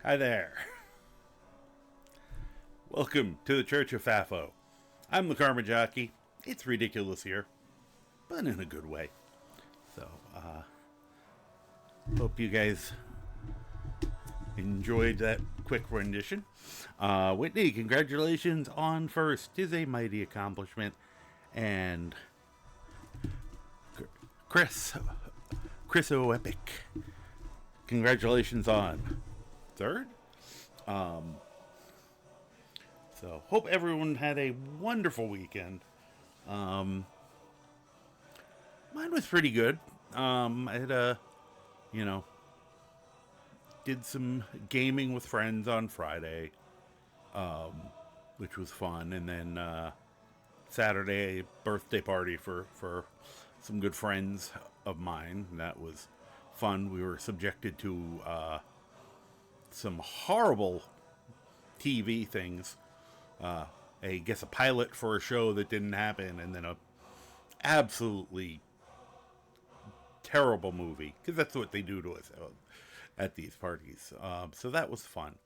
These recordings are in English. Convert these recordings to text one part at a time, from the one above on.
Hi there. Welcome to the Church of FAAFO. I'm the Karma Jockey. It's ridiculous here, but in a good way. So, hope you guys enjoyed that quick rendition. Whitney, congratulations on first. 'Tis a mighty accomplishment. And Chris O Epic, congratulations on third. So hope everyone had a wonderful weekend. Mine was pretty good. I had did some gaming with friends on Friday, which was fun, and then Saturday, birthday party for some good friends of mine. That was fun. We were subjected to some horrible TV things. I guess a pilot for a show that didn't happen, and then a absolutely terrible movie, because that's what they do to us at these parties. So that was fun.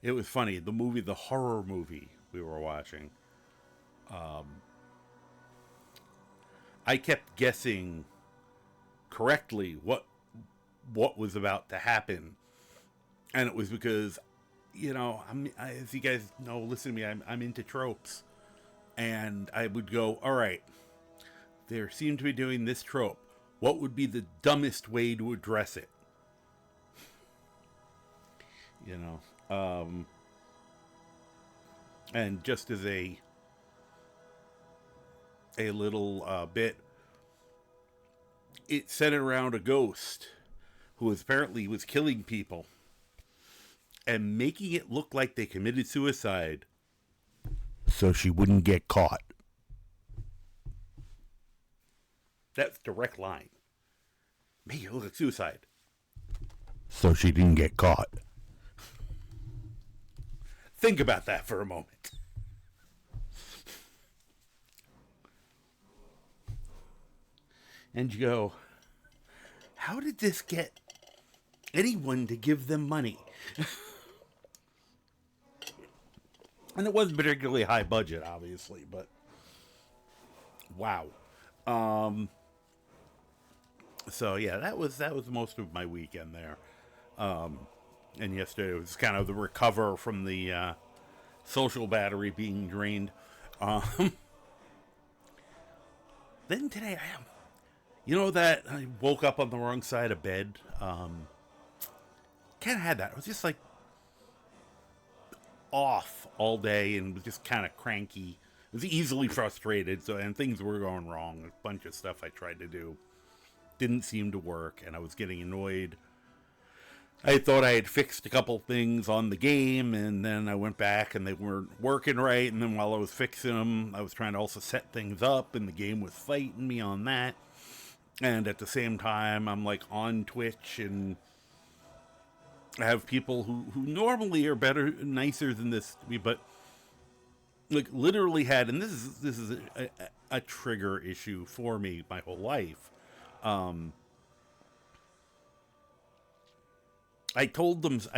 It was funny. The horror movie we were watching, I kept guessing correctly what was about to happen, and it was because, as you guys know, listen to me, I'm into tropes, and I would go, all right, they seem to be doing this trope. What would be the dumbest way to address it? And just as a little bit, it centered around a ghost who apparently was killing people and making it look like they committed suicide so she wouldn't get caught. That's direct line. Make it look like suicide so she didn't get caught. Think about that for a moment. And you go, how did this get anyone to give them money? And it wasn't particularly high budget, obviously, but wow. So yeah, that was most of my weekend there. And yesterday was kind of the recover from the social battery being drained. Then today, that I woke up on the wrong side of bed. Kind of had that. I was just like off all day and was just kind of cranky. I was easily frustrated, and things were going wrong. A bunch of stuff I tried to do didn't seem to work, and I was getting annoyed. I thought I had fixed a couple things on the game, and then I went back and they weren't working right, and then while I was fixing them, I was trying to also set things up, and the game was fighting me on that. And at the same time, I'm like on Twitch, and I have people who normally are nicer than this to me, but like literally had, and this is a trigger issue for me my whole life. I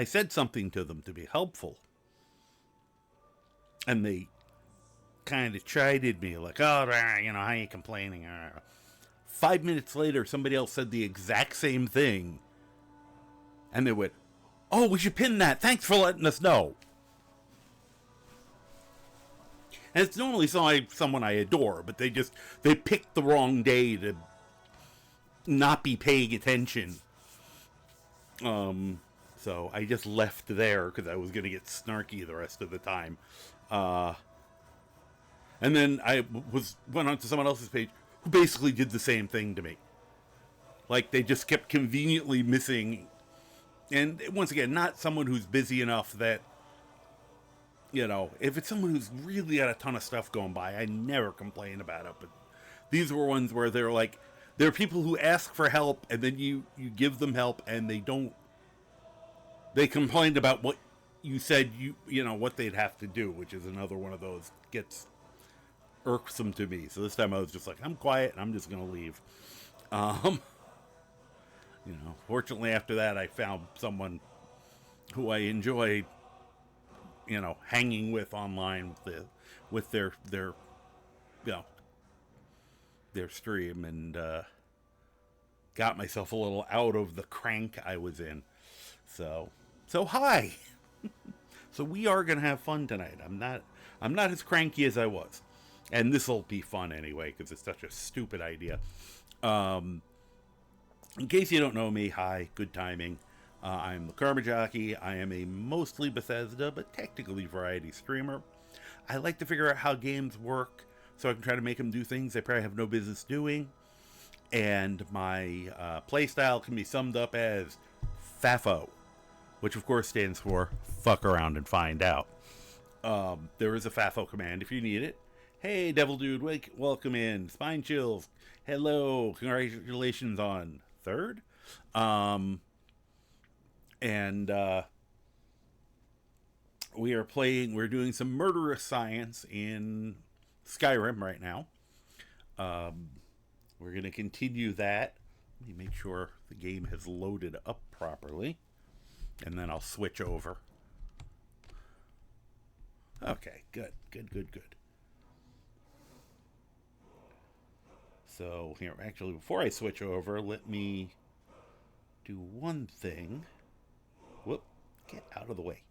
said something to them to be helpful, and they kind of chided me like, oh, how are you complaining? 5 minutes later, somebody else said the exact same thing, and they went, oh, we should pin that. Thanks for letting us know. And it's normally someone I adore, but they picked the wrong day to not be paying attention So I just left there because I was going to get snarky the rest of the time. Uh, and then I went on to someone else's page who basically did the same thing to me. Like, they just kept conveniently missing. And once again, not someone who's busy enough that, if it's someone who's really got a ton of stuff going by, I never complain about it. But these were ones where they're like, there are people who ask for help, and then you give them help, and they complained about what you said, what they'd have to do, which is another one of those gets irksome to me. So this time I was just like, I'm quiet, and I'm just going to leave. Fortunately after that, I found someone who I enjoyed, hanging with online with their their stream, and got myself a little out of the crank I was in. So hi. So we are gonna have fun tonight. I'm not as cranky as I was, and this will be fun anyway because it's such a stupid idea. In case you don't know me, hi, good timing. I'm the Karma Jockey. I am a mostly Bethesda, but technically variety streamer. I like to figure out how games work so I can try to make them do things they probably have no business doing. And my playstyle can be summed up as FAAFO, which of course stands for fuck around and find out. There is a FAAFO command if you need it. Hey, Devil Dude, welcome in. Spine Chills. Hello, congratulations on third. We're doing some murderous science in Skyrim right now. We're going to continue that. Let me make sure the game has loaded up properly, and then I'll switch over. Okay, good. So here, actually, before I switch over, let me do one thing. Whoop, get out of the way.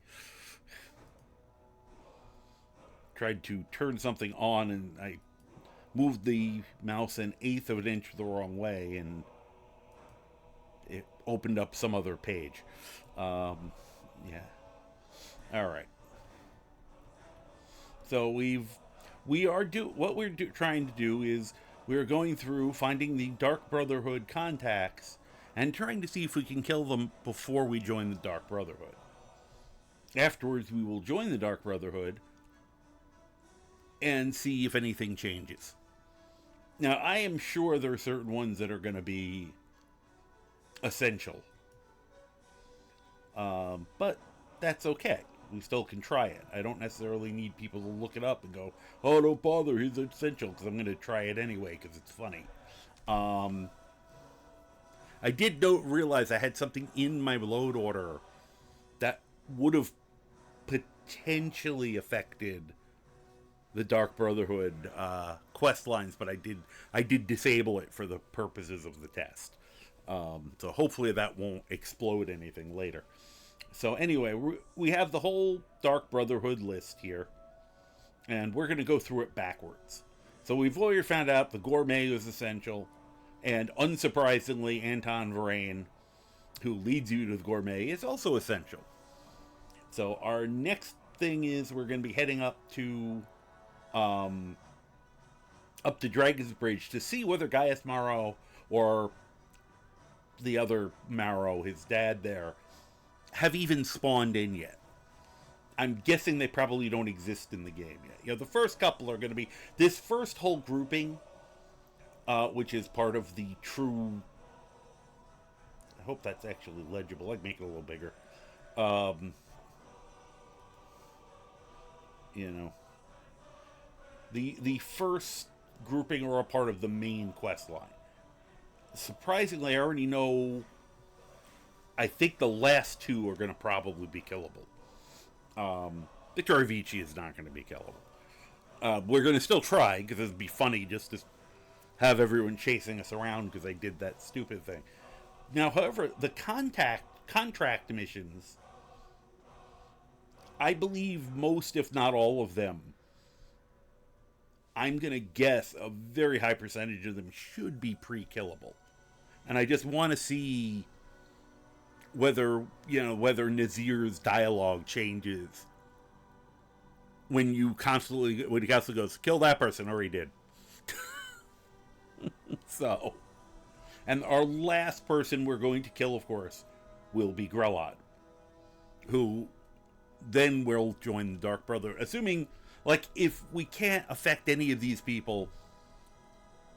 Tried to turn something on, and I moved the mouse an eighth of an inch the wrong way, and it opened up some other page. Yeah. All right. So what we're trying to do is we're going through finding the Dark Brotherhood contacts and trying to see if we can kill them before we join the Dark Brotherhood. Afterwards, we will join the Dark Brotherhood and see if anything changes. Now, I am sure there are certain ones that are going to be essential. But that's okay. We still can try it. I don't necessarily need people to look it up and go, oh, don't bother, he's essential, because I'm going to try it anyway, because it's funny. I did realize I had something in my load order that would have potentially affected the Dark Brotherhood quest lines, but I did disable it for the purposes of the test. So hopefully that won't explode anything later. So anyway, we have the whole Dark Brotherhood list here, and we're going to go through it backwards. So we've already found out the Gourmet is essential, and unsurprisingly, Anton Varain, who leads you to the Gourmet, is also essential. So our next thing is we're going to be heading up to Dragon's Bridge to see whether Gaius Maro or the other Maro, his dad there, have even spawned in yet. I'm guessing they probably don't exist in the game yet. The first couple are going to be this first whole grouping, which is part of the true. I hope that's actually legible. I'd make it a little bigger. The first grouping are a part of the main quest line. Surprisingly, I already know. I think the last two are going to probably be killable. Victor Vici is not going to be killable. We're going to still try, because it'd be funny just to have everyone chasing us around because I did that stupid thing. Now, however, the contract missions, I believe most, if not all of them, I'm going to guess a very high percentage of them should be pre-killable. And I just want to see whether Nazir's dialogue changes when he constantly goes, kill that person, or he did. So, and our last person we're going to kill, of course, will be Grelot, who then will join the Dark Brotherhood. Assuming, like, if we can't affect any of these people,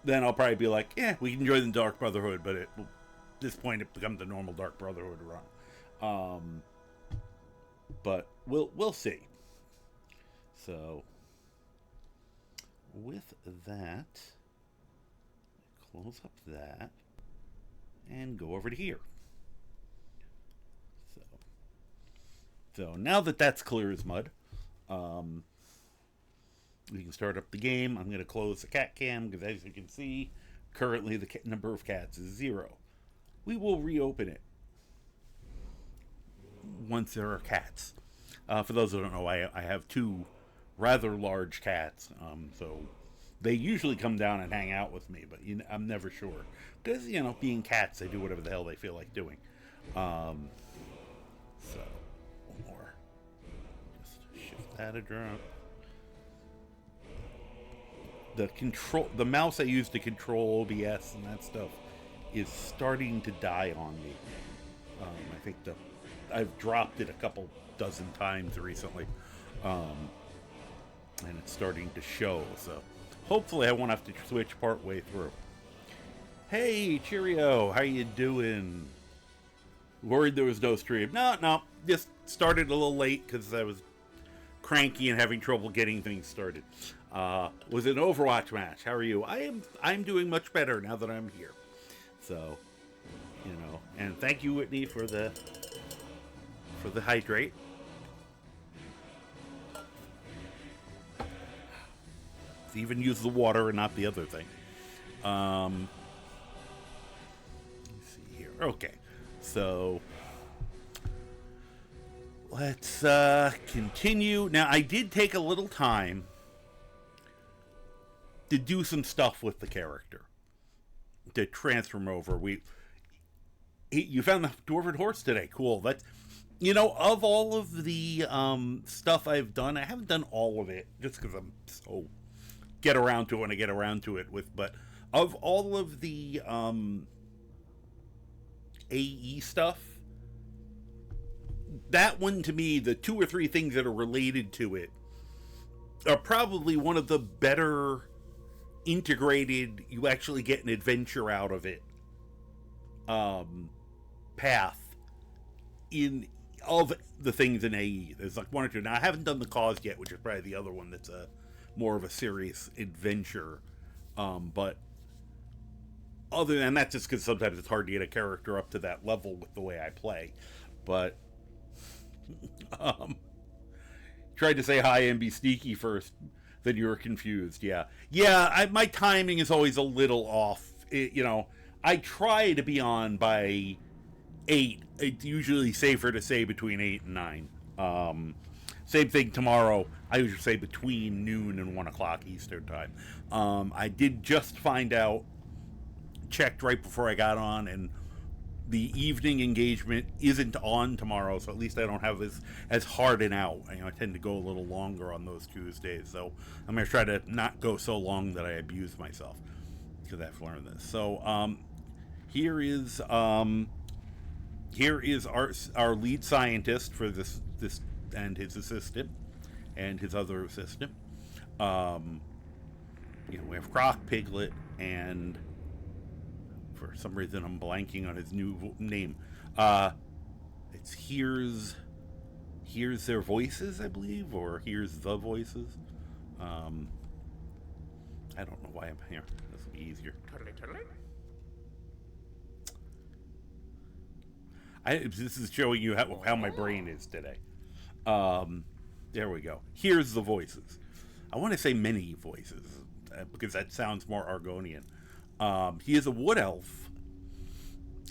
then I'll probably be like, yeah, we can join the Dark Brotherhood, but at this point it becomes the normal Dark Brotherhood run. But we'll see. So, with that, close up that, and go over to here. So now that that's clear as mud, we can start up the game. I'm going to close the cat cam because, as you can see, currently the number of cats is 0. We will reopen it once there are cats. For those who don't know, I have 2 rather large cats, so they usually come down and hang out with me, but I'm never sure. Because, being cats, they do whatever the hell they feel like doing. So, one more. Just shift that around. The mouse I use to control OBS and that stuff is starting to die on me. I think I've dropped it a couple dozen times recently. And it's starting to show, so hopefully I won't have to switch part way through. Hey, cheerio, how you doing? Worried there was no stream. No, just started a little late because I was cranky and having trouble getting things started. Was an Overwatch match. How are you? I'm doing much better now that I'm here. So, and thank you, Whitney, for the hydrate. Even use the water and not the other thing. Let's see here. Okay, so let's continue. Now, I did take a little time to do some stuff with the character to transform over. You found the Dwarven horse today. Cool. That's of all of the stuff I've done, I haven't done all of it just because I'm so get around to it when I get around to it but of all of the AE stuff, that one to me, the 2 or 3 things that are related to it are probably one of the better integrated, you actually get an adventure out of it path of the things in AE. There's like 1 or 2. Now I haven't done the cause yet, which is probably the other one that's more of a serious adventure, but other than that, just because sometimes it's hard to get a character up to that level with the way I play. But tried to say hi and be sneaky first, then you were confused. Yeah, my timing is always a little off. I try to be on by 8. It's usually safer to say between 8 and 9. Same thing tomorrow. I usually say between noon and 1 o'clock Eastern time. I did just find out, checked right before I got on, and the evening engagement isn't on tomorrow, so at least I don't have as hard an out. I tend to go a little longer on those Tuesdays, so I'm going to try to not go so long that I abuse myself, because I've learned this. So here is our lead scientist for this and his assistant and his other assistant. We have Croc, Piglet, and for some reason I'm blanking on his new name. It's Here's Their Voices, I believe, or Here's the Voices. I don't know why I'm here. This will be easier. This is showing you how my brain is today. There we go. Here's the voices. I want to say many voices because that sounds more Argonian. He is a wood elf,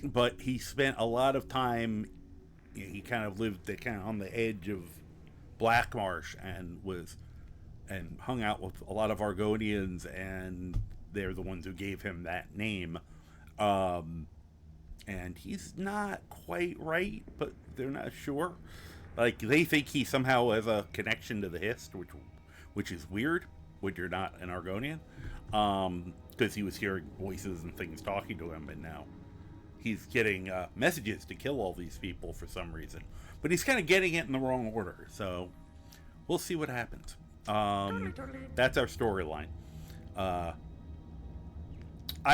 but he spent a lot of time. He kind of lived on the edge of Black Marsh and hung out with a lot of Argonians, and they're the ones who gave him that name. And he's not quite right, but they're not sure. Like, they think he somehow has a connection to the Hist, which is weird when you're not an Argonian. Because he was hearing voices and things talking to him, and now he's getting messages to kill all these people for some reason. But he's kind of getting it in the wrong order, so we'll see what happens. That's our storyline. I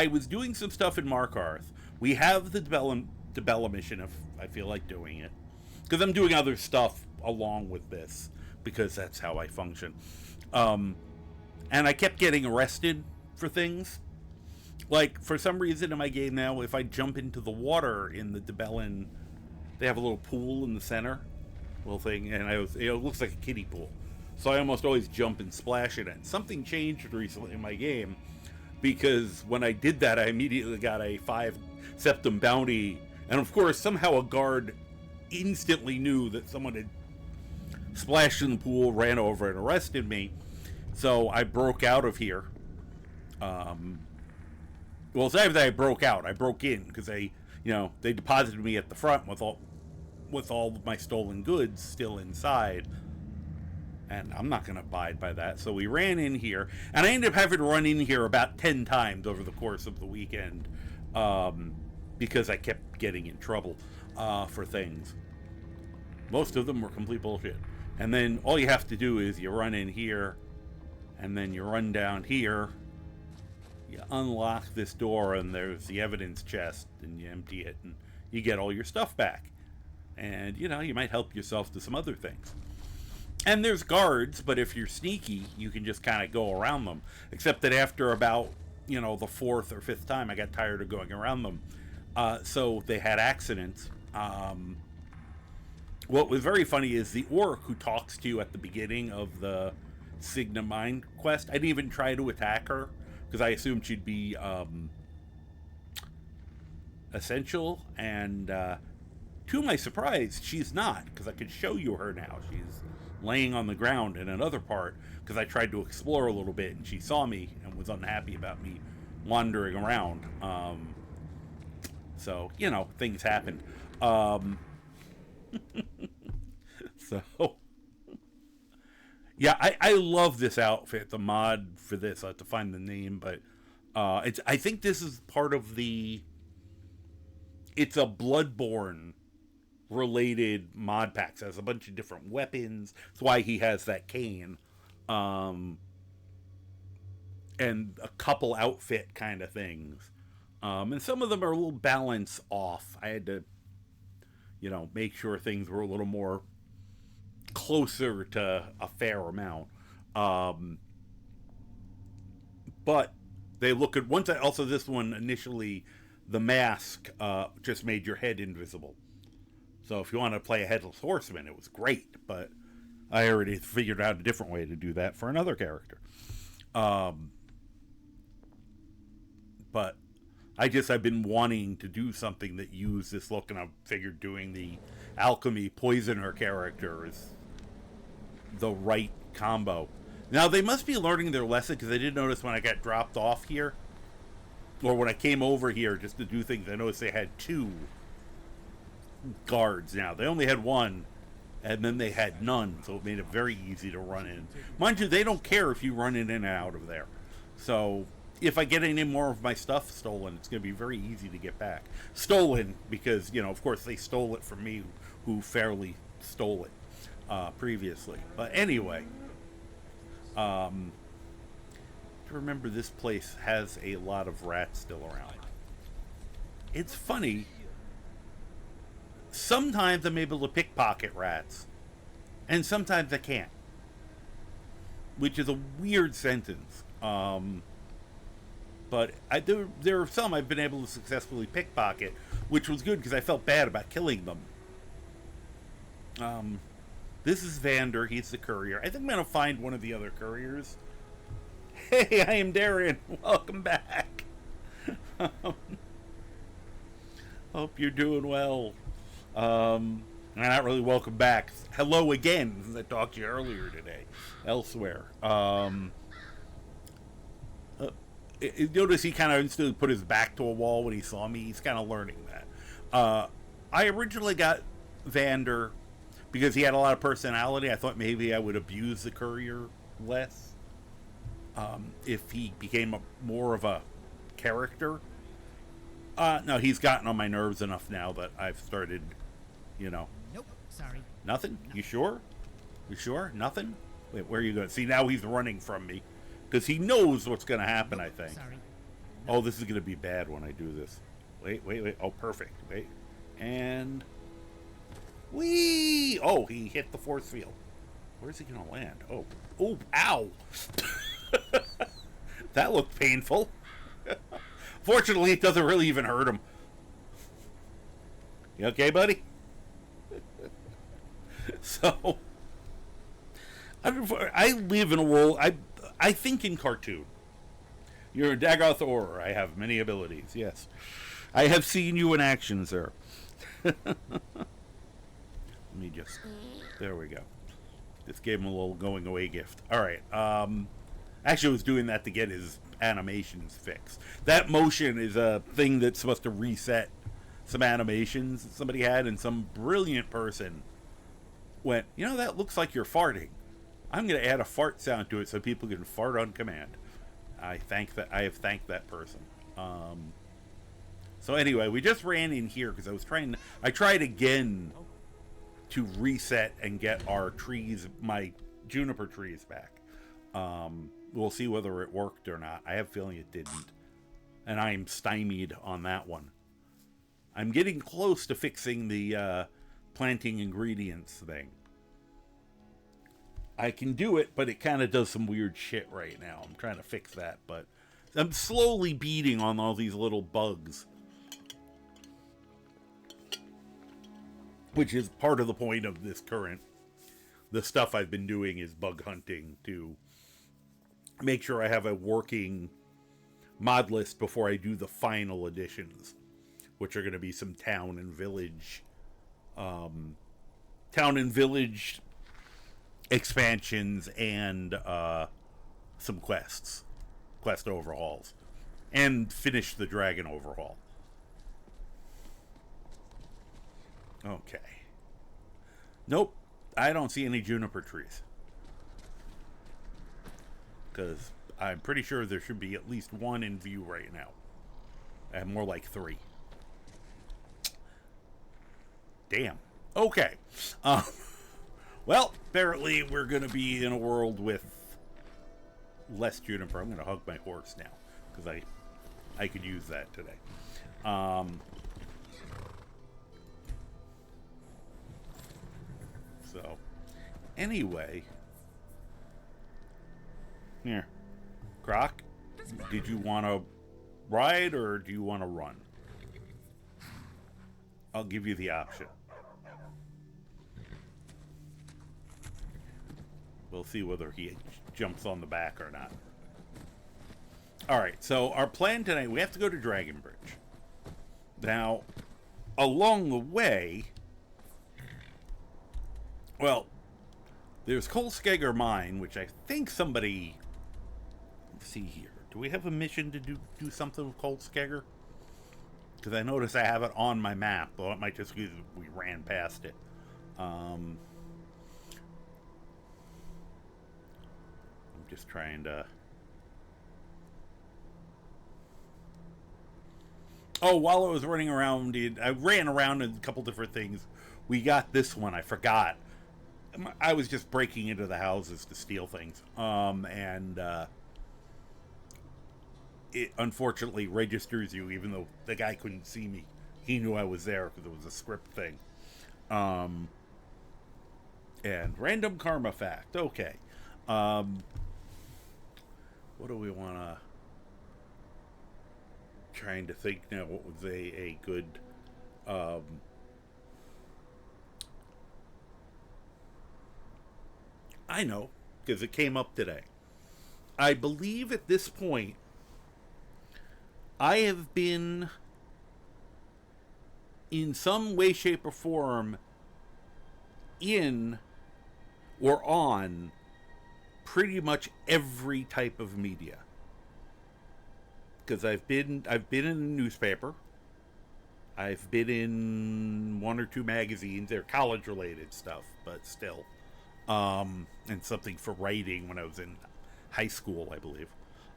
was doing some stuff in Markarth. We have the Dibella mission if I feel like doing it. Because I'm doing other stuff along with this, because that's how I function. And I kept getting arrested for things. Like, for some reason in my game now, if I jump into the water in the Dibellan, they have a little pool in the center, little thing, and it looks like a kiddie pool. So I almost always jump and splash in it. Something changed recently in my game, because when I did that, I immediately got a 5 septum bounty, and of course, somehow a guard instantly knew that someone had splashed in the pool, ran over, and arrested me. So I broke out of here. Well, it's not that I broke out. I broke in because they deposited me at the front with all of my stolen goods still inside. And I'm not going to abide by that. So we ran in here, and I ended up having to run in here about 10 times over the course of the weekend, because I kept getting in trouble for things. Most of them were complete bullshit. And then all you have to do is you run in here, and then you run down here, you unlock this door, and there's the evidence chest, and you empty it, and you get all your stuff back. And, you might help yourself to some other things. And there's guards, but if you're sneaky, you can just kind of go around them. Except that after about, the 4th or 5th time, I got tired of going around them. So they had accidents. What was very funny is the orc who talks to you at the beginning of the Signa Mine quest. I didn't even try to attack her, because I assumed she'd be essential. And to my surprise, she's not, because I could show you her now. She's laying on the ground in another part, because I tried to explore a little bit, and she saw me and was unhappy about me wandering around. So, things happened. So, yeah, I love this outfit. The mod for this, I have to find the name, but I think this is part of it's a Bloodborne related mod packs. It has a bunch of different weapons. That's why he has that cane, and a couple outfit kind of things, and some of them are a little balance off. I had to make sure things were a little more closer to a fair amount, but they look at once. Also, this one initially, the mask just made your head invisible. So if you want to play a headless horseman, it was great, but I already figured out a different way to do that for another character. But I've been wanting to do something that used this look, and I figured doing the alchemy poisoner character is the right combo. Now, they must be learning their lesson, because I did notice when I got dropped off here, or when I came over here just to do things, I noticed they had 2 guards now. They only had 1, and then they had none, so it made it very easy to run in. Mind you, they don't care if you run in and out of there. So if I get any more of my stuff stolen, it's going to be very easy to get back. Stolen because, of course they stole it from me, who fairly stole it previously. But anyway, remember, this place has a lot of rats still around. It's funny. Sometimes I'm able to pickpocket rats, and sometimes I can't, which is a weird sentence. But there are some I've been able to successfully pickpocket, which was good because I felt bad about killing them. This is Vander. He's the courier. I think I'm going to find one of the other couriers. Hey, I am Darren. Welcome back. Hope you're doing well. Not really welcome back. Hello again, since I talked to you earlier today, elsewhere. Notice he kind of instantly put his back to a wall when he saw me. He's kind of learning that. I originally got Vander because he had a lot of personality. I thought maybe I would abuse the courier less if he became more of a character. No, he's gotten on my nerves enough now that I've started, you know. Nope, sorry. Nothing? No. You sure? You sure? Nothing? Wait, where are you going? See, now he's running from me because he knows what's going to happen, Nope, I think. sorry. Oh, this is going to be bad when I do this. Wait. Oh, perfect. Wait. And... Whee! Oh, he hit the force field. Where's he going to land? Oh. Oh, ow! That looked painful. Fortunately, it doesn't really even hurt him. You okay, buddy? So... I live in a world... I think in cartoon. You're a Dagoth Auror. I have many abilities, yes. I have seen you in action, sir. Let me just... There we go. Just gave him a little going away gift. Alright, actually I was doing that to get his animations fixed. That motion is a thing that's supposed to reset some animations that somebody had, and some brilliant person went, you know, that looks like you're farting. I'm going to add a fart sound to it so people can fart on command. I have thanked that person. So anyway, we just ran in here because I tried again to reset and get our trees, my juniper trees back. We'll see whether it worked or not. I have a feeling it didn't. And I'm stymied on that one. I'm getting close to fixing the planting ingredients thing. I can do it, but it kind of does some weird shit right now. I'm trying to fix that, but I'm slowly beating on all these little bugs. Which is part of the point of this the stuff I've been doing is bug hunting to make sure I have a working mod list before I do the final additions, which are going to be some town and village expansions and some quest overhauls, and finish the dragon overhaul. Okay. Nope, I don't see any juniper trees, because I'm pretty sure there should be at least one in view right now, and more like 3. Damn. Okay. Well, apparently we're going to be in a world with less juniper. I'm going to hug my horse now, because I could use that today. So, anyway. Here. Croc, did you want to ride or do you want to run? I'll give you the option. We'll see whether he jumps on the back or not. Alright, so our plan tonight, we have to go to Dragonbridge. Now, along the way, well, there's Kolskegger Mine, which I think somebody... Let's see here. Do we have a mission to do something with Kolskegger? Because I notice I have it on my map, though it might just be we ran past it. I'm just trying to... Oh, while I was running around, I ran around in a couple different things. We got this one, I forgot. I was just breaking into the houses to steal things. It unfortunately registers you, even though the guy couldn't see me. He knew I was there because it was a script thing. And random karma fact. Okay. What do we want to... Trying to think now what was a good... I know, because it came up today. I believe at this point, I have been, in some way, shape, or form, in or on pretty much every type of media. Because I've been in a newspaper. I've been in one or two magazines. They're college-related stuff, but still. And something for writing when I was in high school, I believe.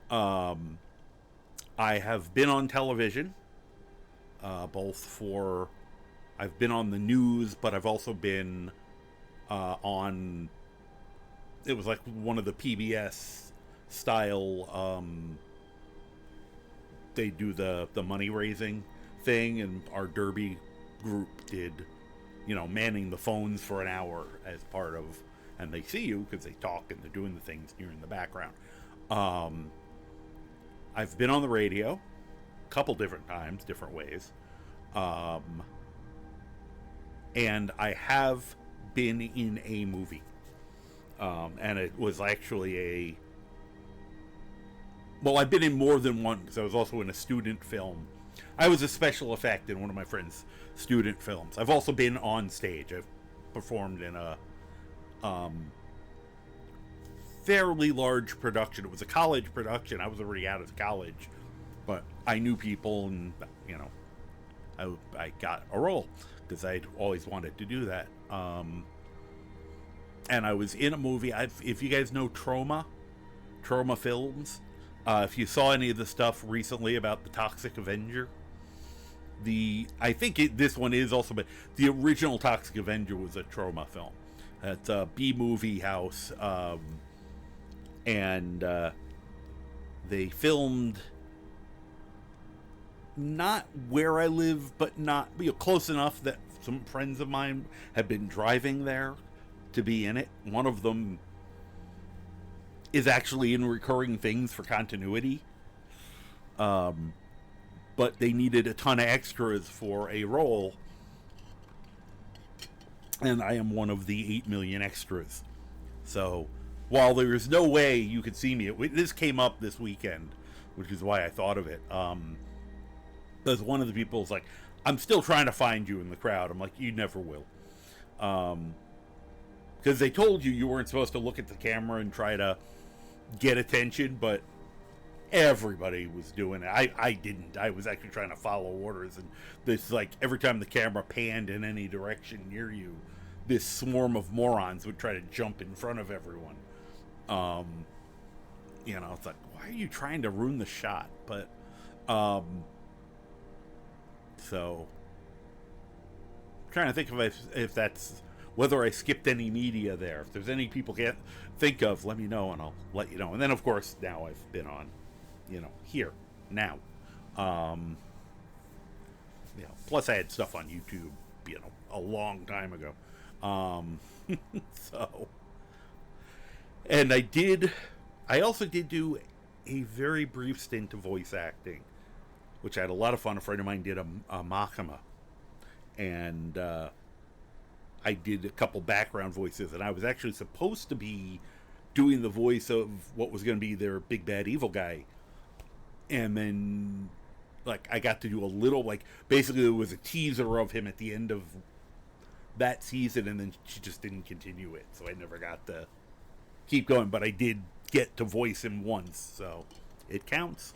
Um, I have been on television, both for. I've been on the news, but I've also been on. It was like one of the PBS style. They do the money raising thing, and our Derby group did, manning the phones for an hour as part of, and they see you because they talk and they're doing the things here in the background. I've been on the radio a couple different times, different ways. And I have been in a movie. And it was actually I've been in more than one, because I was also in a student film. I was a special effect in one of my friend's student films. I've also been on stage. I've performed in a fairly large production. It was a college production. I was already out of college, but I knew people, and I got a role because I'd always wanted to do that. And I was in a movie. If you guys know Trauma Films, if you saw any of the stuff recently about the Toxic Avenger, I think this one is also, but the original Toxic Avenger was a Trauma film. It's a B-movie house, and they filmed not where I live, but not close enough that some friends of mine have been driving there to be in it. One of them is actually in recurring things for continuity. But they needed a ton of extras for a role. And I am one of the 8 million extras. So, while there is no way you could see me, this came up this weekend, which is why I thought of it. Because one of the people is like, I'm still trying to find you in the crowd. I'm like, you never will. Because they told you weren't supposed to look at the camera and try to get attention, but everybody was doing it. I didn't. I was actually trying to follow orders, and this, like, every time the camera panned in any direction near you, this swarm of morons would try to jump in front of everyone. It's like, why are you trying to ruin the shot? But, so, I'm trying to think if that's, whether I skipped any media there. If there's any people can't think of, let me know, and I'll let you know. And then, of course, now I've been on, here, now. Plus I had stuff on YouTube, a long time ago. So, and I also did do a very brief stint of voice acting, which I had a lot of fun. A friend of mine did a Makama, and I did a couple background voices, and I was actually supposed to be doing the voice of what was going to be their big bad evil guy. And then, like, I got to do a little, like, basically there was a teaser of him at the end of that season, and then she just didn't continue it, so I never got to keep going. But I did get to voice him once, so it counts.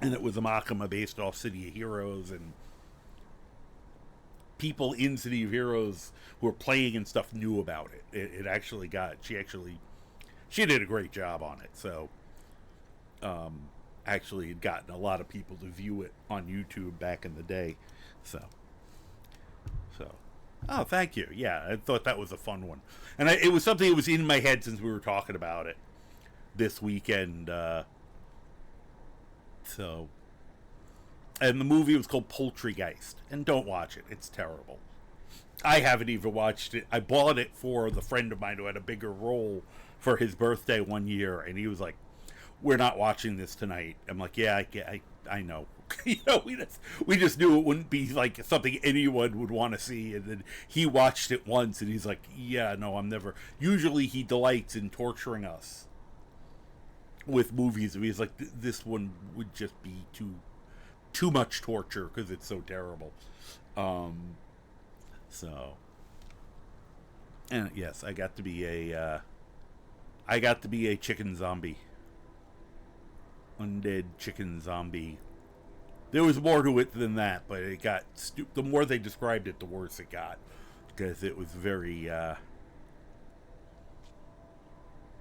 And it was a Makama based off City of Heroes, and people in City of Heroes who were playing and stuff knew about it. It actually got, she did a great job on it, so actually had gotten a lot of people to view it on YouTube back in the day. So oh, thank you. Yeah, I thought that was a fun one, and it was something that was in my head since we were talking about it this weekend. So, and the movie was called Poultrygeist, and don't watch it. It's terrible. I haven't even watched it. I bought it for the friend of mine who had a bigger role for his birthday one year, and he was like, "We're not watching this tonight." I'm like, "Yeah, I know." We just knew it wouldn't be like something anyone would want to see. And then he watched it once, and he's like, "Yeah, no, I'm never." Usually, he delights in torturing us with movies. He's like, "This one would just be too much torture because it's so terrible." So, and yes, I got to be a chicken zombie, undead chicken zombie there was more to it than that, but it got the more they described it, the worse it got, because it was very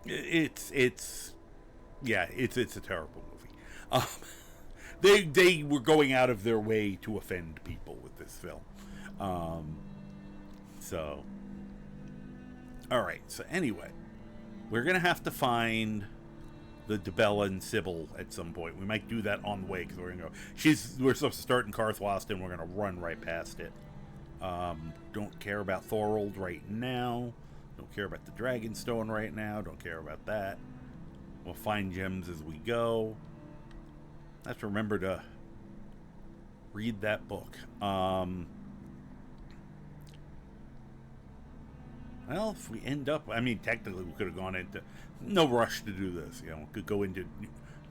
it's a terrible movie. They were going out of their way to offend people with this film. So all right, so anyway, we're gonna have to find the DeBella and Sybil at some point. We might do that on the way, because we're gonna go. We're supposed to start in Karthwost, and we're gonna run right past it. Don't care about Thorold right now. Don't care about the Dragonstone right now. Don't care about that. We'll find gems as we go. I have to remember to read that book. Well, if we end up, I mean, technically we could have gone into, no rush to do this, you know, we could go into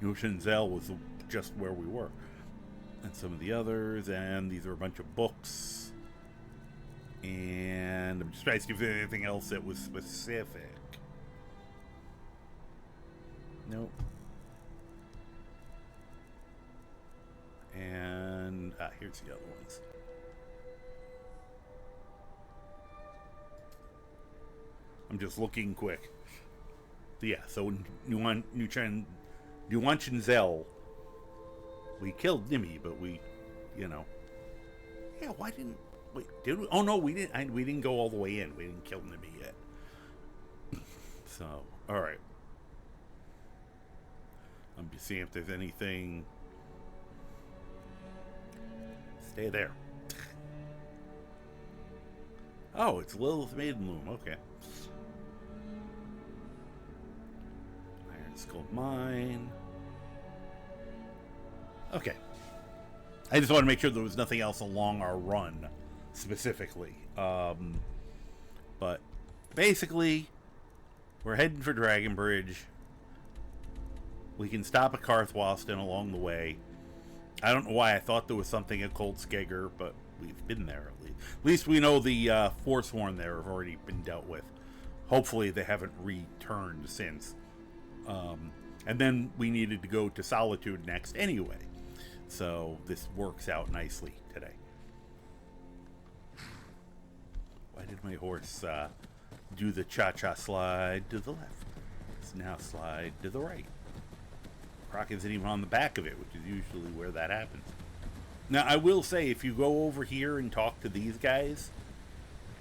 New Shinzel was just where we were. And some of the others, and these are a bunch of books. And I'm just trying to see if there's anything else that was specific. Nope. And, here's the other ones. I'm just looking quick. Yeah, so Nuanchenzel, we killed Nimmy, but we, you know. Yeah, why didn't... Wait, did we? Oh, no, we didn't. We didn't go all the way in. We didn't kill Nimmy yet. So, all right. I'm just seeing if there's anything... Stay there. Oh, it's Lilith Maidenloom. Okay. Iron Skull Mine. Okay. I just want to make sure there was nothing else along our run, specifically. But basically, we're heading for Dragon Bridge. We can stop at Karthwosten along the way. I don't know why I thought there was something at Cold Skegger, but we've been there at least. At least we know the Forsworn there have already been dealt with. Hopefully they haven't returned since. And then we needed to go to Solitude next anyway. So this works out nicely today. Why did my horse do the cha-cha slide to the left? It's now slide to the right. Croc isn't even on the back of it, which is usually where that happens. Now, I will say, if you go over here and talk to these guys,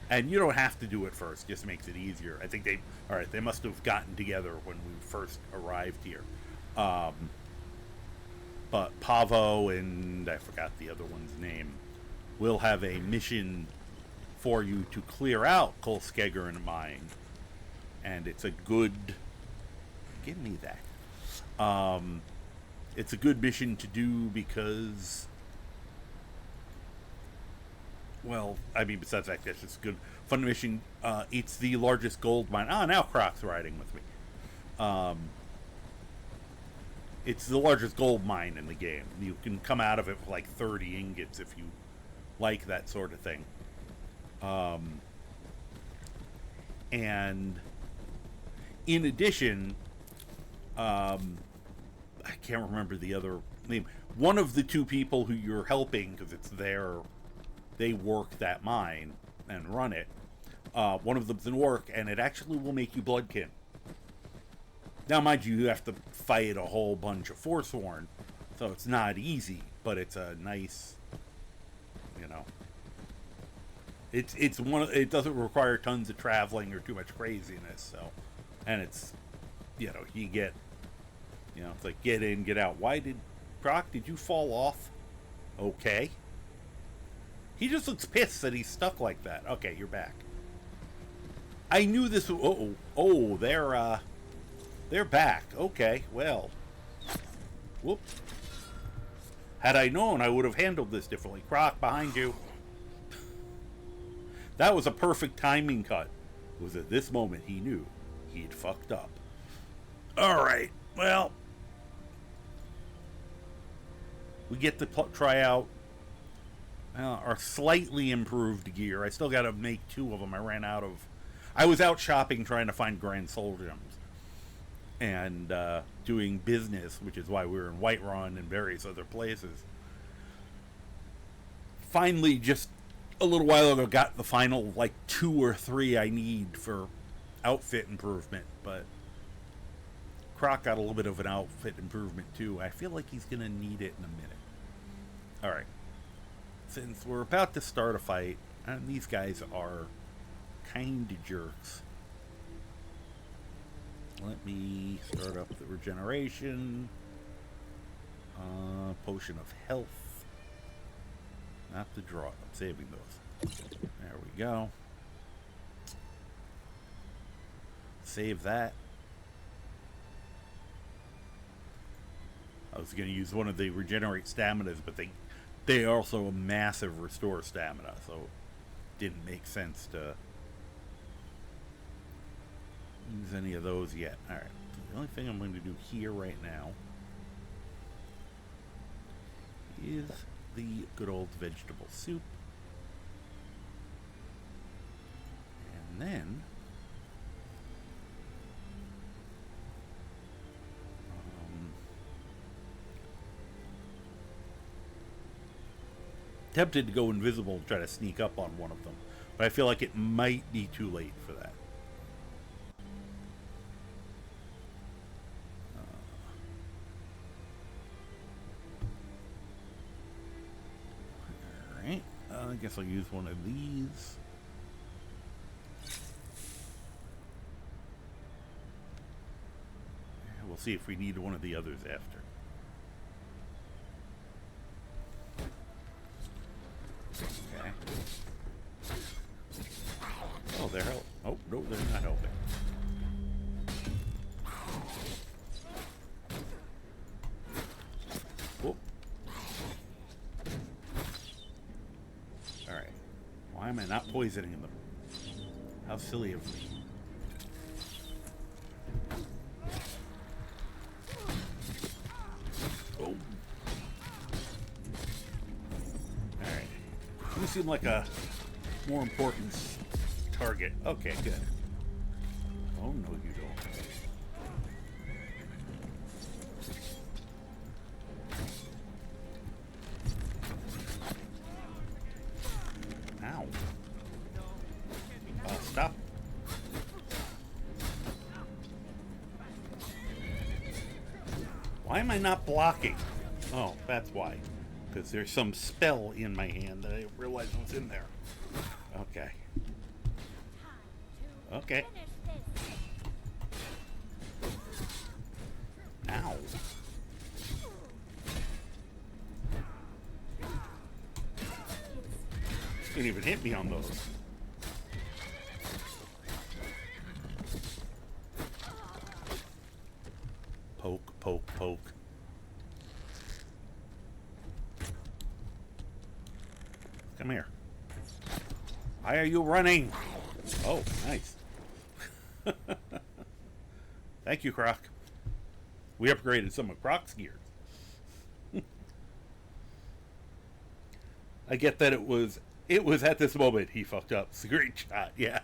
and you don't have to do it first, just makes it easier. I think they must have gotten together when we first arrived here. But Pavo and I forgot the other one's name will have a mission for you to clear out Kolskegger and mine. And it's a good... Give me that. It's a good mission to do because, well, I mean, besides that, that's just a good, fun mission. It's the largest gold mine. Now Croc's riding with me. It's the largest gold mine in the game. You can come out of it with like 30 ingots if you like that sort of thing. And in addition, I can't remember the other name. One of the two people who you're helping, because it's they work that mine and run it. One of them's in work, and it actually will make you bloodkin. Now, mind you, you have to fight a whole bunch of Forsworn, so it's not easy, but it's a nice, you know. It doesn't require tons of traveling or too much craziness, so, and it's, you know, you get. You know, it's like get in, get out. Croc, did you fall off? Okay. He just looks pissed that he's stuck like that. Okay, you're back. I knew this. Oh, they're back. Okay, well. Whoop. Had I known, I would have handled this differently. Croc, behind you. That was a perfect timing cut. It was at this moment he knew he'd fucked up. All right, well. We get to try out our slightly improved gear. I still got to make 2 of them. I was out shopping trying to find Grand Soul Gems. And doing business, which is why we were in Whiterun and various other places. finally, just a little while ago, got the final, like, 2 or 3 I need for outfit improvement, but Croc got a little bit of an outfit improvement, too. I feel like he's going to need it in a minute. Alright. Since we're about to start a fight, and these guys are kind of jerks, let me start up the regeneration. Potion of health. Not the draw. I'm saving those. There we go. Save that. I was going to use one of the regenerate staminas, but they also a massive restore stamina, so it didn't make sense to use any of those yet. Alright, the only thing I'm going to do here right now is the good old vegetable soup. And then tempted to go invisible and try to sneak up on one of them, but I feel like it might be too late for that. Alright, I guess I'll use one of these. We'll see if we need one of the others after. Okay. Oh, they're helping. Oh, no, they're not helping. Whoop. Alright. Why am I not poisoning them? How silly of me. Oh. Alright. You seem like a more important target. Okay, good. Oh, no, you don't. Ow. Stop. Why am I not blocking? Oh, that's why. Because there's some spell in my hand that I didn't realize was in there. Okay. Okay. Ow. Didn't even hit me on those. Poke, poke, poke. Come here. Why are you running? Oh, nice. Thank you, Croc. We upgraded some of Croc's gear. I get that it was at this moment he fucked up. It's a great shot, yeah.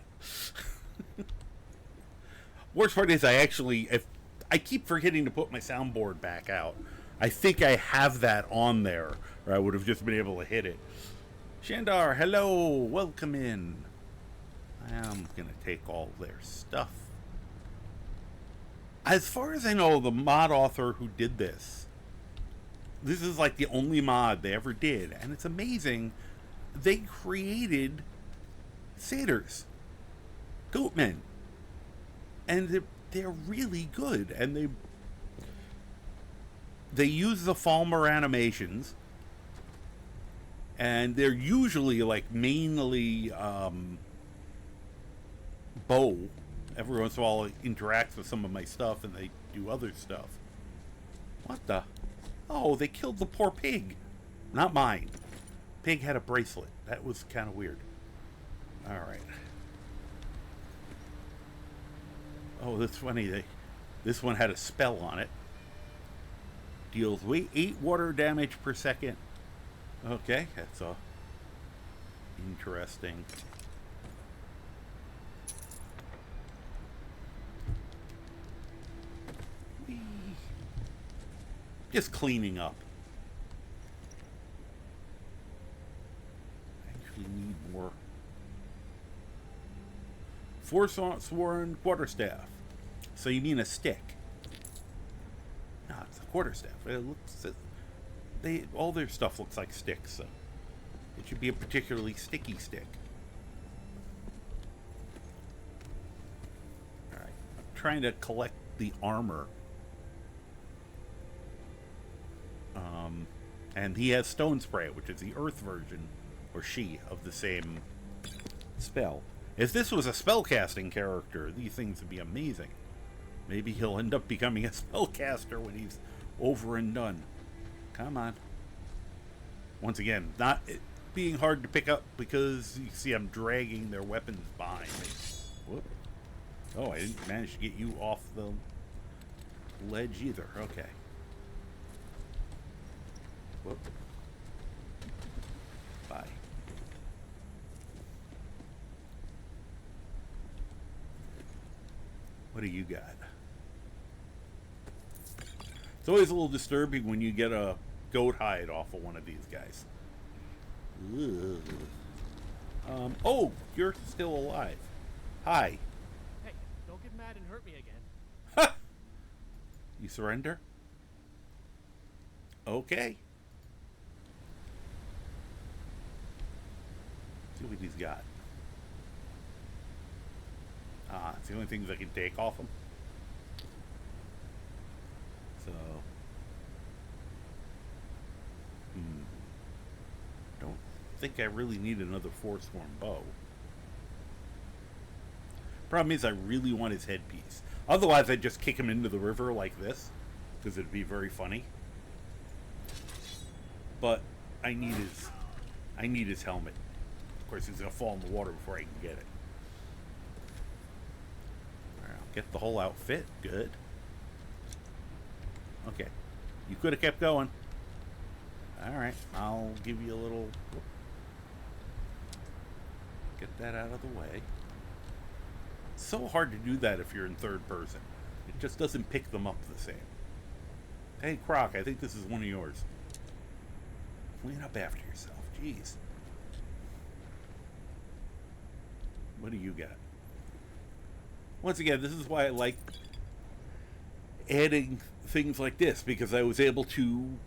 Worst part is I keep forgetting to put my soundboard back out. I think I have that on there, or I would have just been able to hit it. Shandar, hello, welcome in. I'm gonna take all their stuff. As far as I know, the mod author who did this is like the only mod they ever did, and it's amazing. They created satyrs, goatmen, and they're really good, and they use the Falmer animations, and they're usually like mainly bow. Every once in a while it interacts with some of my stuff and they do other stuff. What the? Oh, they killed the poor pig. Not mine. Pig had a bracelet. That was kind of weird. Alright. Oh, that's funny. This one had a spell on it. Deals 8 water damage per second. Okay, that's interesting. Just cleaning up. Forsworn quarterstaff. So you mean a stick? No, it's a quarterstaff. It looks. All their stuff looks like sticks, so it should be a particularly sticky stick. All right, I'm trying to collect the armor. And he has stone spray, which is the earth version, or she, of the same spell. If this was a spellcasting character, these things would be amazing. Maybe he'll end up becoming a spellcaster when he's over and done. Come on. Once again, not being hard to pick up because you see I'm dragging their weapons behind me. Whoop. Oh, I didn't manage to get you off the ledge either. Okay. Whoop. Bye. What do you got? It's always a little disturbing when you get a goat hide off of one of these guys. Oh, you're still alive. Hi. Hey, don't get mad and hurt me again. Ha! You surrender? Okay. See what he's got. It's the only things I can take off him. So, don't think I really need another Forsworn bow. Problem is, I really want his headpiece. Otherwise, I'd just kick him into the river like this, because it'd be very funny. But I need his helmet. Of course, he's gonna fall in the water before I can get it. All right, I'll get the whole outfit. Good. Okay, you could have kept going. All right, I'll give you a little. Get that out of the way. It's so hard to do that if you're in third person. It just doesn't pick them up the same. Hey, Croc, I think this is one of yours. Clean up after yourself. Jeez. What do you got? Once again, this is why I like adding things like this, because I was able to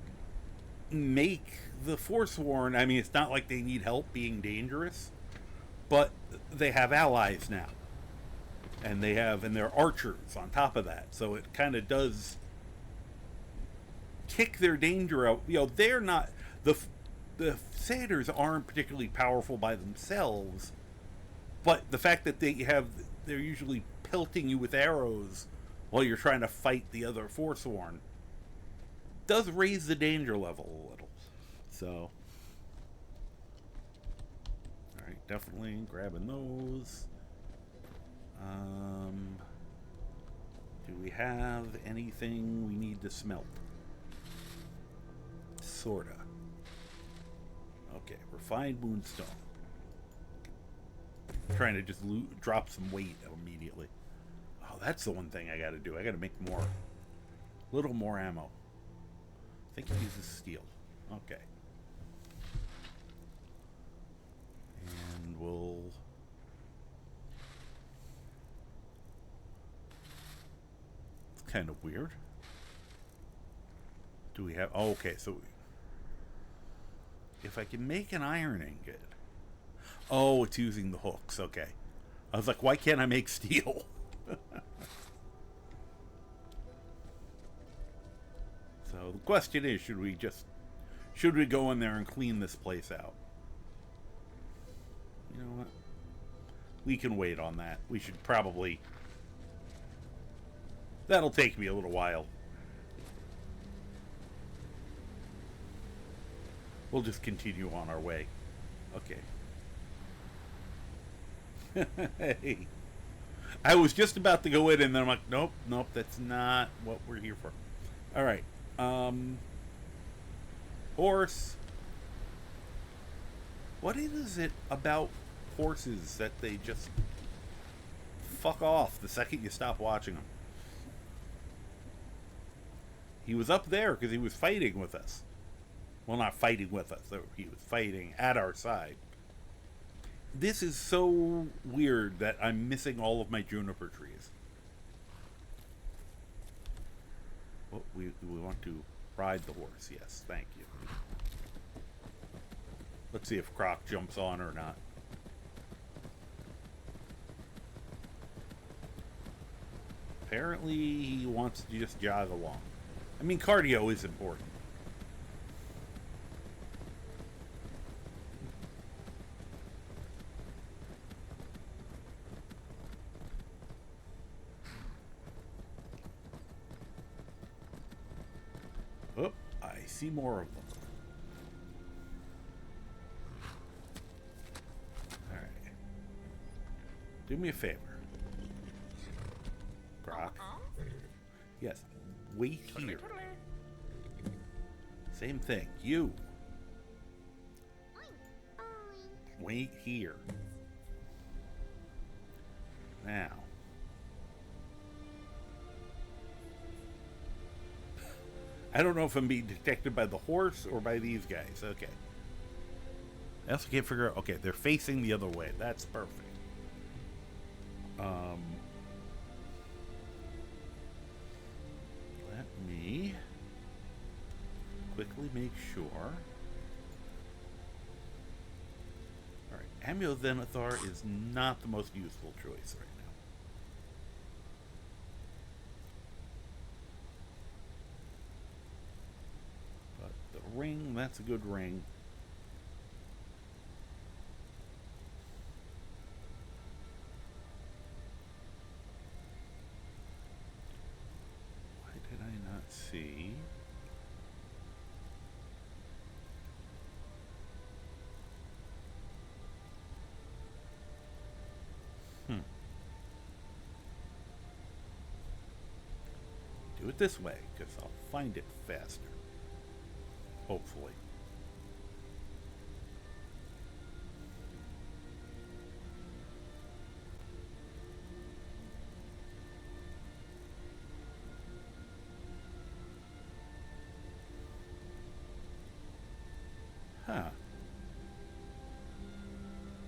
make the Forsworn. I mean, it's not like they need help being dangerous, but they have allies now. And they're archers on top of that. So it kind of does kick their danger out. You know, they're not, the satyrs aren't particularly powerful by themselves, but the fact that they're usually pelting you with arrows while you're trying to fight the other Forsworn does raise the danger level a little. So, alright, definitely grabbing those. Do we have anything we need to smelt? Sorta. Okay, refined moonstone. Trying to just drop some weight immediately. Oh, that's the one thing I gotta do. I gotta make more. A little more ammo. I think he uses steel. Okay. And we'll... It's kind of weird. Do we have... Oh, okay, so... If I can make an iron ingot... Oh, it's using the hooks. Okay. I was like, why can't I make steel? So the question is, should we go in there and clean this place out? You know what? We can wait on that. We should probably... That'll take me a little while. We'll just continue on our way. Okay. Hey. I was just about to go in and then I'm like, nope, that's not what we're here for. Alright. Horse. What is it about horses that they just fuck off the second you stop watching them? He was up there because he was fighting with us. Well, not fighting with us. He was fighting at our side. This is so weird that I'm missing all of my juniper trees. Oh, we want to ride the horse. Yes, thank you. Let's see if Croc jumps on or not. Apparently, he wants to just jog along. I mean, cardio is important. Oh, I see more of them. Alright. Do me a favor. Croc. Yes. Wait here. Same thing. You. Wait here. Now. I don't know if I'm being detected by the horse or by these guys. Okay. I also can't figure out... Okay, they're facing the other way. That's perfect. Let me quickly make sure. Alright, Amulethanathar is not the most useful choice right now. But the ring, that's a good ring. Why did I not see? Do it this way, because I'll find it faster. Hopefully. Huh.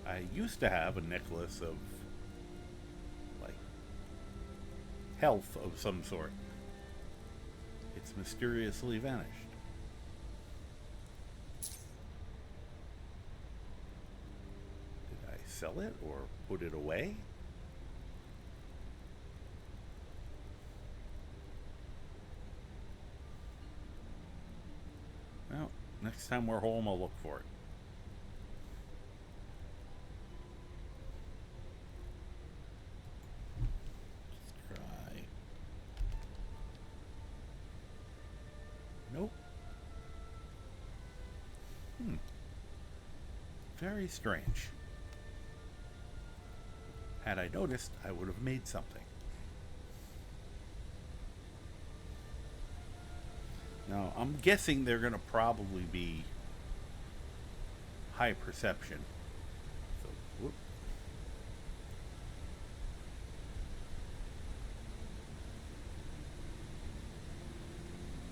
I used to have a necklace of, like, health of some sort. It's mysteriously vanished. Did I sell it or put it away? Well, next time we're home, I'll look for it. Let's try. Nope. Very strange. Had I noticed, I would have made something. Now, I'm guessing they're going to probably be high perception. So, whoop.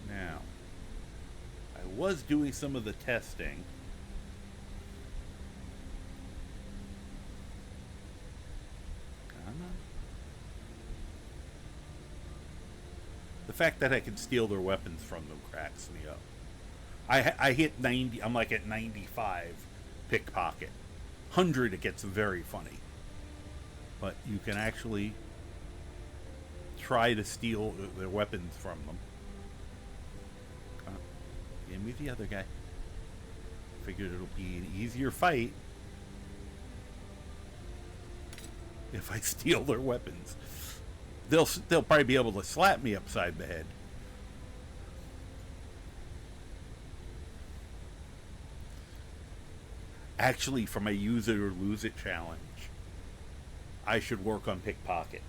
Now, I was doing some of the testing. The fact that I can steal their weapons from them cracks me up. I hit 90, I'm like at 95 pickpocket. 100 it gets very funny. But you can actually try to steal their weapons from them. Give me the other guy. Figured it'll be an easier fight if I steal their weapons. They'll probably be able to slap me upside the head. Actually, for my use it or lose it challenge, I should work on pickpocket.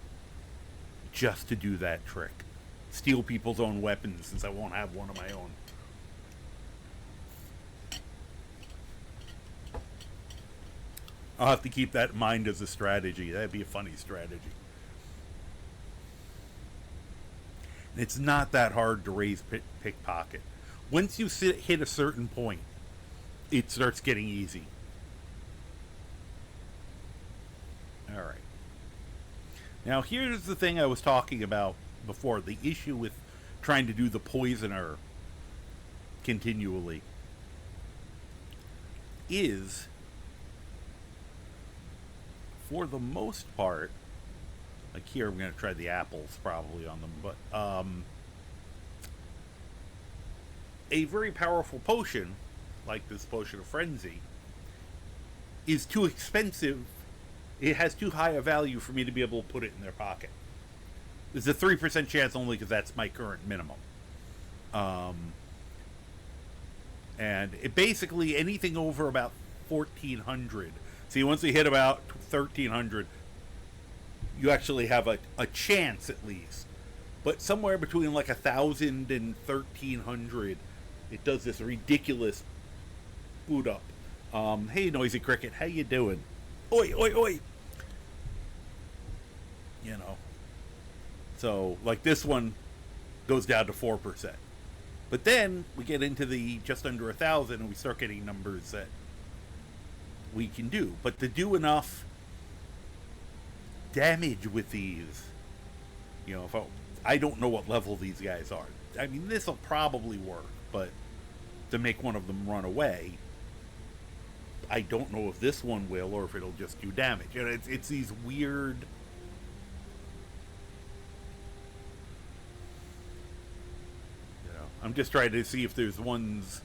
Just to do that trick. Steal people's own weapons since I won't have one of my own. I'll have to keep that in mind as a strategy. That'd be a funny strategy. It's not that hard to raise pickpocket. Once you hit a certain point, it starts getting easy. All right. Now, here's the thing I was talking about before. The issue with trying to do the poisoner continually is, for the most part, like here I'm going to try the apples probably on them, but a very powerful potion, like this Potion of Frenzy, is too expensive. It has too high a value for me to be able to put it in their pocket. There's a 3% chance only because that's my current minimum. And it basically, anything over about 1,400. See, once you hit about 1,300, you actually have a chance at least. But somewhere between like 1,000 and 1,300, it does this ridiculous boot up. Hey, Noisy Cricket, how you doing? Oi, oi, oi! You know. So, like this one goes down to 4%. But then we get into the just under 1,000 and we start getting numbers that we can do. But to do enough damage with these, you know, I don't know what level these guys are. I mean, this will probably work, but to make one of them run away, I don't know if this one will or if it'll just do damage. You know, it's these weird. You know, I'm just trying to see if there's ones.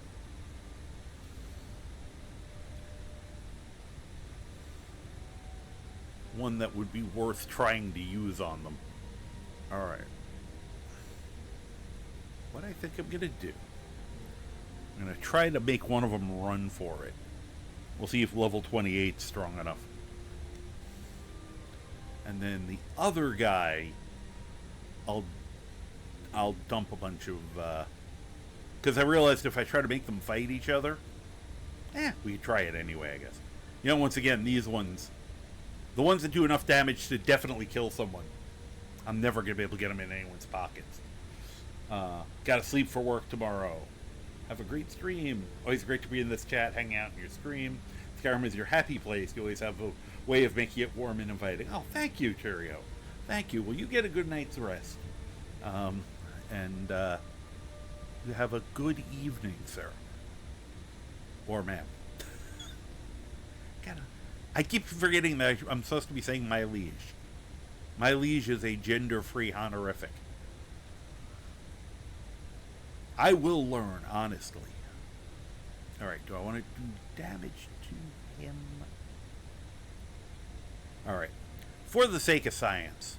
One that would be worth trying to use on them. Alright. What I think I'm going to do, I'm going to try to make one of them run for it. We'll see if level 28's strong enough. And then the other guy, I'll dump a bunch of, because I realized if I try to make them fight each other, we could try it anyway, I guess. You know, once again, these ones, the ones that do enough damage to definitely kill someone, I'm never going to be able to get them in anyone's pockets. Gotta sleep for work tomorrow. Have a great stream. Always great to be in this chat, hang out in your stream. Skyrim is your happy place. You always have a way of making it warm and inviting. Oh, thank you, Cheerio. Thank you. Well, you get a good night's rest. And you have a good evening, sir. Or ma'am. I keep forgetting that I'm supposed to be saying my liege. My liege is a gender-free honorific. I will learn, honestly. Alright, do I want to do damage to him? Alright. For the sake of science,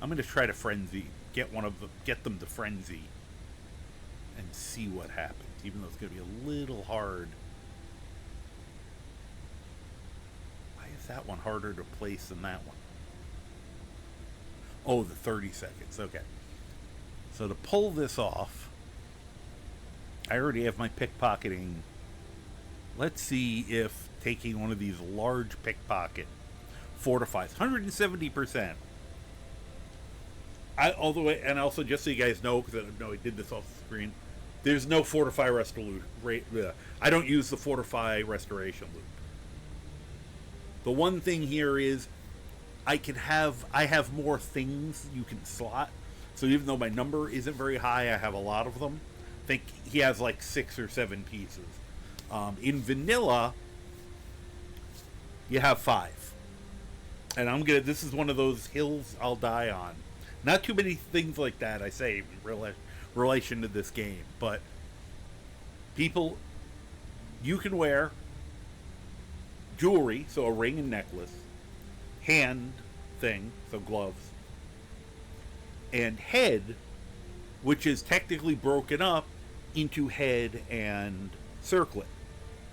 I'm going to try to frenzy. Get them to frenzy. And see what happens. Even though it's going to be a little hard. Why is that one harder to place than that one? Oh, the 30 seconds. Okay. So to pull this off, I already have my pickpocketing. Let's see if taking one of these large pickpocket fortifies 170%. Although, and also just so you guys know, because I know I did this off the screen, there's no fortify I don't use the fortify restoration loop. The one thing here is I have more things you can slot. So even though my number isn't very high, I have a lot of them. I think he has like 6 or 7 pieces. In vanilla, you have 5. And this is one of those hills I'll die on. Not too many things like that, I say, in relation to this game. But people, you can wear jewelry, so a ring and necklace, hand thing, so gloves, and head, which is technically broken up into head and circlet.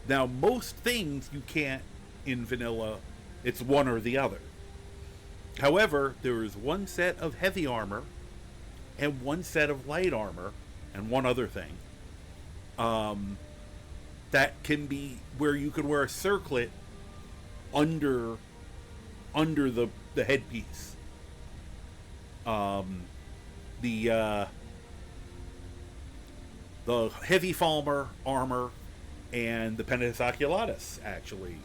Now, most things you can't in vanilla, it's one or the other. However, there is one set of heavy armor and one set of light armor and one other thing that can be where you could wear a circlet under the headpiece. The heavy armor and the Pentis Oculatus, actually,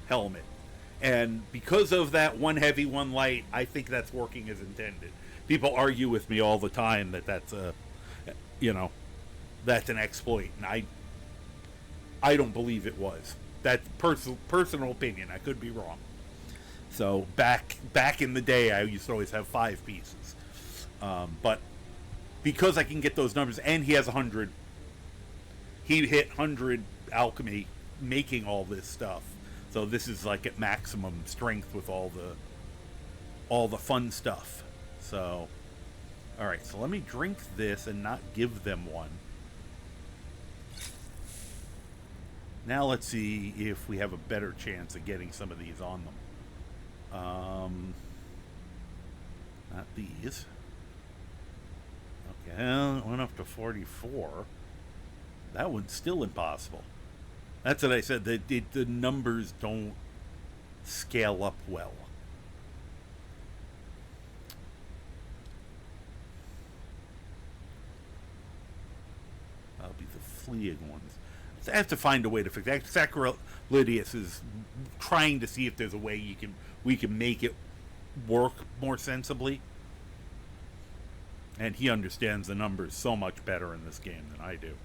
helmet. And because of that one heavy, one light, I think that's working as intended. People argue with me all the time that that's a, you know, that's an exploit, and I don't believe it was. That's personal opinion. I could be wrong. So back in the day, I used to always have 5 pieces, but because I can get those numbers, and he has 100, he hit 100 alchemy, making all this stuff. So this is like at maximum strength with all the fun stuff. So, all right. So let me drink this and not give them one. Now let's see if we have a better chance of getting some of these on them. Not these. Okay, well, it went up to 44. That one's still impossible. That's what I said. The numbers don't scale up well. That'll be the fleeing ones. I have to find a way to fix that. Sacrilegious is trying to see if there's a way we can make it work more sensibly. And he understands the numbers so much better in this game than I do.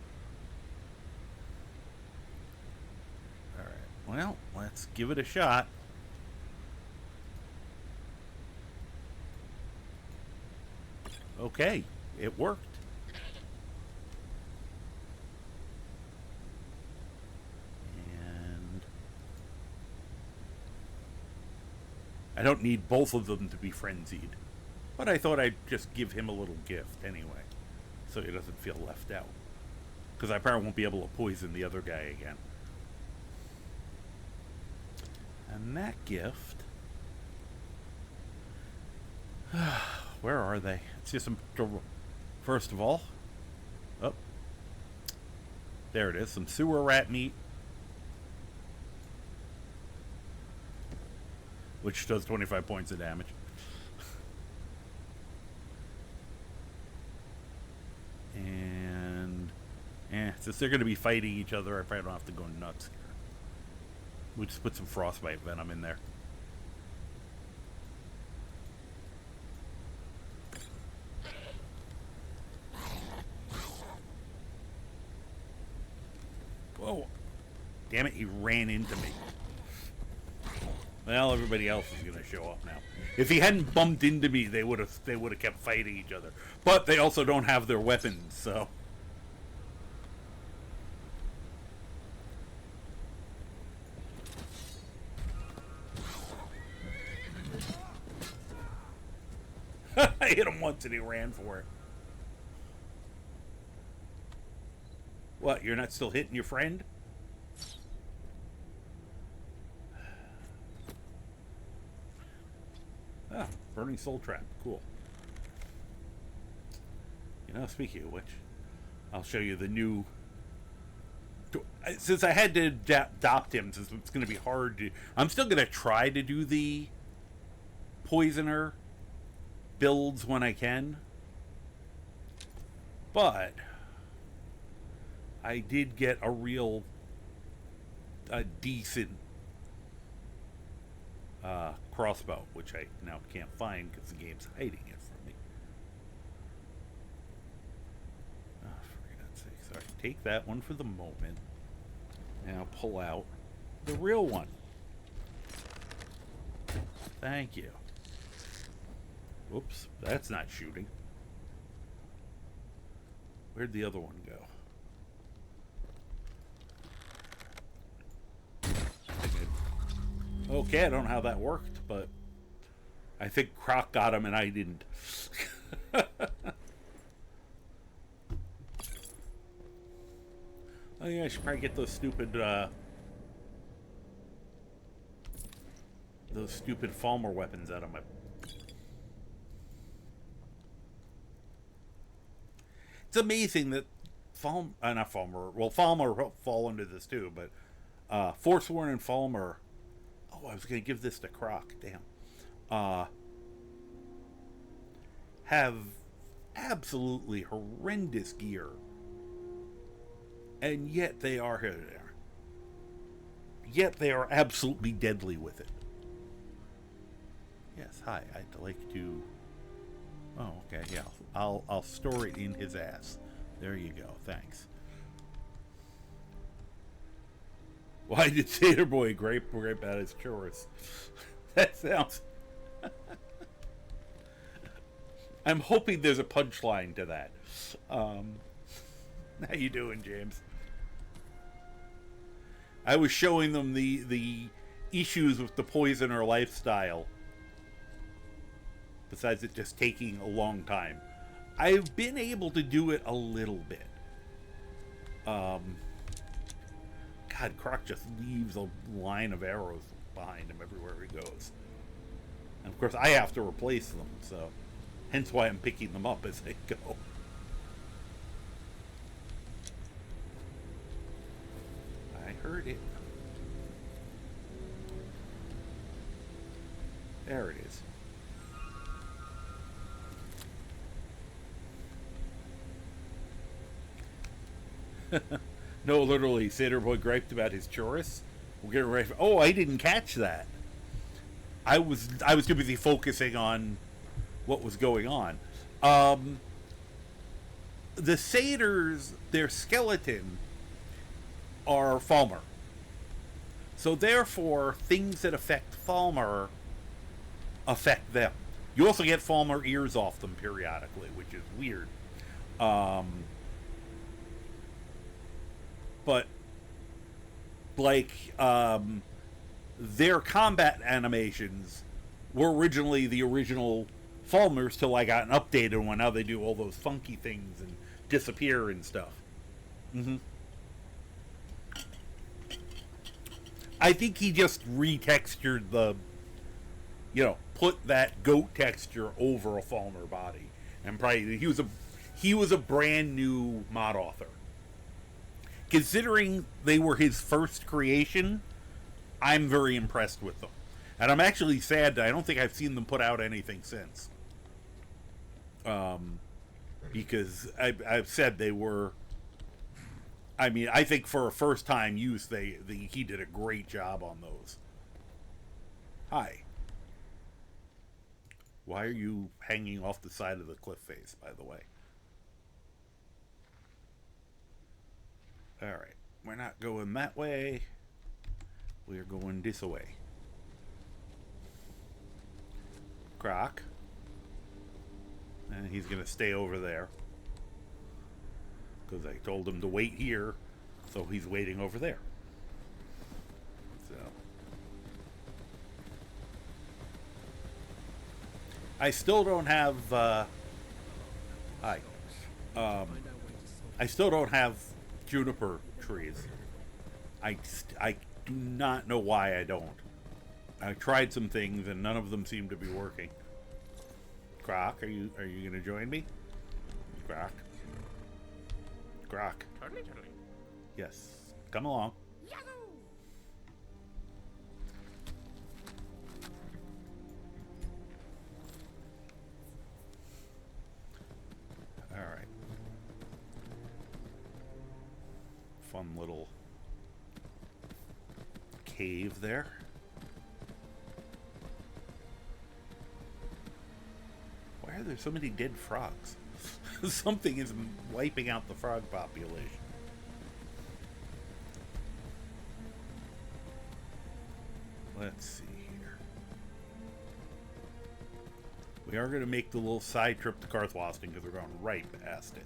Alright, well, let's give it a shot. Okay, it worked. I don't need both of them to be frenzied. But I thought I'd just give him a little gift anyway, so he doesn't feel left out. Because I probably won't be able to poison the other guy again. And that gift... where are they? It's just some... First of all... Oh. There it is. Some sewer rat meat. Which does 25 points of damage. And... since they're going to be fighting each other, I probably don't have to go nuts here. We'll just put some frostbite venom in there. Whoa. Damn it, he ran into me. Well, everybody else is going to show up now. If he hadn't bumped into me, they would have kept fighting each other. But they also don't have their weapons, so... I hit him once and he ran for it. What, you're not still hitting your friend? Ah, burning soul trap. Cool. You know, speaking of which, I'll show you the new... Since I had to adopt him, since it's going to be hard to... I'm still going to try to do the poisoner builds when I can. But I did get a decent crossbow, which I now can't find because the game's hiding it from me. Oh, for God's sake. So I can take that one for the moment. And I'll pull out the real one. Thank you. Whoops, that's not shooting. Where'd the other one go? Okay, I don't know how that worked, but I think Croc got him and I didn't. Oh yeah, I should probably get those stupid Falmer weapons out of my... It's amazing that Falmer fall into this too, but Forsworn and Falmer... Oh, I was going to give this to Croc, damn. Have absolutely horrendous gear. And yet they are absolutely deadly with it. Yes, hi. I'd like to... Oh, okay, yeah. I'll store it in his ass. There you go. Thanks. Why did Satyr Boy grape at his chores? That sounds... I'm hoping there's a punchline to that. How you doing, James? I was showing them the issues with the poisoner lifestyle. Besides it just taking a long time. I've been able to do it a little bit. God, Croc just leaves a line of arrows behind him everywhere he goes. And of course I have to replace them, so hence why I'm picking them up as they go. I heard it. There it is. No, literally, Satyr Boy griped about his chorus. We'll get ready. Oh, I didn't catch that. I was too busy focusing on what was going on. The satyrs, their skeleton, are Falmer. So therefore, things that affect Falmer affect them. You also get Falmer ears off them periodically, which is weird. But like their combat animations were originally the original Falmers till I got an updated one. Now they do all those funky things and disappear and stuff. I think he just retextured the, put that goat texture over a Falmer body, and probably he was a brand new mod author. Considering they were his first creation, I'm very impressed with them. And I'm actually sad that I don't think I've seen them put out anything since. Because I've said they were... I mean, I think for a first-time use, he did a great job on those. Hi. Why are you hanging off the side of the cliff face, by the way? Alright, we're not going that way. We're going this way. Croc. And he's going to stay over there. Because I told him to wait here, so he's waiting over there. So. I still don't have, hi. I still don't have juniper trees. I do not know why I don't. I tried some things and none of them seem to be working. Croc, are you gonna join me? Croc. Croc. Totally. Yes. Come along. Yahoo! Alright. Fun little cave there. Why are there so many dead frogs? Something is wiping out the frog population. Let's see here. We are going to make the little side trip to Karthwasten because we're going right past it.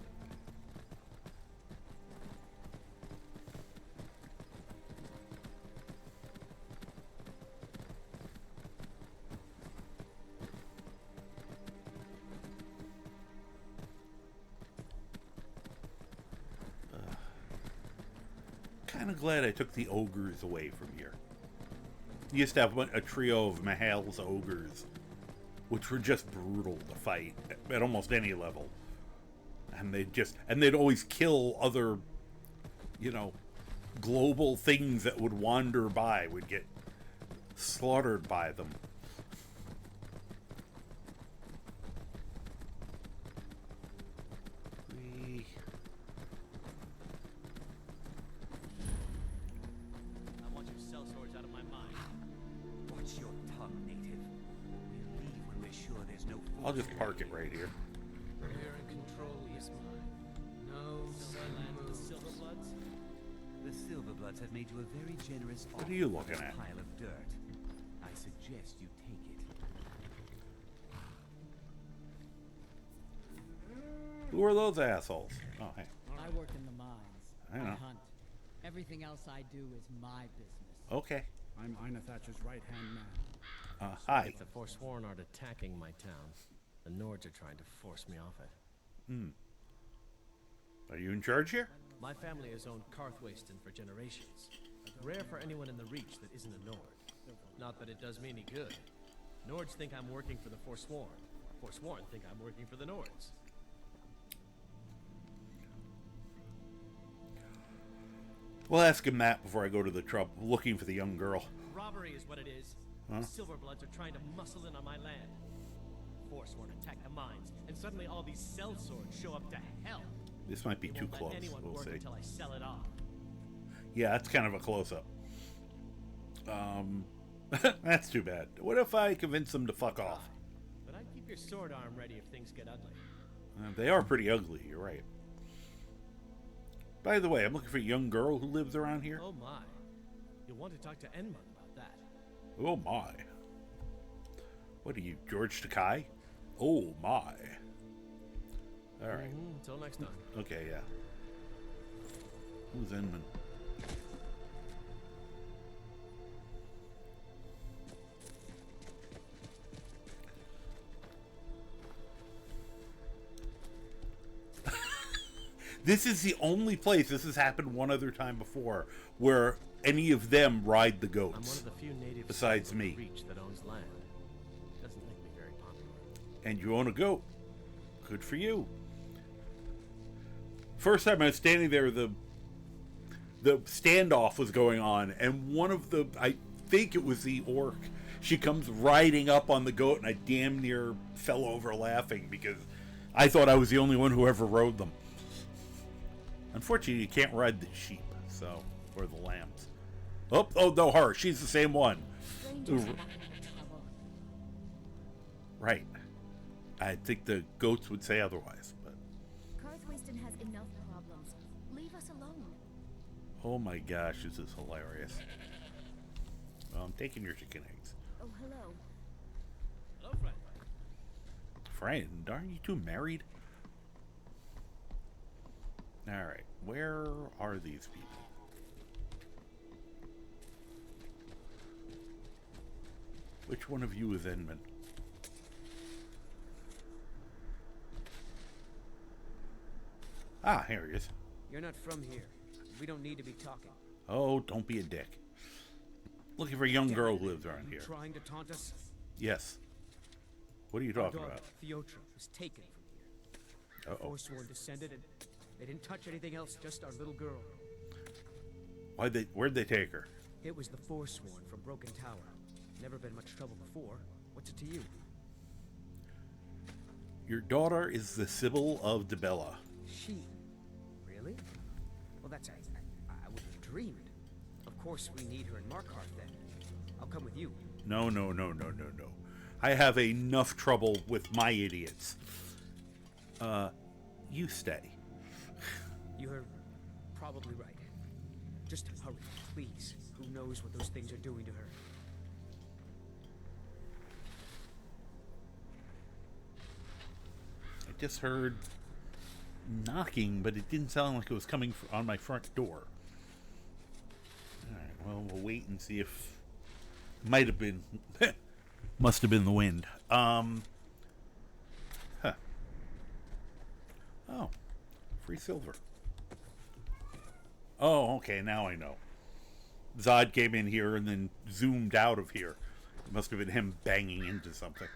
Kind of glad I took the ogres away from here. You used to have a trio of Mahal's ogres, which were just brutal to fight at almost any level, and they'd always kill other, global things that would wander by, would get slaughtered by them. just park it right here. You're in control is mine. No Land of the Silverbloods? The Silverbloods have made you a very generous What are you looking offer for a at? pile of dirt. I suggest you take it. Who are those assholes? Oh, hey. I work in the mines. I know. hunt. Everything else I do is my business. Okay. I'm Ina Thatcher's right-hand man. Hi. The Forsworn aren't attacking my town. The Nords are trying to force me off it. Are you in charge here? My family has owned Karthwasten for generations. Rare for anyone in the Reach that isn't a Nord. Not that it does me any good. Nords think I'm working for the Forsworn. Forsworn think I'm working for the Nords. We'll ask him that before I go to the trouble looking for the young girl. Robbery is what it is. Huh? The Silverbloods are trying to muscle in on my land. Forsworn attack the mines, and suddenly all these sellswords show up to help. This might be They too won't close. let anyone We'll work see. until I sell it off. Yeah, that's kind of a close-up. That's too bad. What if I convince them to fuck off? But I'd keep your sword arm ready if things get ugly. They are pretty ugly, you're right. By the way, I'm looking for a young girl who lives around here. Oh my. You'll want to talk to Enmund about that. Oh my. What are you, George Takai? Oh my. Alright. Until next time. Okay, yeah. Who's Enmund? This is the only place, this has happened one other time before, where any of them ride the I'm one goats. of the few natives Besides of the me. Reach that owns land. Doesn't make me very popular. And you own a goat. Good for you. First time I was standing there, the standoff was going on, and one of the, I think it was the orc, she comes riding up on the goat, and I damn near fell over laughing because I thought I was the only one who ever rode them. Unfortunately, you can't ride the sheep, so, or the lambs. Oh no, her. She's the same one. Strangers are not in trouble. Right. I think the goats would say otherwise, but Karthwasten has enough problems. Leave us alone. oh my gosh, this is hilarious. Well, I'm taking your chicken eggs. Oh, hello. Hello, friend. Friend, aren't you two married? Alright, where are these people? Which one of you is Enmund? Ah, here he is. You're not from here. We don't need to be talking. Oh, don't be a dick. Looking for a young girl who lives around here. Trying to taunt us? Yes. What are you Our talking daughter, about? Theotra, was taken from here. Uh-oh. Forsworn descended and they didn't touch anything else, just our little girl. Where'd they take her? It was the Forsworn from Broken Tower. Never been much trouble before. What's it to you? Your daughter is the Sybil of Debella. She? Really? Well, that's... I wouldn't have dreamed. Of course we need her in Markarth then. I'll come with you. No. I have enough trouble with my idiots. You stay. You're probably right. Just hurry, please. Who knows what those things are doing to her? I just heard knocking, but it didn't sound like it was coming on my front door. Alright, well, we'll wait and see if... Might have been... Must have been the wind. Huh. Oh. Free silver. Oh, okay, now I know. Zod came in here and then zoomed out of here. It must have been him banging into something.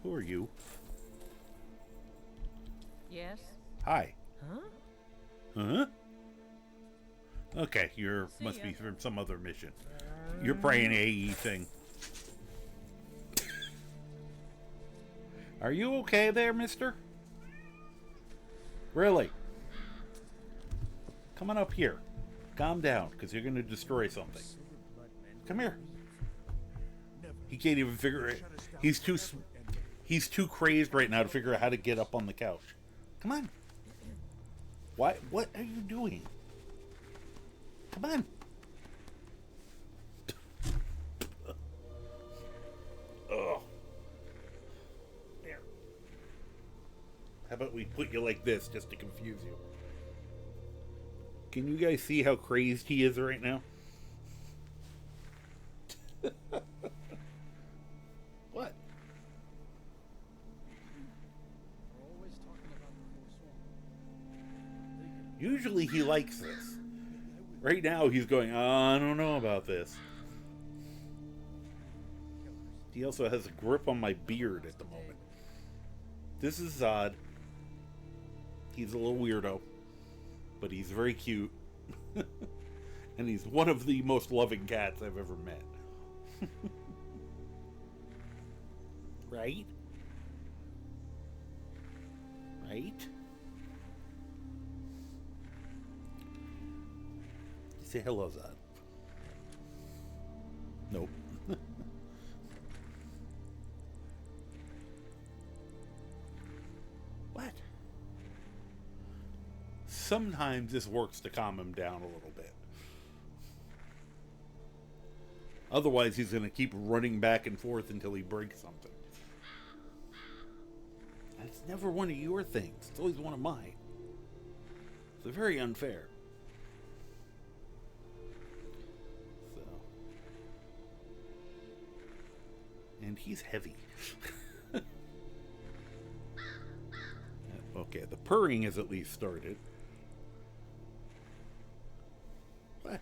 Who are you? Yes? Hi. Huh? Huh? Okay, must be from some other mission. You're praying AE thing. Are you okay there, mister? Really? Come on up here. Calm down, because you're going to destroy something. Come here. He can't even figure it. He's too crazed right now to figure out how to get up on the couch. Come on. Why? What are you doing? Come on. Oh. There. How about we put you like this just to confuse you? Can you guys see how crazed he is right now? What? We're always talking about the Forsworn. Usually he likes this. Right now he's going, I don't know about this. He also has a grip on my beard at the moment. This is odd. He's a little weirdo, but he's very cute. And he's one of the most loving cats I've ever met. Right? Right? Say hello, Zod. Nope. What? Sometimes this works to calm him down a little bit. Otherwise, he's going to keep running back and forth until he breaks something. And it's never one of your things. It's always one of mine. It's very unfair. So. And he's heavy. Okay, the purring has at least started. What?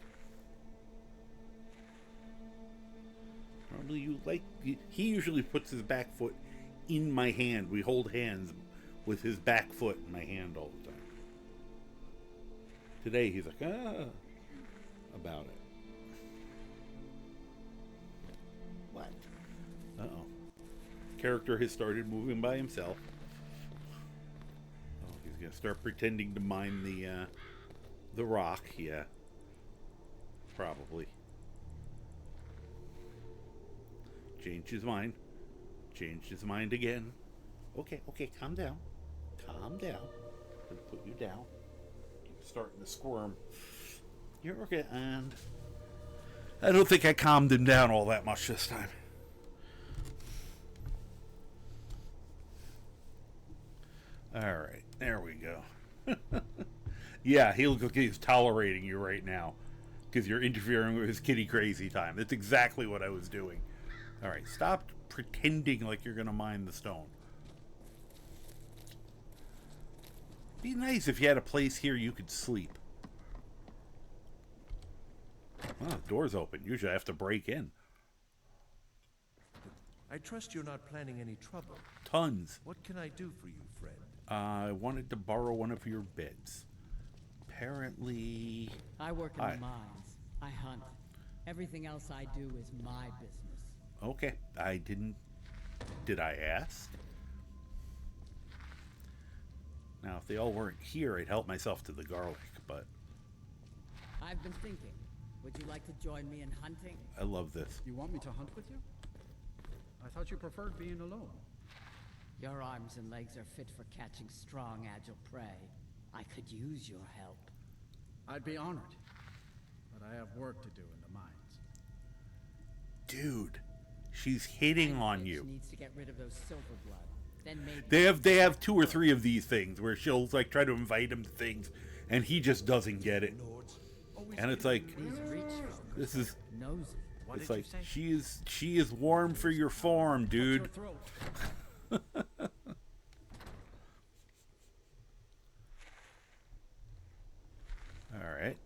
Normally you like... He usually puts his back foot in my hand. We hold hands with his back foot in my hand all the time. Today he's like, about it. What? Uh-oh. Character has started moving by himself. Oh, he's gonna start pretending to mine the rock. Yeah. Probably. Changed his mind. Changed his mind again. Okay, calm down. Calm down. I'm gonna put you down. You're starting to squirm. You're okay, and I don't think I calmed him down all that much this time. Alright, there we go. Yeah, he looks like he's tolerating you right now. Because you're interfering with his kitty crazy time. That's exactly what I was doing. Alright, stop pretending like you're going to mine the stone. Be nice if you had a place here you could sleep. Oh, the door's open. Usually I have to break in. I trust you're not planning any trouble. Tons. What can I do for you, friend? I wanted to borrow one of your beds. Apparently... I work in the mines. I hunt. Everything else I do is my business. Okay, I didn't... Did I ask? Now, if they all weren't here, I'd help myself to the garlic, but... I've been thinking. Would you like to join me in hunting? I love this. You want me to hunt with you? I thought you preferred being alone. Your arms and legs are fit for catching strong, agile prey. I could use your help. I'd be honored. But I have work to do in the mines. Dude, she's hitting on you. Needs to get rid of those silver blood. Then maybe They have 2 or 3 of these things where she'll like try to invite him to things, and he just doesn't get it. And it's like, this is... It's like, she is warm for your farm, dude. Alright,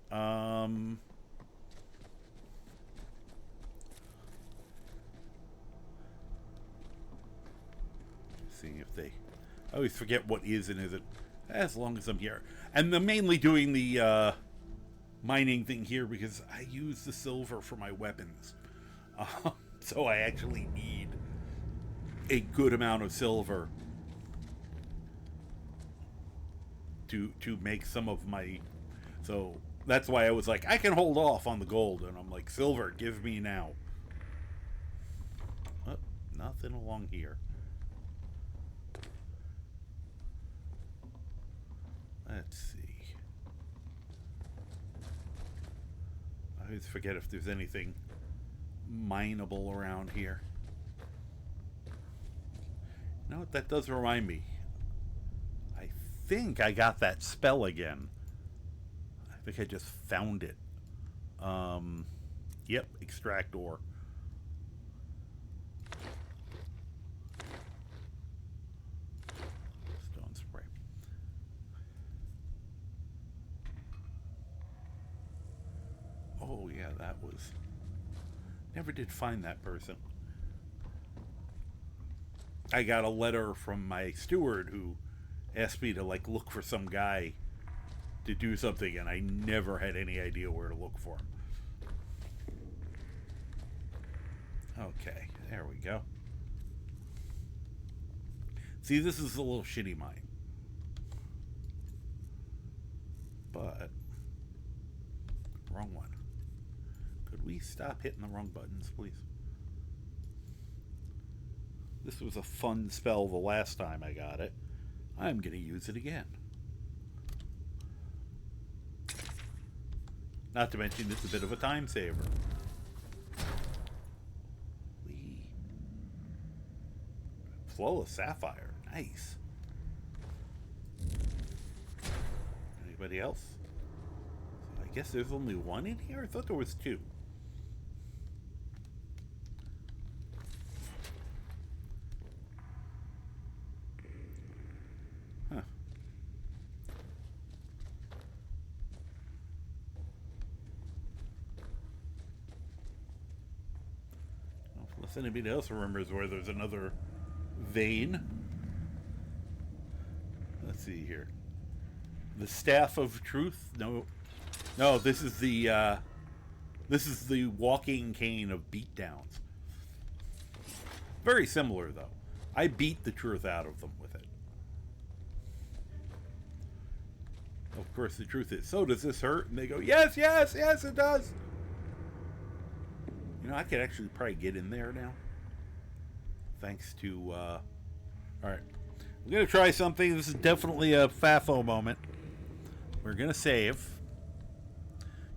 seeing if they... I always forget what is and isn't, as long as I'm here. And I'm mainly doing the, mining thing here because I use the silver for my weapons. So I actually need a good amount of silver to make some of my... So that's why I was like, I can hold off on the gold. And I'm like, silver, give me now. Nothing along here. Let's see. I always forget if there's anything mineable around here. You know what? That does remind me. I think I got that spell again. I think I just found it. Yep, extract ore. Stone spray. Oh yeah, that was... Never did find that person. I got a letter from my steward who asked me to like look for some guy to do something, and I never had any idea where to look for him. Okay, there we go. See, this is a little shitty mine. But... wrong one. Could we stop hitting the wrong buttons, please? This was a fun spell the last time I got it. I'm going to use it again. Not to mention, it's a bit of a time saver. Flawless sapphire. Nice. Anybody else? So I guess there's only one in here? I thought there was two. Huh. Well, unless anybody else remembers where there's another vein. Let's see here. The Staff of Truth? No, this is the walking cane of beatdowns. Very similar though. I beat the truth out of them with it. Of course the truth is, so does this hurt? And they go, yes, yes, yes, it does. You know, I could actually probably get in there now. Thanks to, alright. We're going to try something. This is definitely a FAAFO moment. We're going to save.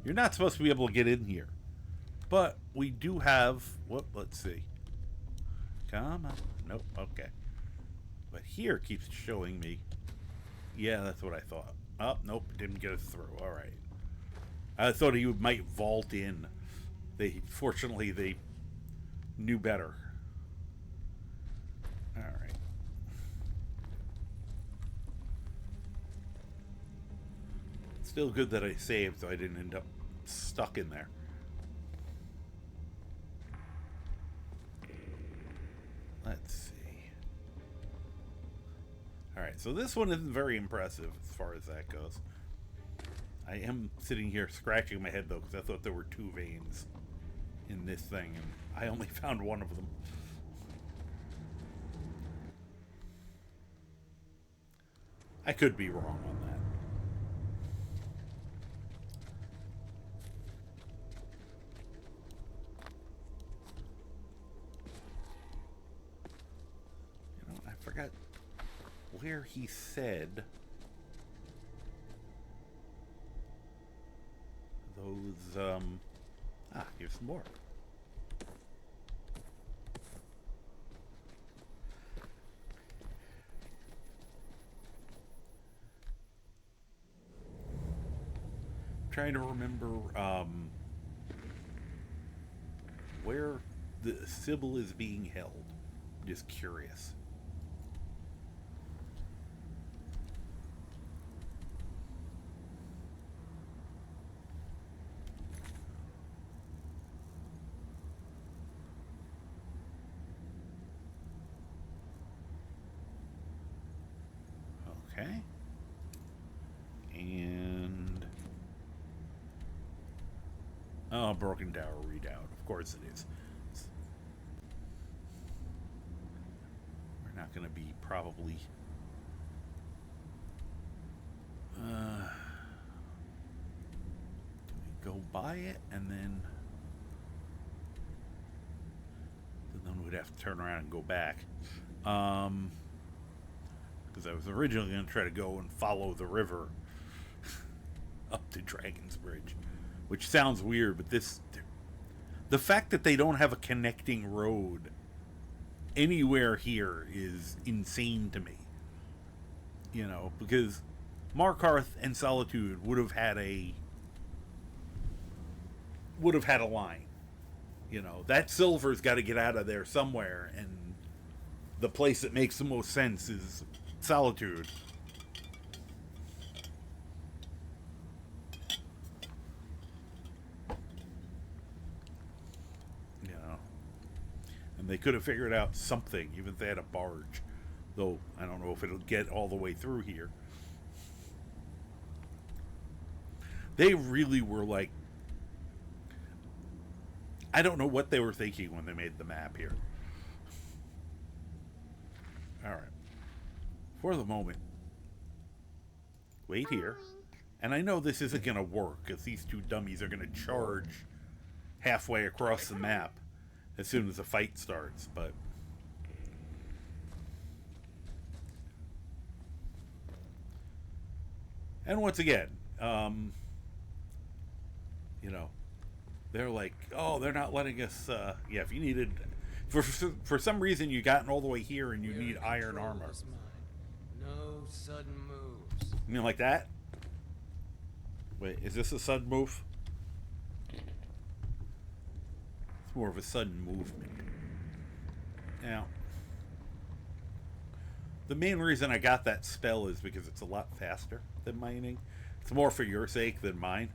You're not supposed to be able to get in here. But we do have, let's see. Come on. Nope, okay. But here keeps showing me. Yeah, that's what I thought. Oh, nope, didn't get us through. Alright. I thought he might vault in. Fortunately, they knew better. Alright. Still good that I saved so I didn't end up stuck in there. Let's see. Alright, so this one isn't very impressive as far as that goes. I am sitting here scratching my head though because I thought there were two veins in this thing and I only found one of them. I could be wrong on that. You know, I forgot where he said those, here's some more. Trying to remember where the Sybil is being held. I'm just curious. Okay. And oh, Broken Tower Redoubt. Of course it is. We're not going to be probably... do we go by it and then... Then we'd have to turn around and go back. Because I was originally going to try to go and follow the river up to Dragon's Bridge, which sounds weird, but the fact that they don't have a connecting road anywhere here is insane to me. You know, because Markarth and Solitude would have had a line. You know, that silver's got to get out of there somewhere, and the place that makes the most sense is Solitude. You know, and they could have figured out something, even if they had a barge. Though, I don't know if it'll get all the way through here. They really were like, I don't know what they were thinking when they made the map here. Alright. For the moment, wait here. And I know this isn't going to work, because these two dummies are going to charge halfway across the map as soon as the fight starts, but... And once again, you know, they're like, oh, they're not letting us, yeah, if you needed, for some reason you gotten all the way here and you need iron armor. No sudden moves. You mean like that? Wait, is this a sudden move? It's more of a sudden movement. Now, the main reason I got that spell is because it's a lot faster than mining. It's more for your sake than mine.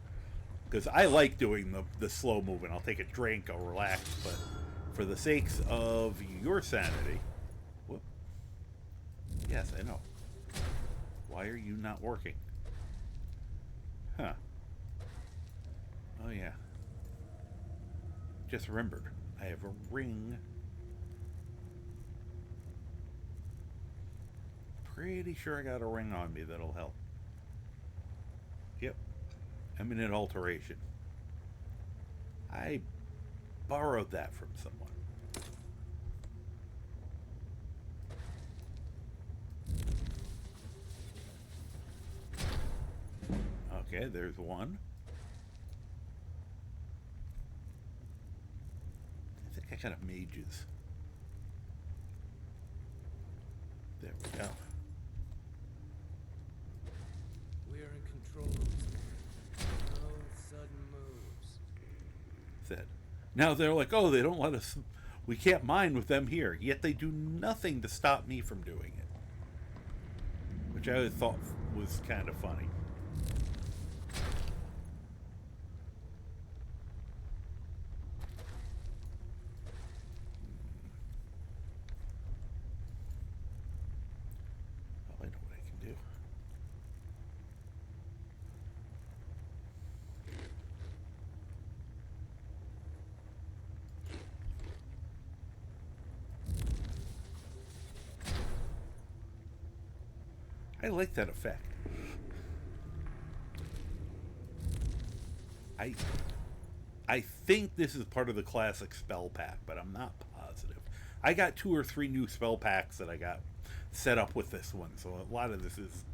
Because I like doing the slow movement. I'll take a drink, I'll relax, but for the sakes of your sanity... Whoop. Yes, I know. Why are you not working? Huh. Oh, yeah. Just remembered. I have a ring. Pretty sure I got a ring on me that'll help. Yep. Eminent Alteration. I borrowed that from someone. Okay, there's one. I think I got a mage's. There we go. We are in control of this man. No sudden moves. Said. Now they're like, oh, they don't let us, we can't mine with them here. Yet they do nothing to stop me from doing it. Which I thought was kind of funny. Oh, I know what I can do. I like that effect. I think this is part of the classic spell pack, but I'm not positive. I got 2 or 3 new spell packs that I got set up with this one, so a lot of this is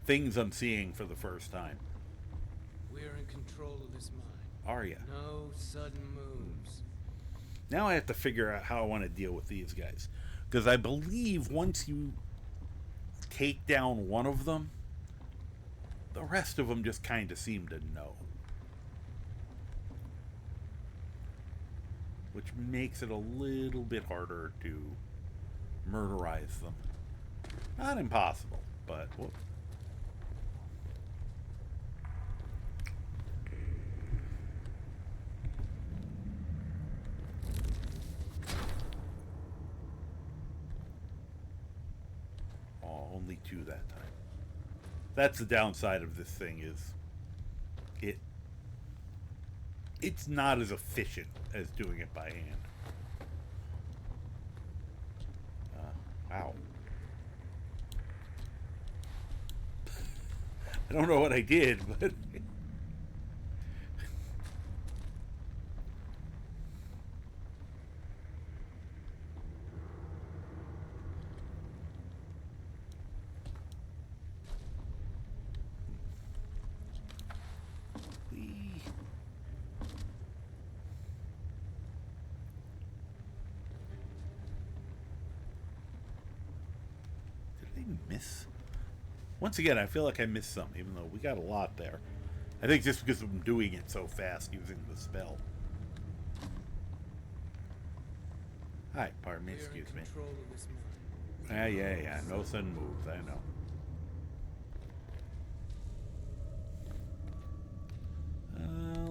things I'm seeing for the first time. We are in control of this mine. Are ya? No sudden moves. Now I have to figure out how I want to deal with these guys. Because I believe once you take down one of them, the rest of them just kind of seem to know. Which makes it a little bit harder to murderize them. Not impossible, but... Whoop. Only 2 that time. That's the downside of this thing, is it's not as efficient as doing it by hand. Wow. I don't know what I did, but miss? Once again, I feel like I missed some, even though we got a lot there. I think just because I'm doing it so fast using the spell. Hi, pardon me, excuse me. Yeah. No sudden moves, I know.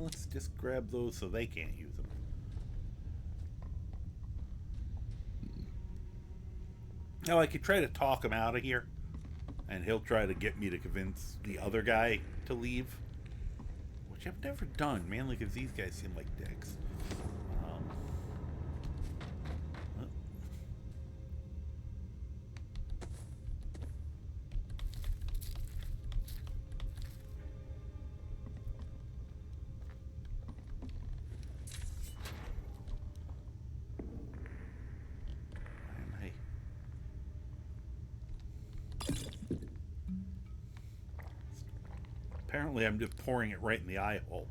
Let's just grab those so they can't use them. Now, I could try to talk him out of here, and he'll try to get me to convince the other guy to leave, which I've never done, mainly because these guys seem like dicks. Apparently, I'm just pouring it right in the eye hole.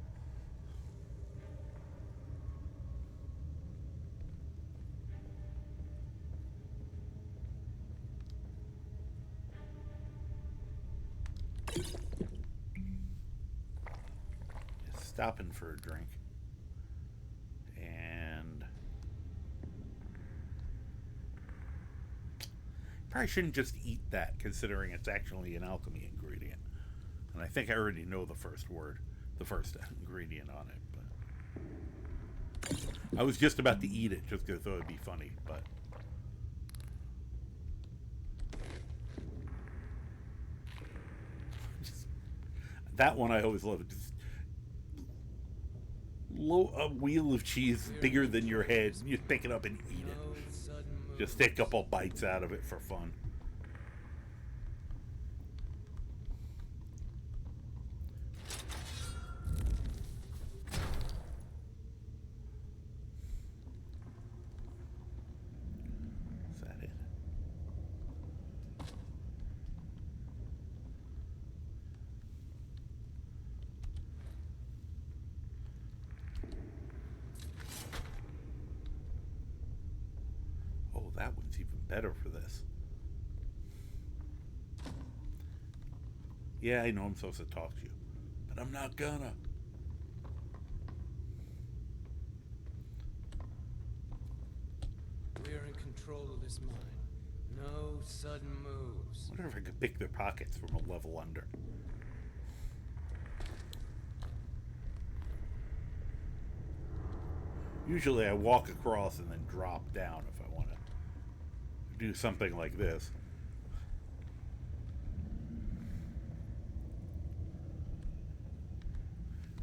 Just stopping for a drink. And probably shouldn't just eat that, considering it's actually an alchemy ingredient. And I think I already know the first ingredient on it, but I was just about to eat it just because it would be funny, but that one I always love. Just a wheel of cheese bigger than your head, you pick it up and eat it. Just take a couple bites out of it for fun. That one's even better for this. Yeah, I know I'm supposed to talk to you, but I'm not gonna. We're in control of this mine. No sudden moves. I wonder if I could pick their pockets from a level under. Usually I walk across and then drop down if I want to do something like this.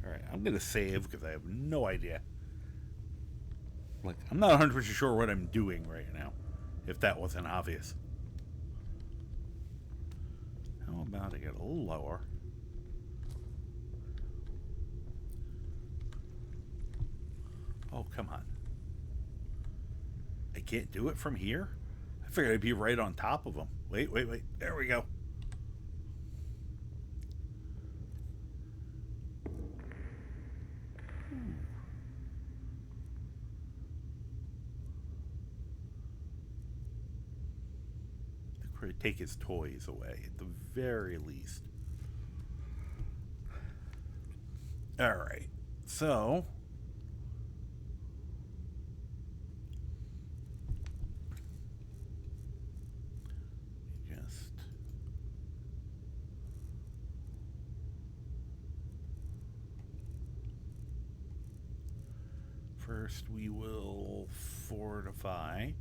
Alright, I'm going to save because I have no idea. Like, I'm not 100% sure what I'm doing right now, if that wasn't obvious. How about I get a little lower? Oh, come on. I can't do it from here? I figured I'd be right on top of them. Wait. There we go. Could take his toys away, at the very least. Alright, so first we will fortify.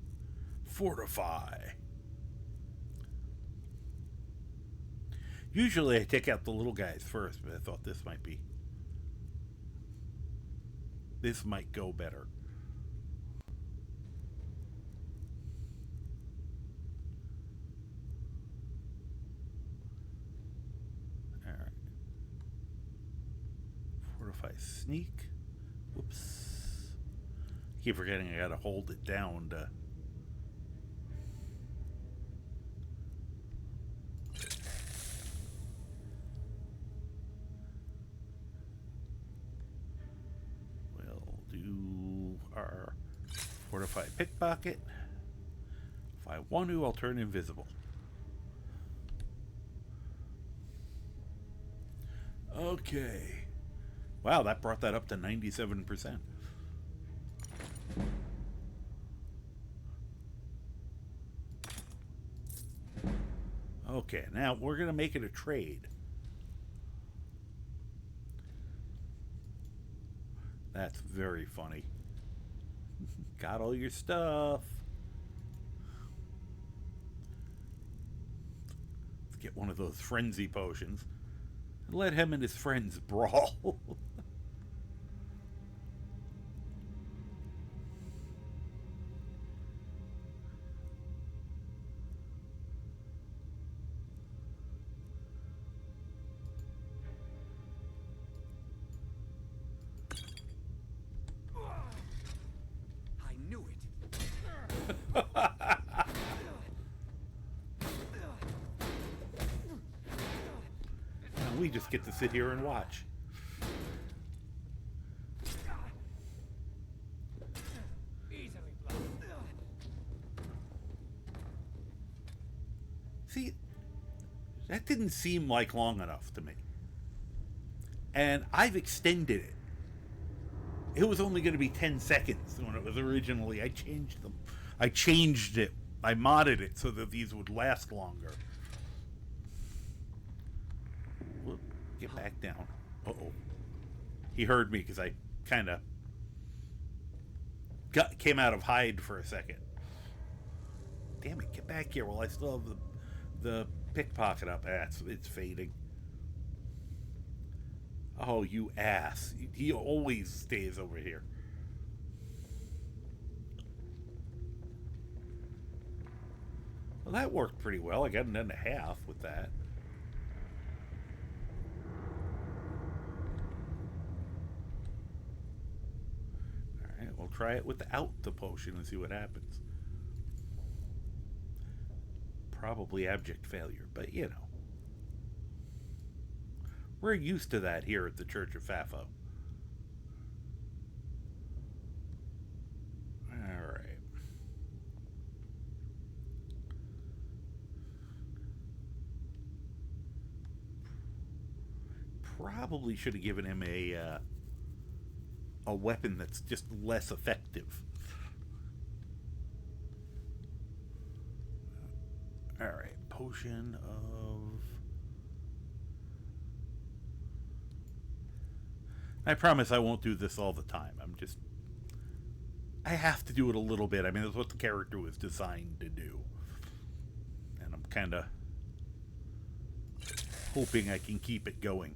Usually I take out the little guys first, but I thought this might go better. All right. Fortify sneak. Whoops. Keep forgetting I gotta hold it down to... Our fortify pickpocket. If I want to, I'll turn invisible. Okay. Wow, that brought that up to 97%. Okay, now we're going to make it a trade. That's very funny. Got all your stuff. Let's get one of those frenzy potions. And let him and his friends brawl. I knew it. And we just get to sit here and watch. See, that didn't seem like long enough to me. And I've extended it. It was only going to be 10 seconds when it was originally. I changed them. I changed it. I modded it so that these would last longer. Whoop, get back down. Uh-oh. He heard me because I kind of came out of hide for a second. Damn it, get back here while I still have the pickpocket up. It's fading. Oh, you ass. He always stays over here. Well, that worked pretty well. I got an and a half with that. Alright, we'll try it without the potion and see what happens. Probably abject failure, but you know. We're used to that here at the Church of FAAFO. Alright. Probably should have given him a weapon that's just less effective. Alright, potion of... I promise I won't do this all the time. I have to do it a little bit. I mean, that's what the character was designed to do. And I'm kind of hoping I can keep it going.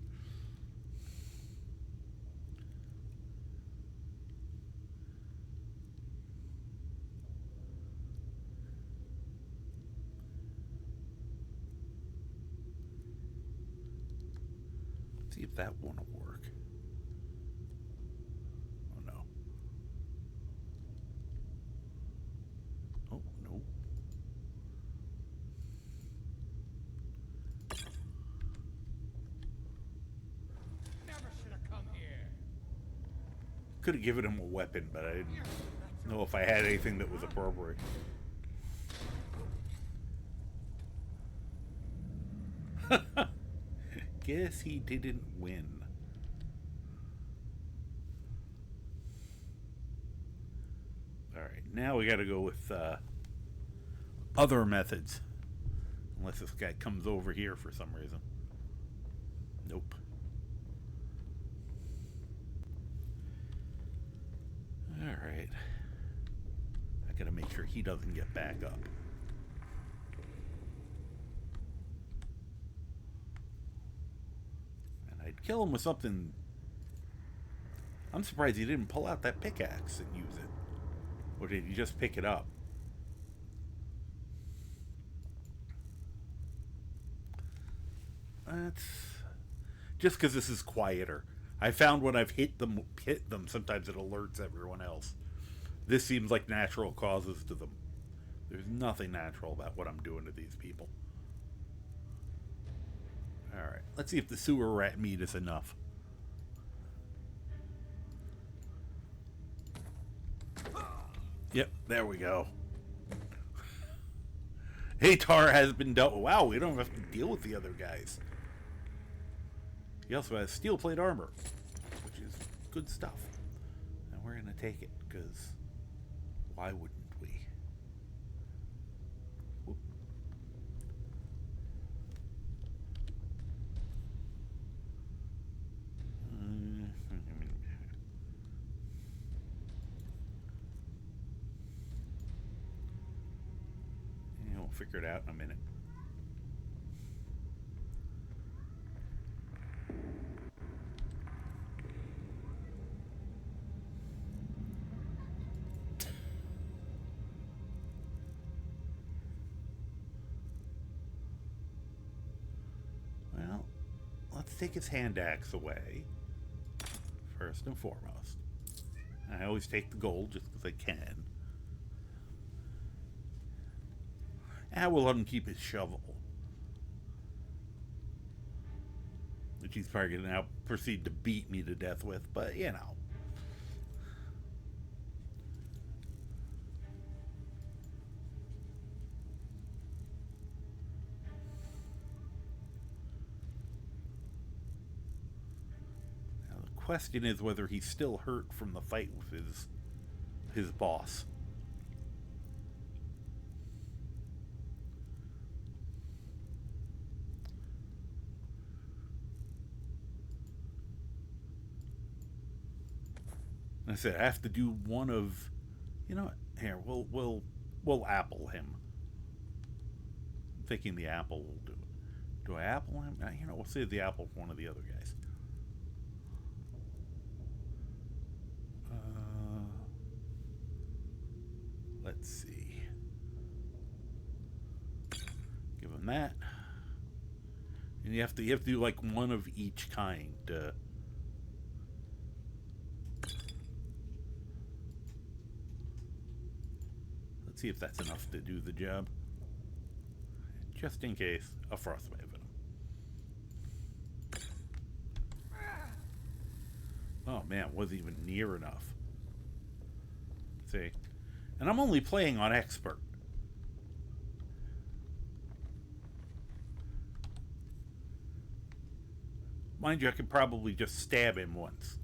See if that one will work. Oh no. Oh no. Never should have come here. Could have given him a weapon, but I didn't know if I had anything that was appropriate. Guess he didn't win. Alright, now we gotta go with other methods. Unless this guy comes over here for some reason. Nope. Alright. I gotta make sure he doesn't get back up. I'd kill him with something. I'm surprised he didn't pull out that pickaxe and use it. Or did he just pick it up? That's just because this is quieter. I found when I've hit them, sometimes it alerts everyone else. This seems like natural causes to them. There's nothing natural about what I'm doing to these people. Alright, let's see if the sewer rat meat is enough. Yep, there we go. Hatar has been dealt with. Wow, we don't have to deal with the other guys. He also has steel plate armor, which is good stuff. And we're going to take it, because why wouldn't we? Whoop. Yeah, we'll figure it out in a minute. Well, let's take his hand axe away, first and foremost. I always take the gold just because I can. And we'll let him keep his shovel, which he's probably going to now proceed to beat me to death with, but you know. Now the question is whether he's still hurt from the fight with his boss. I said I have to do one of, you know what? Here, we'll apple him. I'm thinking the apple will do it. Do I apple him? You know, we'll save the apple for one of the other guys. Let's see. Give him that. And you have to do like one of each kind. Let's see if that's enough to do the job. Just in case, a frostbite venom. Oh man, wasn't even near enough. See? And I'm only playing on expert. Mind you, I could probably just stab him once.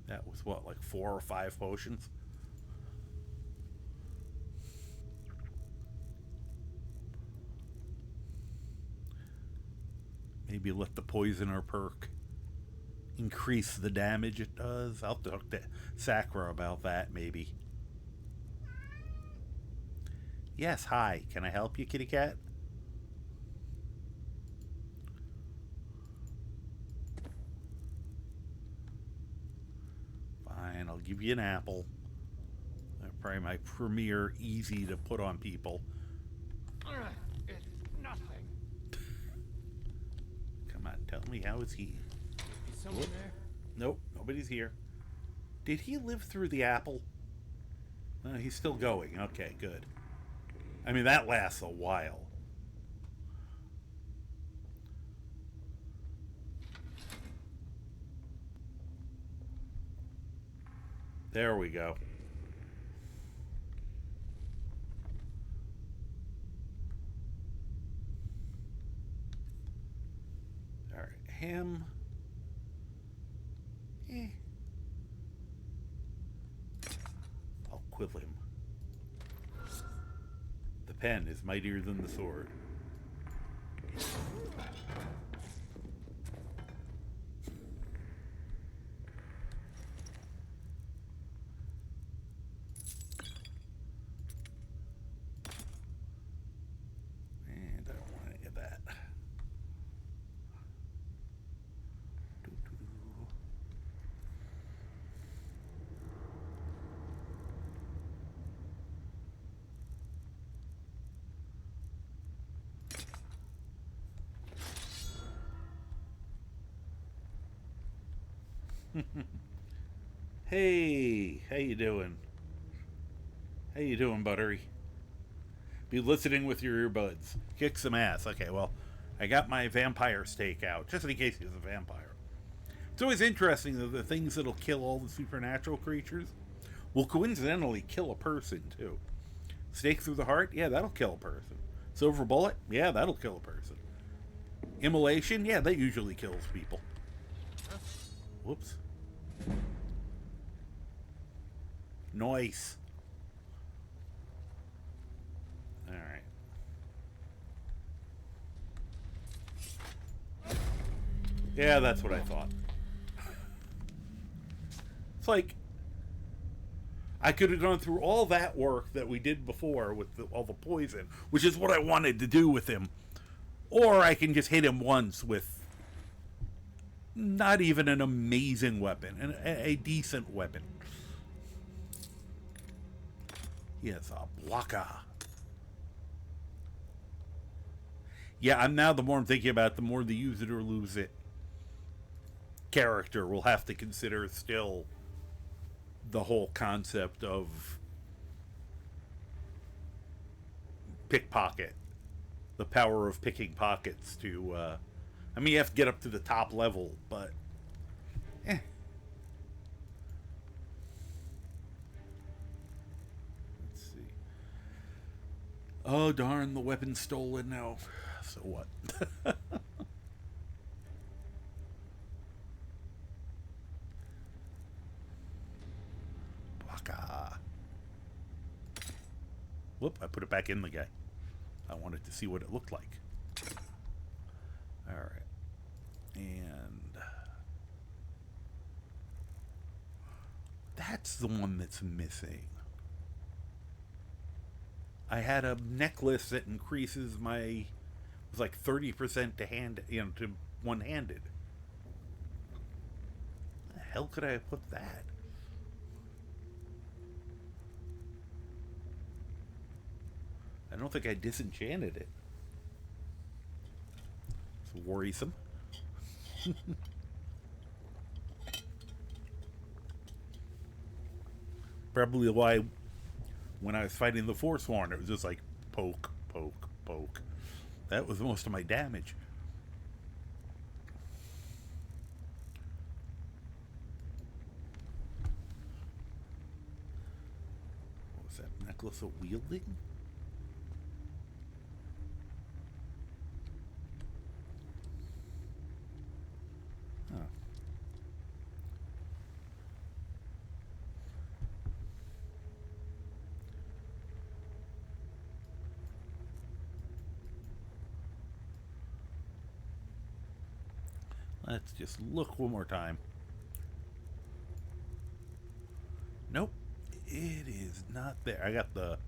That was what, like 4 or 5 potions? Maybe let the poisoner perk increase the damage it does. I'll talk to Sakura about that, maybe. Yes, hi. Can I help you, kitty cat? Fine, I'll give you an apple. They're probably my premier easy to put on people. It's nothing. Come on, tell me, how is he? Is someone there? Nope, nobody's here. Did he live through the apple? He's still going. Okay, good. I mean, that lasts a while. There we go. All right, him. I'll quill him. The pen is mightier than the sword. And I don't want any of that. Hey, how you doing? How you doing, Buttery? Be listening with your earbuds. Kick some ass. Okay, well, I got my vampire steak out, just in case he's a vampire. It's always interesting that the things that'll kill all the supernatural creatures will coincidentally kill a person, too. Stake through the heart? Yeah, that'll kill a person. Silver bullet? Yeah, that'll kill a person. Immolation? Yeah, that usually kills people. Whoops. Nice. Alright. Yeah, that's what I thought. It's like, I could have gone through all that work that we did before with all the poison, which is what I wanted to do with him. Or I can just hit him once with not even an amazing weapon, a decent weapon. Yes, a blocker. Yeah, I'm now, the more I'm thinking about it, the more the use it or lose it character will have to consider still the whole concept of pickpocket. The power of picking pockets to, I mean, you have to get up to the top level, but, Let's see. Oh, darn, the weapon's stolen now. So what? Baka. Whoop, I put it back in the guy. I wanted to see what it looked like. Alright. And that's the one that's missing. I had a necklace that increases my, it was like 30% to hand, to one-handed. Where the hell could I have put that? I don't think I disenchanted it. It's worrisome. Probably why when I was fighting the Forsworn, it was just like poke, poke, poke. That was most of my damage. What was that? Necklace of Wielding? Huh. Let's just look one more time. Nope. It is not there. I got the...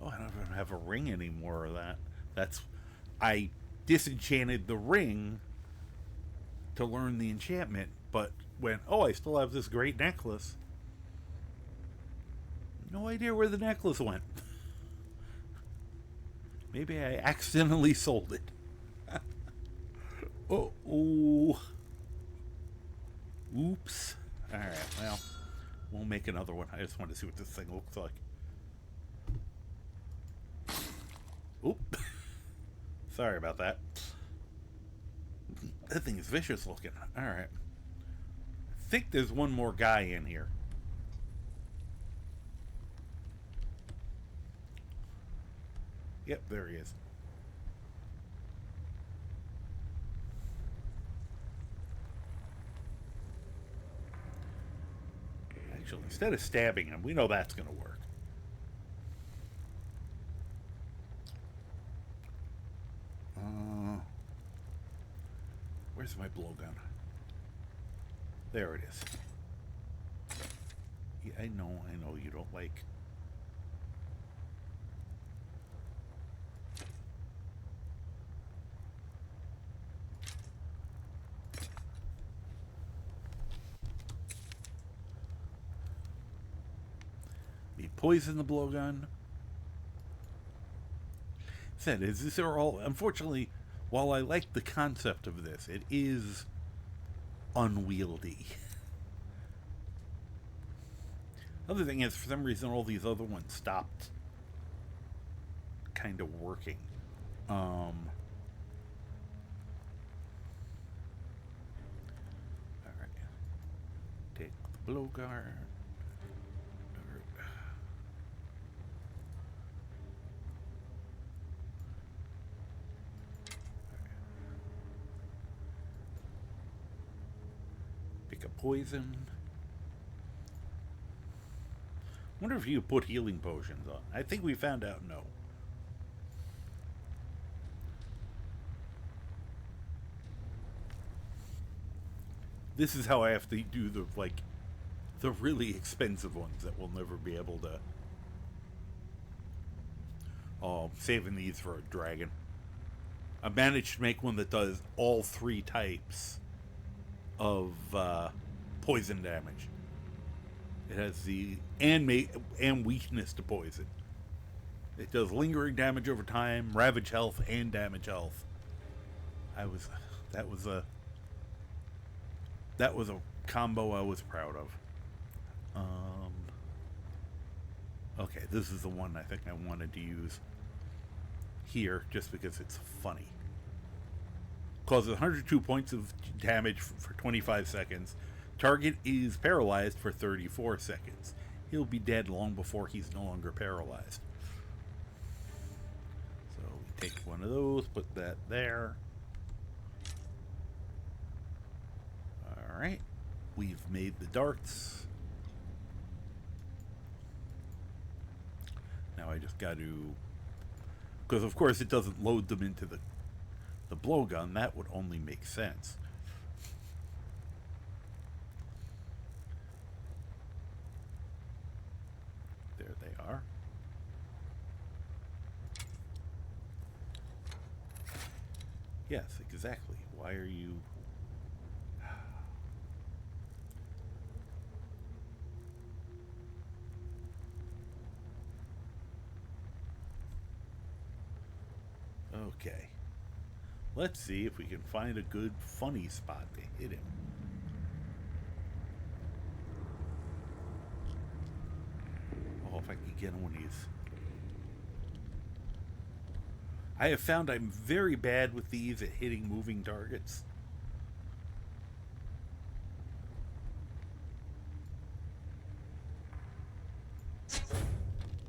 Oh, I don't even have a ring anymore of that. That's... I disenchanted the ring to learn the enchantment, but when... Oh, I still have this great necklace. No idea where the necklace went. Maybe I accidentally sold it. Oh. Oops. Alright, well, we'll make another one. I just want to see what this thing looks like. Oop. Sorry about that. That thing is vicious looking. Alright. I think there's one more guy in here. Yep, there he is. Actually, instead of stabbing him, we know that's going to work. Where's my blowgun? There it is. Yeah, I know you don't like... Me poison the blowgun. Said, is this are all... Unfortunately, while I like the concept of this, it is unwieldy. Other thing is, for some reason, all these other ones stopped kind of working. Alright. Take the blowguard. Pick a poison. Wonder if you could put healing potions on. I think we found out no. This is how I have to do the, like, the really expensive ones that we'll never be able to. Oh, I'm saving these for a dragon. I managed to make one that does all 3 types of poison damage. It has the and weakness to poison. It does lingering damage over time, ravage health, and damage health. That was a combo I was proud of. Okay, this is the one I think I wanted to use here just because it's funny. Causes 102 points of damage for 25 seconds. Target is paralyzed for 34 seconds. He'll be dead long before he's no longer paralyzed. So we take one of those, put that there. Alright. We've made the darts. Now I just got to... Because of course it doesn't load them into the blowgun. That would only make sense. There they are. Yes, exactly. Why are you... Okay. Let's see if we can find a good, funny spot to hit him. Oh, if I could get one of these. I have found I'm very bad with these at hitting moving targets.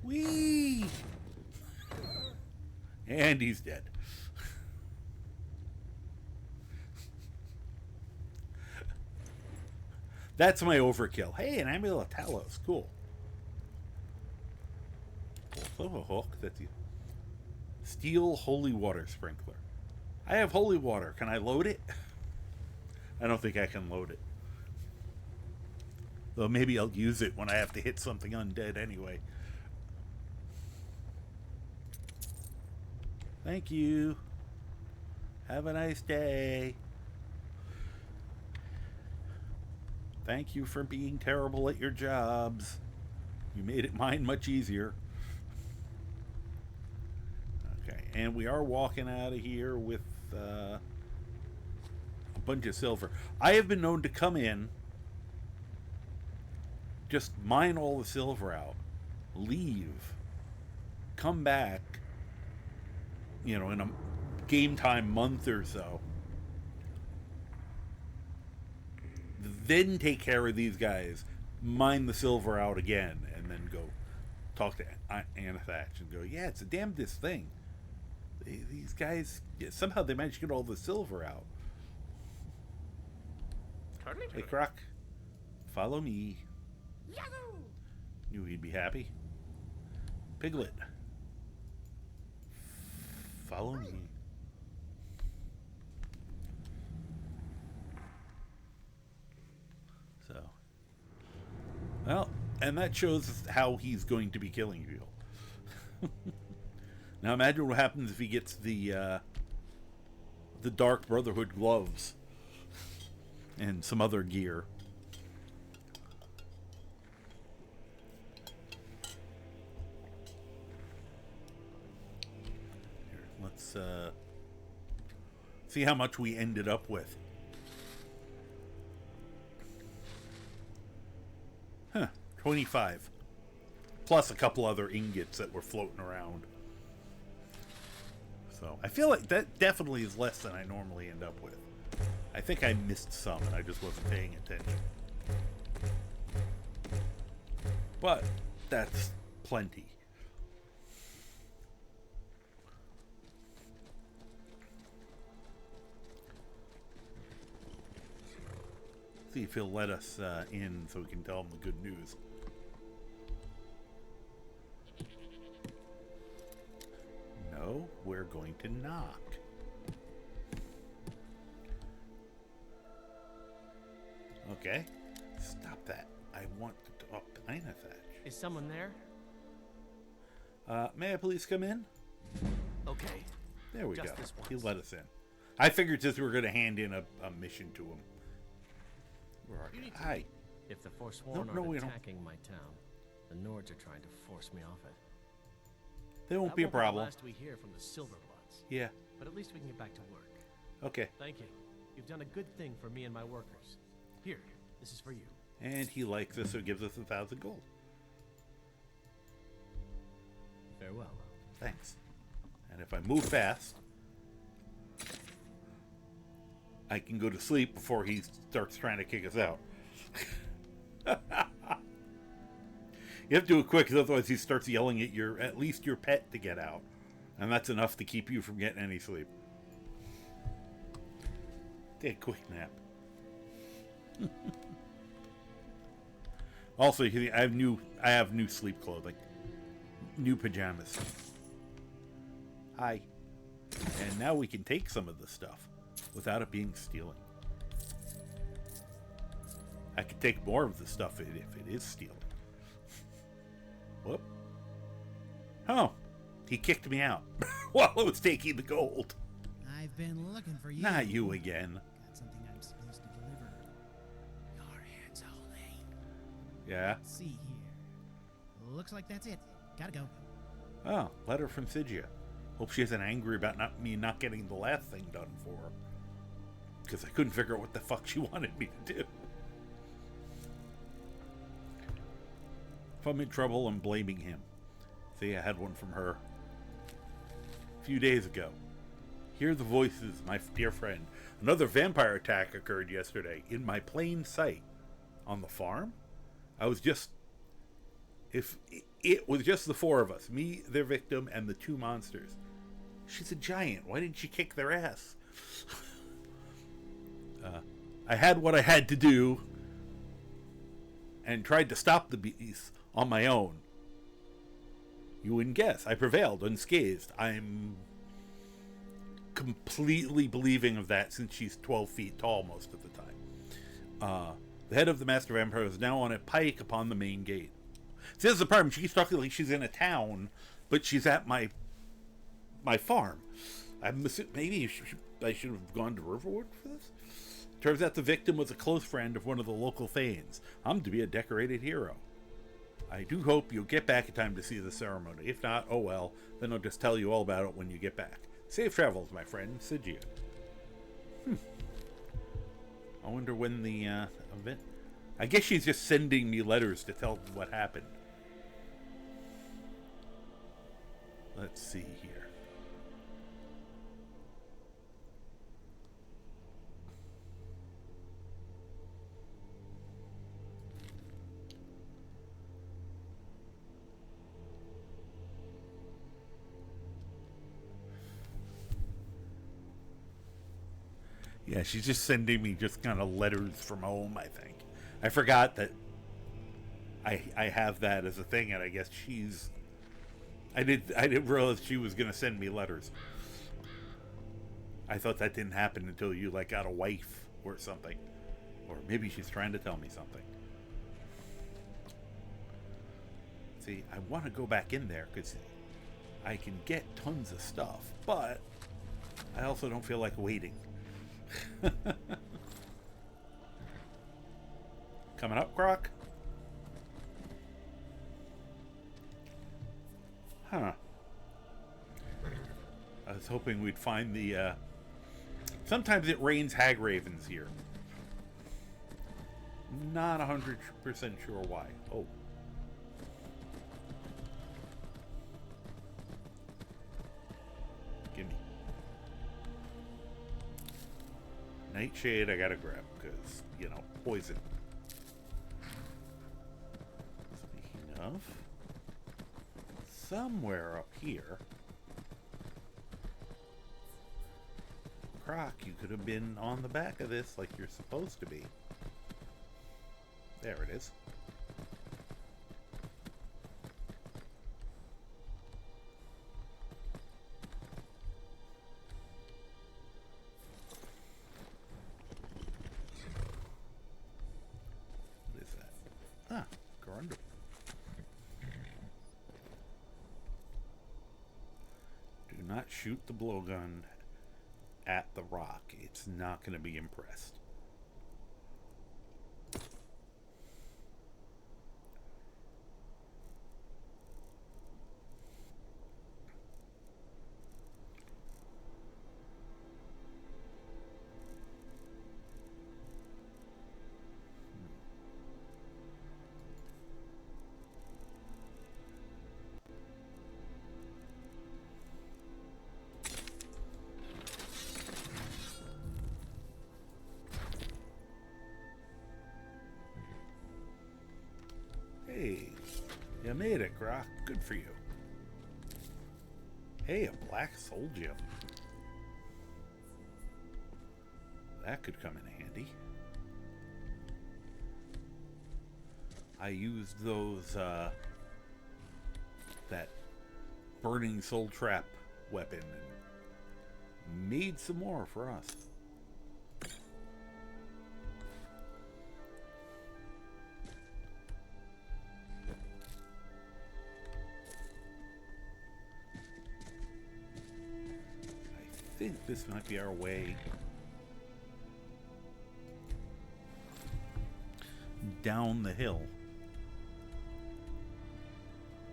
Whee! And he's dead. That's my overkill. Hey, an amulet of Talos. Cool. Also a hook. That's you. Steel holy water sprinkler. I have holy water. Can I load it? I don't think I can load it. Though maybe I'll use it when I have to hit something undead anyway. Thank you. Have a nice day. Thank you for being terrible at your jobs. You made it mine much easier. Okay, and we are walking out of here with a bunch of silver. I have been known to come in, just mine all the silver out, leave, come back, you know, in a game time month or so, then take care of these guys, mine the silver out again, and then go talk to Anathatch and go, yeah, it's the damnedest thing. These guys, yeah, somehow they managed to get all the silver out. Hey, Croc, follow me. Yahoo! Knew he'd be happy. Piglet, follow me. So, well, and that shows how he's going to be killing people. Now imagine what happens if he gets the Dark Brotherhood gloves and some other gear. Here, let's see how much we ended up with. Huh, 25. Plus a couple other ingots that were floating around. So, I feel like that definitely is less than I normally end up with. I think I missed some and I just wasn't paying attention. But, that's plenty. See if he'll let us in so we can tell him the good news. No, we're going to knock. Okay. Stop that. I want to talk to Einathatch. Is someone there? May I please come in? Okay. There we Just go. this He once. let us in. I figured just we were going to hand in a mission to him. Where are you? Hi. If the Forsworn No, we are don't. attacking my town, the Nords are trying to force me off it. There won't That be a won't be the problem. last we hear from the Silverbloods. Yeah. But at least we can get back to work. Okay. Thank you. You've done a good thing for me and my workers. Here, this is for you. And he likes us, so he gives us 1,000 gold. Farewell. Thanks. And if I move fast, I can go to sleep before he starts trying to kick us out. You have to do it quick, because otherwise he starts yelling at at least your pet to get out. And that's enough to keep you from getting any sleep. Take a quick nap. Also, you see, I have new sleep clothing. New pajamas. Hi. And now we can take some of the stuff without it being stealing. I could take more of the stuff if it is stealing. Whoop. Oh, he kicked me out while I was taking the gold. I've been looking for you. Not you again. Got something I'm supposed to deliver. Your hands only. Yeah. Let's see here. Looks like that's it. Gotta go. Oh, letter from Sigia. Hope she isn't angry about me not getting the last thing done for her. Because I couldn't figure out what the fuck she wanted me to do. If I'm in trouble, I'm blaming him. See, I had one from her a few days ago. Hear the voices, my dear friend. Another vampire attack occurred yesterday in my plain sight. On the farm? If it was just the four of us, me, their victim, and the two monsters. She's a giant. Why didn't she kick their ass? I had what I had to do and tried to stop the beast on my own. You wouldn't guess. I prevailed unscathed. I'm completely believing of that since she's 12 feet tall most of the time. The head of the Master Vampire is now on a pike upon the main gate. See, this is the problem. She's talking like she's in a town, but she's at my farm. Maybe I should have gone to Riverwood for this. Turns out the victim was a close friend of one of the local Thanes. I'm to be a decorated hero. I do hope you'll get back in time to see the ceremony. If not, oh well, then I'll just tell you all about it when you get back. Safe travels, my friend, Sigia. I wonder when the event... I guess she's just sending me letters to tell me what happened. Let's see here. Yeah, she's just sending me just kind of letters from home, I think. I forgot that I have that as a thing, and I guess she's... I didn't realize she was going to send me letters. I thought that didn't happen until you, like, got a wife or something. Or maybe she's trying to tell me something. See, I want to go back in there, because I can get tons of stuff, but I also don't feel like waiting. Coming up, Croc? Huh. I was hoping we'd find the, sometimes it rains hag ravens here. Not 100% sure why. Oh. Gimme. Nightshade I gotta grab, because, you know, poison. Speaking of, somewhere up here, Croc, you could have been on the back of this like you're supposed to be. There it is. What is that? Ah, Grundle. Do not shoot the blowgun at the rock. It's not going to be impressed. Hey, you made it, Grok. Good for you. Hey, a black soul gem. That could come in handy. I used those, that burning soul trap weapon and made some more for us. I think this might be our way down the hill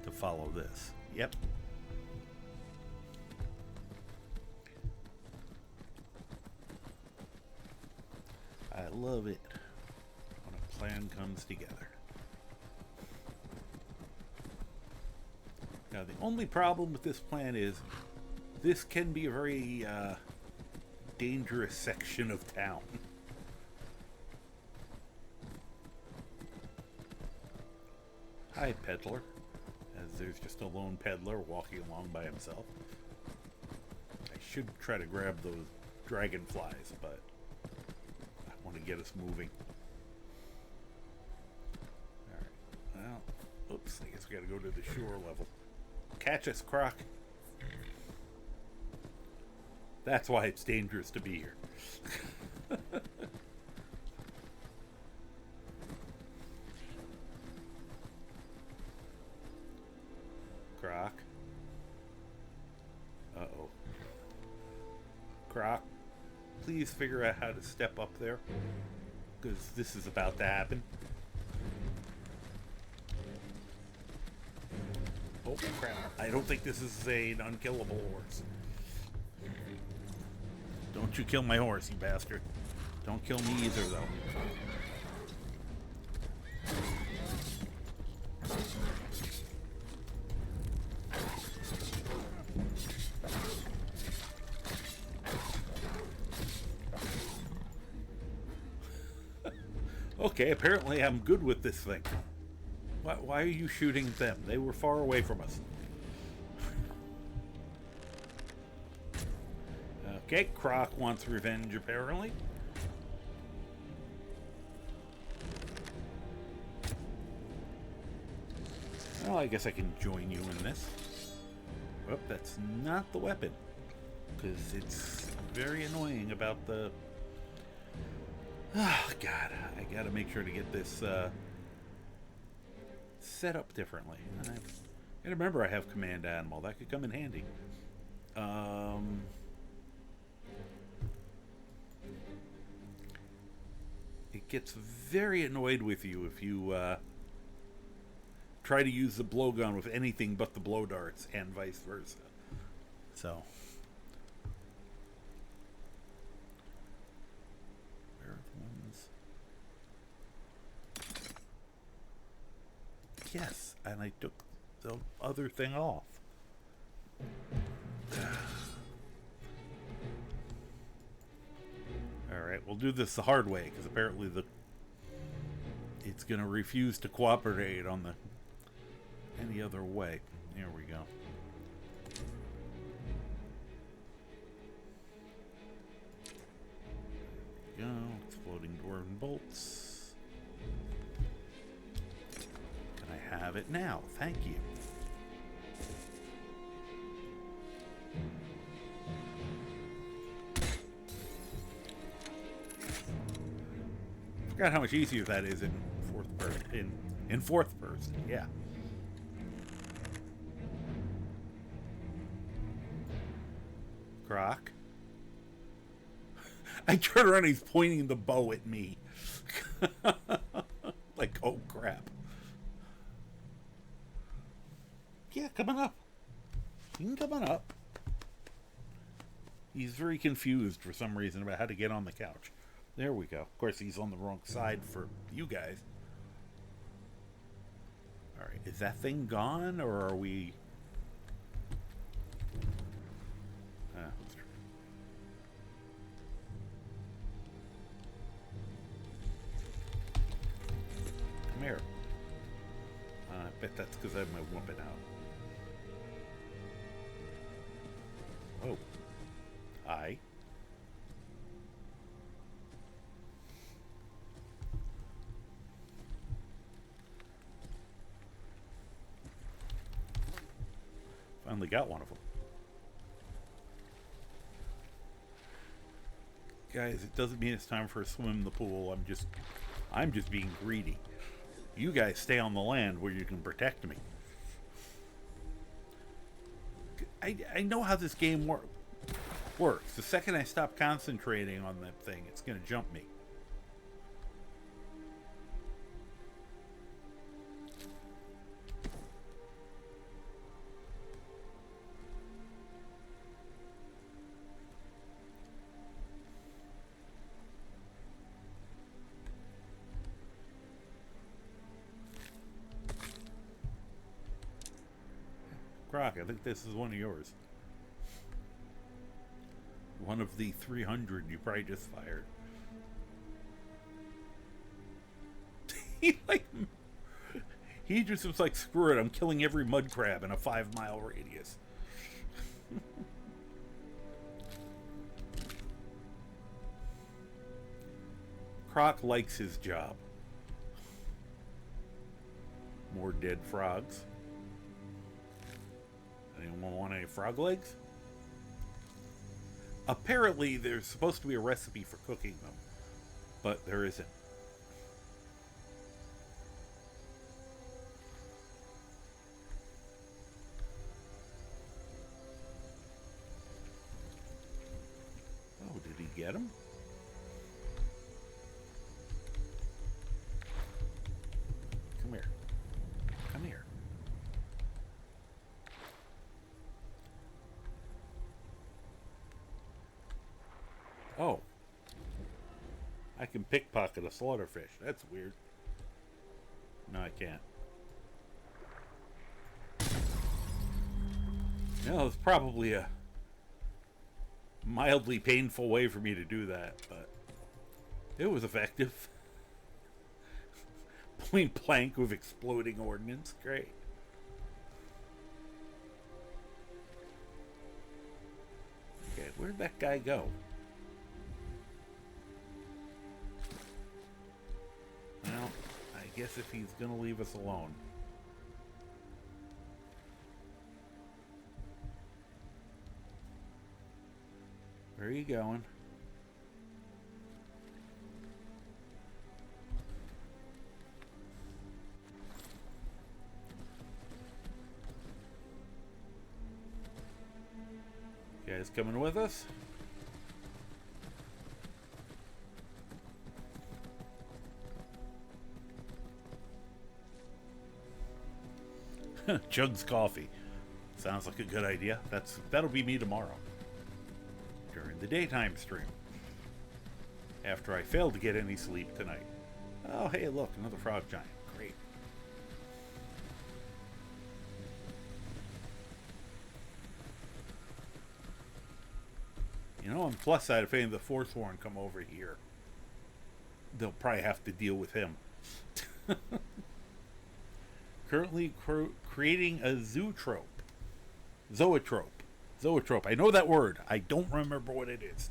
to follow this. Yep. I love it when a plan comes together. Now, the only problem with this plan is this can be a very dangerous section of town. Hi, peddler. As there's just a lone peddler walking along by himself. I should try to grab those dragonflies, but I want to get us moving. Alright, well, oops, I guess we gotta go to the shore level. Catch us, Croc. That's why it's dangerous to be here. Croc. Uh-oh. Croc, please figure out how to step up there, because this is about to happen. Oh, crap. I don't think this is an unkillable horse. Don't you kill my horse, you bastard. Don't kill me either, though. Okay, apparently I'm good with this thing. Why are you shooting at them? They were far away from us. Okay, Croc wants revenge, apparently. Well, I guess I can join you in this. Oh, that's not the weapon. Because it's very annoying about the... Oh, God. I gotta make sure to get this set up differently. And I gotta remember I have command animal. That could come in handy. It gets very annoyed with you if you try to use the blowgun with anything but the blow darts, and vice versa. So, where are the ones? Yes, and I took the other thing off. Alright, we'll do this the hard way, because apparently it's going to refuse to cooperate on any other way. Here we go. Exploding dwarven bolts. have it now. Thank you. Forgot how much easier that is in fourth person. In fourth person, yeah. Croc. I turn around, he's pointing the bow at me. Like, oh crap. Yeah, come on up. You can come on up. He's very confused for some reason about how to get on the couch. There we go. Of course, he's on the wrong side for you guys. Alright, is that thing gone, or are we... Come here. I bet that's because I have my weapon out. Oh. Hi. Finally got one of them. Guys, it doesn't mean it's time for a swim in the pool. I'm just being greedy. You guys stay on the land where you can protect me. I know how this game works. The second I stop concentrating on that thing, it's going to jump me. Croc, I think this is one of yours. One of the 300 you probably just fired. He just was like, screw it, I'm killing every mud crab in a 5-mile radius. Croc likes his job. More dead frogs. Anyone want any frog legs? Apparently, there's supposed to be a recipe for cooking them, but there isn't. Oh, did he get him? Come here. Come here. Oh. I can pickpocket a slaughterfish. That's weird. No, I can't. No, it's probably a mildly painful way for me to do that, but it was effective. Point blank with exploding ordnance. Great. Okay, where'd that guy go? Well, I guess if he's gonna leave us alone. Where are you going? You guys coming with us? Jugs coffee. Sounds like a good idea. That'll be me tomorrow. During the daytime stream. After I failed to get any sleep tonight. Oh, hey, look, another frog giant. Great. You know, on the plus side, if any of the Forsworn come over here, they'll probably have to deal with him. Currently creating a zootrope. Zoetrope. I know that word. I don't remember what it is.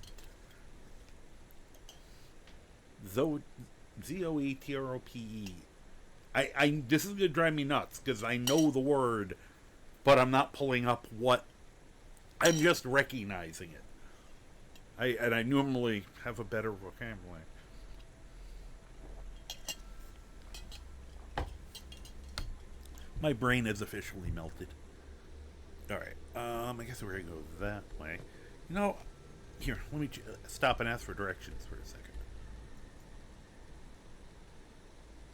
Z-O-E-T-R-O-P-E. This is gonna drive me nuts because I know the word, but I'm not pulling up what. I'm just recognizing it. I normally have a better vocabulary. My brain is officially melted. All right. I guess we're gonna go that way. You know, here. Let me stop and ask for directions for a second.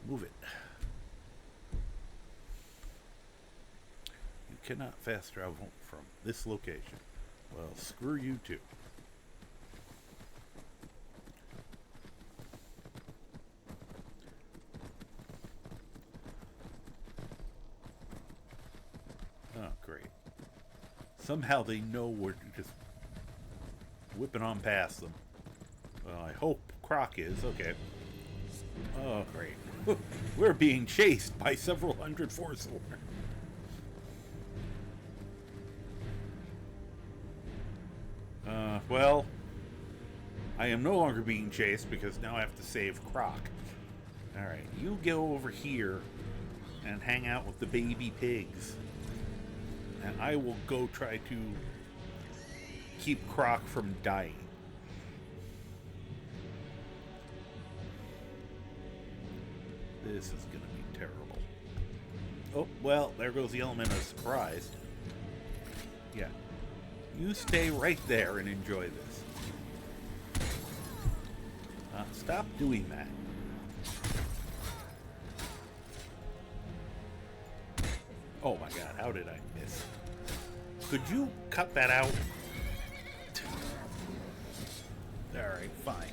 Move it. You cannot fast travel from this location. Well, screw you too. Oh, great. Somehow they know we're just whipping on past them. Well, I hope Croc is. Okay. Oh, great. We're being chased by several hundred Forsworn. Well, I am no longer being chased because now I have to save Croc. Alright, you go over here and hang out with the baby pigs. And I will go try to keep Croc from dying. This is going to be terrible. Oh, well, there goes the element of surprise. Yeah. You stay right there and enjoy this. Stop doing that. Oh my god, how did I miss? Could you cut that out? Alright, fine.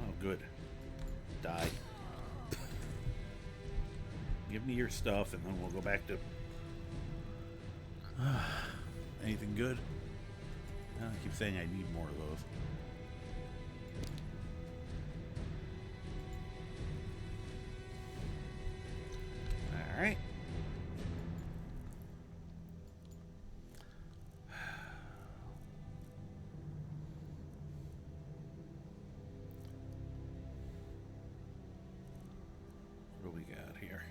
Oh, good. Die. Give me your stuff and then we'll go back to... Anything good? I keep saying I need more of those. Alright. What do we got here?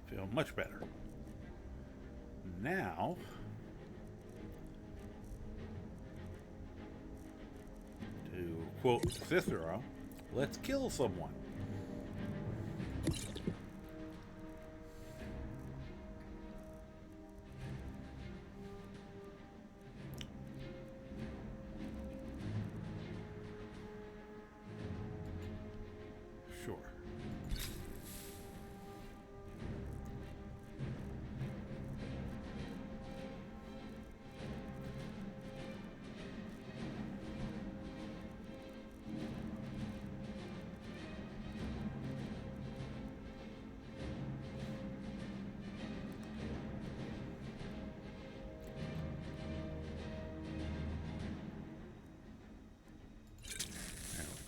Feel much better. Now, to quote Cicero, let's kill someone. Sure.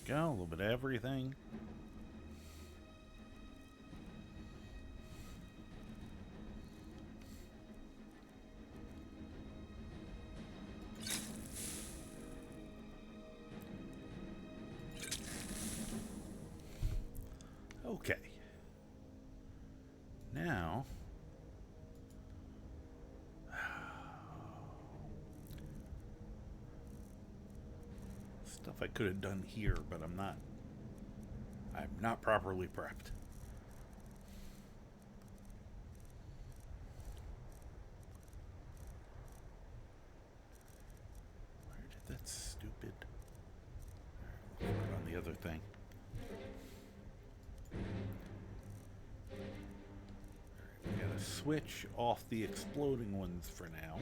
Go, a little bit of everything. Okay. Now, stuff I could have done here, but I'm not properly prepped. Where did that stupid... Put it on the other thing. We gotta switch off the exploding ones for now.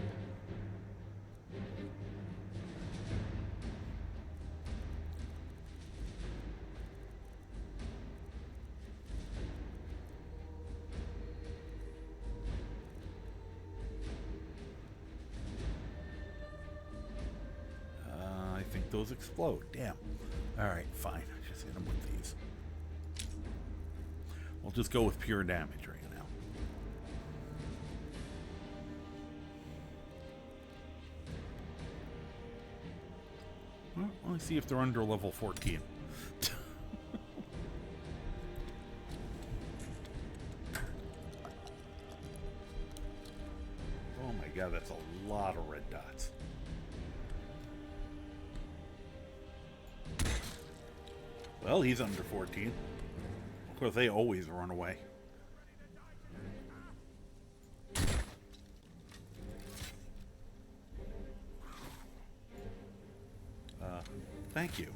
those explode. Damn. Alright, fine. Just hit them with these. We'll just go with pure damage right now. Well, let me see if they're under level 14. Oh my god, that's a lot of red dots. Well, he's under 14. Of course, they always run away. Thank you.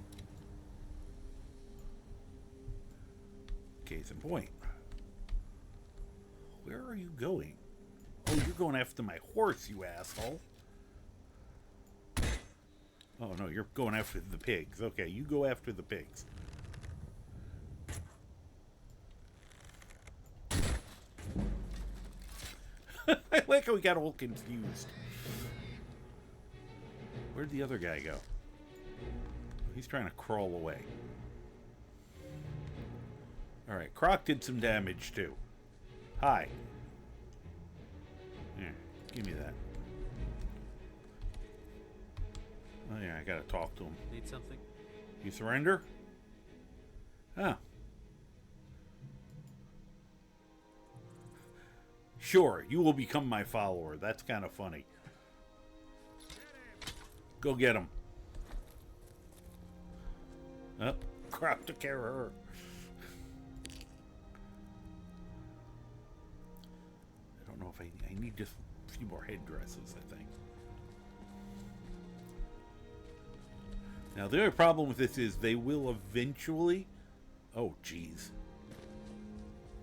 Case in point. Where are you going? Oh, you're going after my horse, you asshole. Oh, no, you're going after the pigs. Okay, you go after the pigs. I like how we got all confused. Where'd the other guy go? He's trying to crawl away. Alright, Croc did some damage too. Hi. Here, give me that. Oh yeah, I gotta talk to him. Need something? You surrender? Huh. Sure, you will become my follower. That's kind of funny. Go get him. Oh, Croc took care of her. I don't know if I need just a few more headdresses, I think. Now, the only problem with this is they will eventually... Oh, jeez.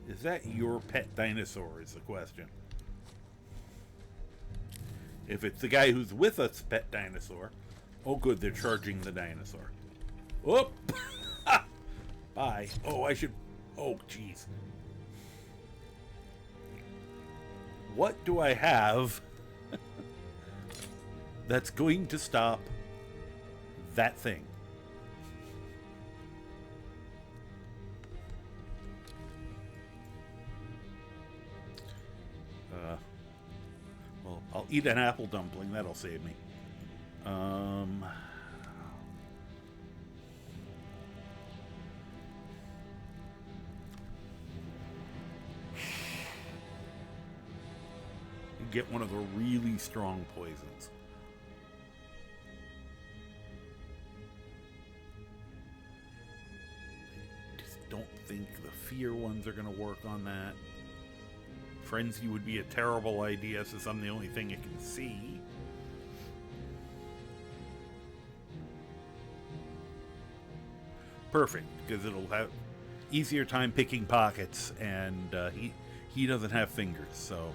Is that your pet dinosaur is the question. If it's the guy who's with us, pet dinosaur... Oh, good, they're charging the dinosaur. Whoop! Bye. Oh, I should... Oh, jeez. What do I have that's going to stop that thing? Well, I'll eat an apple dumpling. That'll save me. Get one of the really strong poisons. I just don't think the fear ones are going to work on that. Frenzy would be a terrible idea since I'm the only thing it can see. Perfect, because it'll have easier time picking pockets, and he doesn't have fingers, so...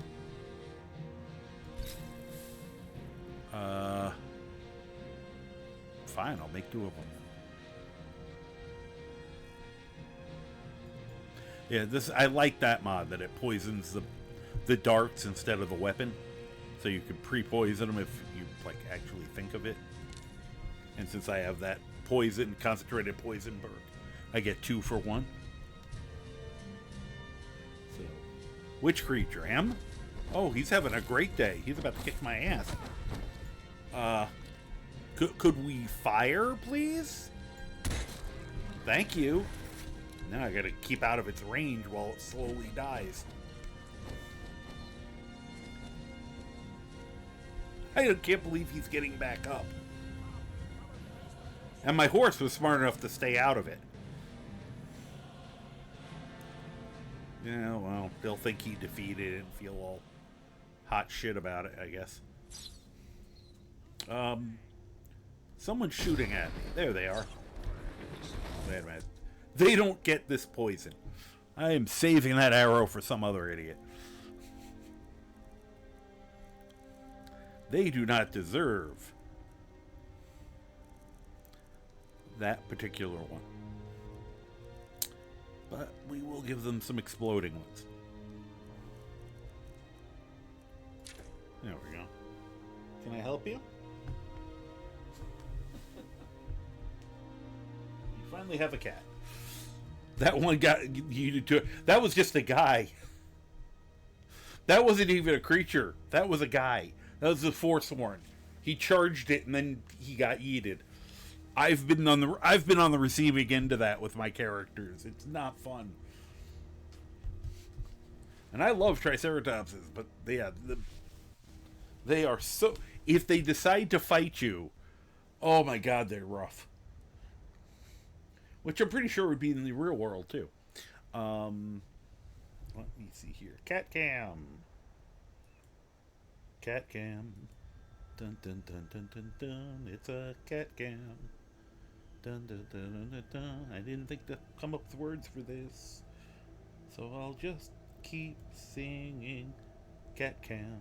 Fine, I'll make 2 of them. Yeah, I like that mod, that it poisons the darts instead of the weapon. So you can pre-poison them if you like actually think of it. And since I have that concentrated poison bird, I get 2 for 1. So, which creature? Him? Oh, he's having a great day. He's about to kick my ass. Could we fire, please? Thank you. Now I gotta keep out of its range while it slowly dies. I can't believe he's getting back up. And my horse was smart enough to stay out of it. Yeah, well, they'll think he defeated it and feel all hot shit about it, I guess. Someone's shooting at me. There they are. Wait a minute. They don't get this poison. I am saving that arrow for some other idiot. They do not deserve that particular one. But we will give them some exploding ones. There we go. Can I help you? finally have a cat. That one got you to. That was just a guy. That wasn't even a creature. That was a guy. That was the Forsworn. He charged it and then he got yeeted. I've been on the receiving end of that with my characters. It's not fun. And I love Triceratopses, but they are so. If they decide to fight you, oh my god, they're rough. Which I'm pretty sure would be in the real world too. Let me see here. Cat cam. Cat cam. Dun dun dun dun dun dun. It's a cat cam. Dun dun dun dun dun dun. I didn't think to come up with words for this, so I'll just keep singing cat cam.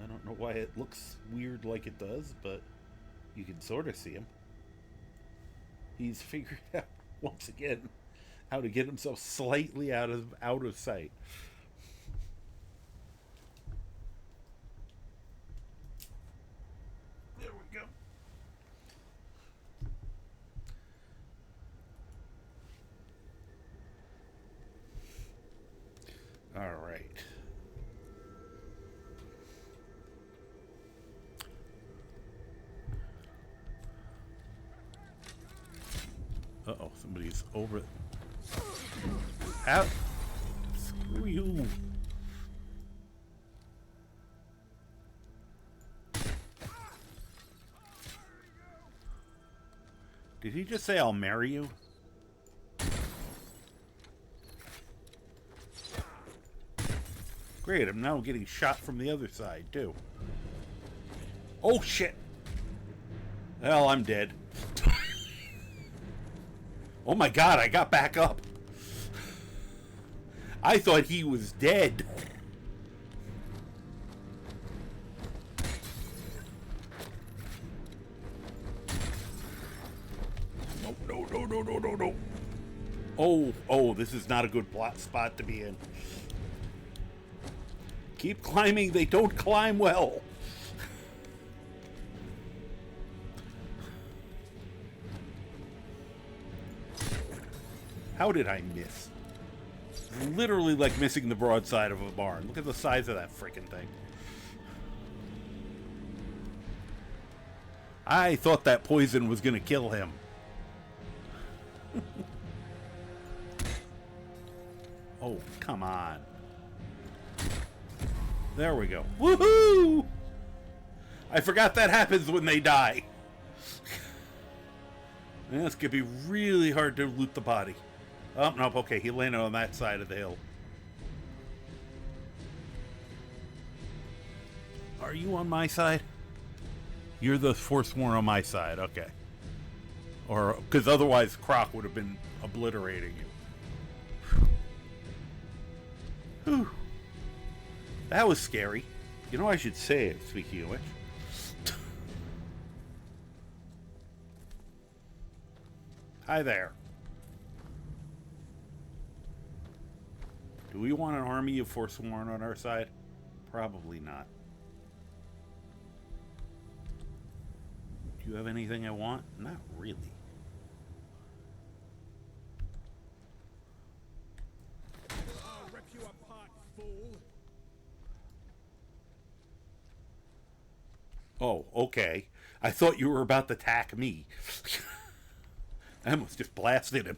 I don't know why it looks weird like it does, but you can sort of see him. He's figured out once again how to get himself slightly out of sight. There we go. All right. Uh-oh, somebody's over. Out. Screw you. Did he just say I'll marry you? Great, I'm now getting shot from the other side, too. Oh, shit! Well, I'm dead. Oh my god, I got back up. I thought he was dead. No. Oh, this is not a good spot to be in. Keep climbing, they don't climb well. How did I miss? Literally like missing the broadside of a barn. Look at the size of that freaking thing. I thought that poison was going to kill him. Oh, come on. There we go. Woohoo! I forgot that happens when they die. And this could be really hard to loot the body. Oh, nope, okay, he landed on that side of the hill. Are you on my side? You're the Forsworn on my side, okay. Or, because otherwise Croc would have been obliterating you. Whew. That was scary. You know, I should say it, speaking of which. Hi there. Do we want an army of Forsworn on our side? Probably not. Do you have anything I want? Not really. I'll rip you apart, fool. Oh, okay. I thought you were about to attack me. I almost just blasted him.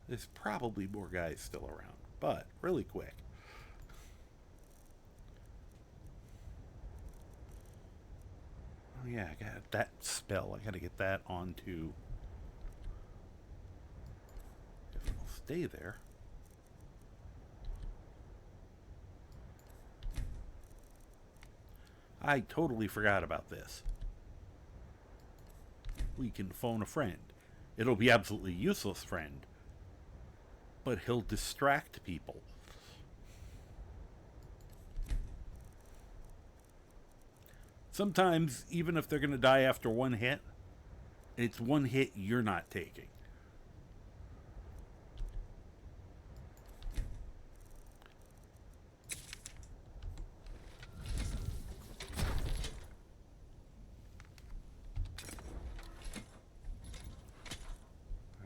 There's probably more guys still around, but really quick. Oh yeah, I got that spell. I got to get that onto. If it'll stay there. I totally forgot about this. We can phone a friend. It'll be absolutely useless, friend. But he'll distract people. Sometimes, even if they're going to die after one hit, It's one hit you're not taking.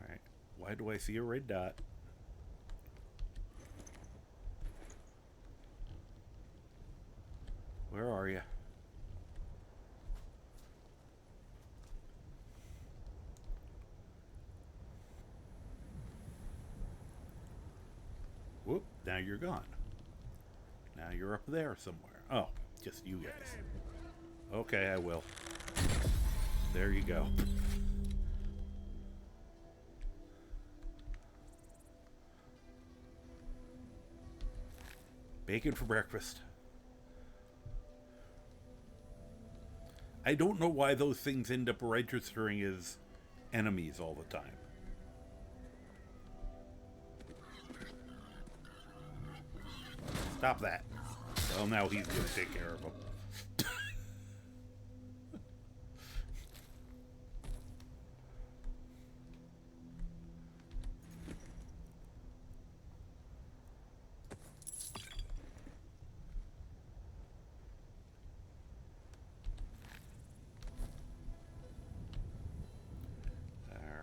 Alright. Why do I see a red dot? Where are you? Whoop, now you're gone. Now you're up there somewhere. Oh, just you guys. Okay, I will. There you go. Bacon for breakfast. I don't know why those things end up registering as enemies all the time. Stop that. Well, now he's going to take care of them.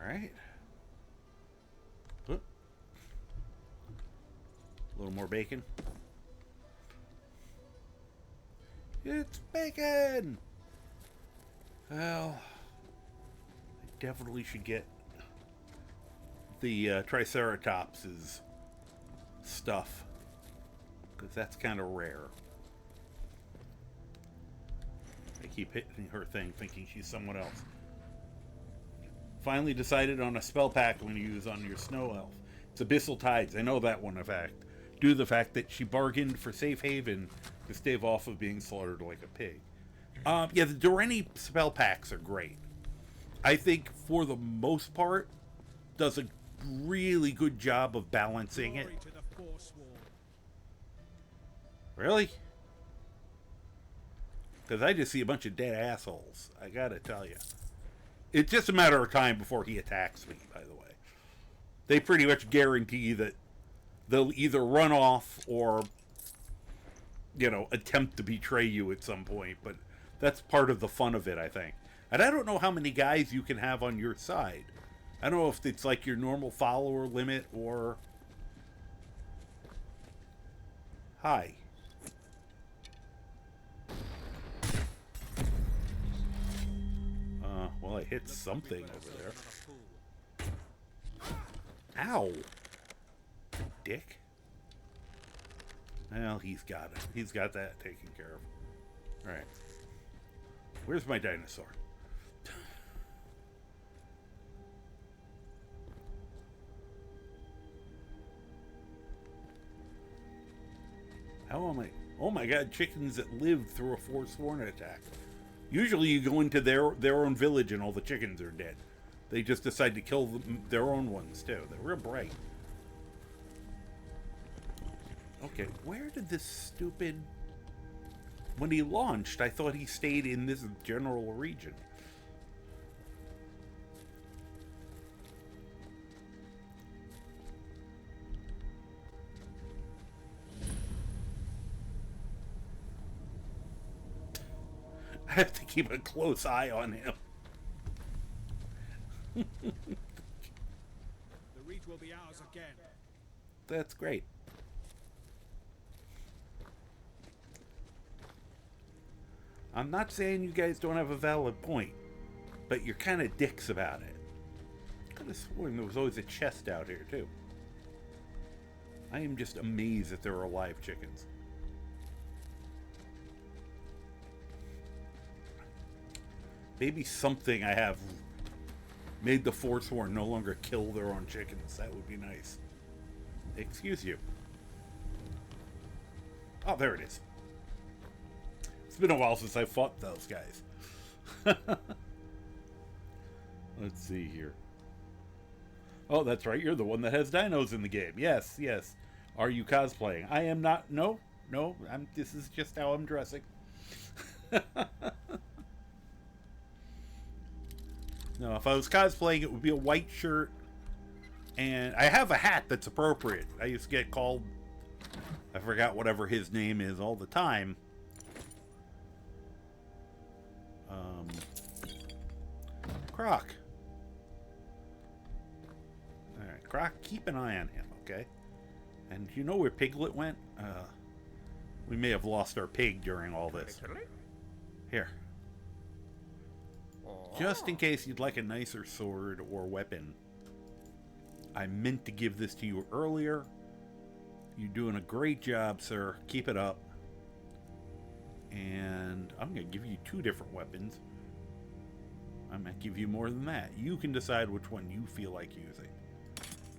Alright. A little more bacon. It's bacon! Well, I definitely should get the Triceratops' stuff, because that's kind of rare. I keep hitting her thing thinking she's someone else. Finally decided on a spell pack I'm going to use on your snow elf. It's Abyssal Tides. I know that one, in fact, due to the fact that she bargained for safe haven to stave off of being slaughtered like a pig. Yeah, the Durrani spell packs are great. I think, for the most part, does a really good job of balancing it. Really? Because I just see a bunch of dead assholes. I gotta tell you. It's just a matter of time before he attacks me, by the way. They pretty much guarantee that they'll either run off or, you know, attempt to betray you at some point. But that's part of the fun of it, I think. And I don't know how many guys you can have on your side. I don't know if it's like your normal follower limit or... Hi. Well, I hit something over there. Ow! Dick. Well, he's got it. He's got that taken care of. Alright. Where's my dinosaur? How am I? Oh my god, chickens that live through a Forsworn attack. Usually you go into their own village and all the chickens are dead. They just decide to kill their own ones too. They're real bright. Okay, where did this stupid... When he launched, I thought he stayed in this general region. I have to keep a close eye on him. The reach will be ours again. That's great. I'm not saying you guys don't have a valid point, but you're kind of dicks about it. I could have sworn there was always a chest out here, too. I am just amazed that there are live chickens. Maybe something I have made the Forsworn no longer kill their own chickens. That would be nice. Excuse you. Oh, there it is. It's been a while since I fought those guys. Let's see here. Oh, that's right. You're the one that has dinos in the game. Yes, yes. Are you cosplaying? I am not. No, no. This is just how I'm dressing. No, if I was cosplaying, it would be a white shirt. And I have a hat that's appropriate. I used to get called, I forgot whatever his name is all the time. Croc. Alright, Croc, keep an eye on him, okay? And you know where Piglet went? We may have lost our pig during all this. Here. Just in case you'd like a nicer sword or weapon. I meant to give this to you earlier. You're doing a great job, sir. Keep it up. And I'm going to give you 2 different weapons. I might give you more than that. You can decide which one you feel like using.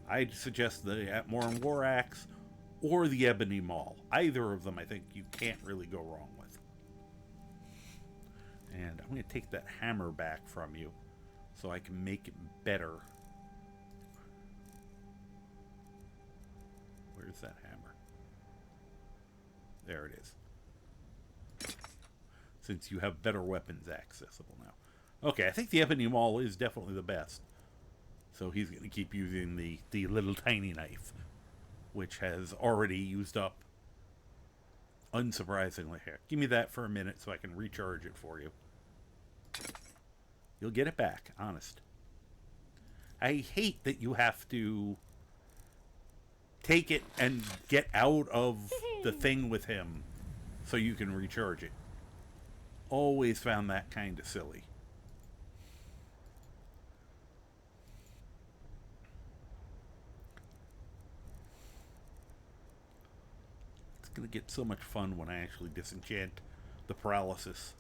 I'd suggest the Atmoran War Axe or the Ebony Maul. Either of them I think you can't really go wrong with. And I'm going to take that hammer back from you so I can make it better. Where's that hammer? There it is. Since you have better weapons accessible now. Okay, I think the Ebony Maul is definitely the best. So he's going to keep using the little tiny knife, which has already used up, unsurprisingly. Here, give me that for a minute so I can recharge it for you. You'll get it back, honest. I hate that you have to take it and get out of the thing with him so you can recharge it. Always found that kind of silly. It's going to get so much fun when I actually disenchant the paralysis.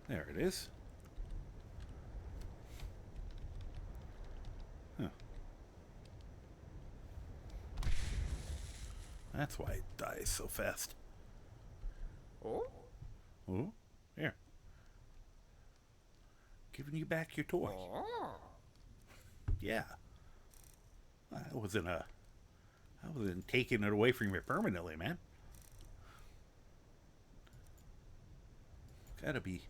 There it is. Huh. That's why it dies so fast. Oh? Oh? Here. Giving you back your toy. Yeah. I wasn't taking it away from you permanently, man. Gotta be.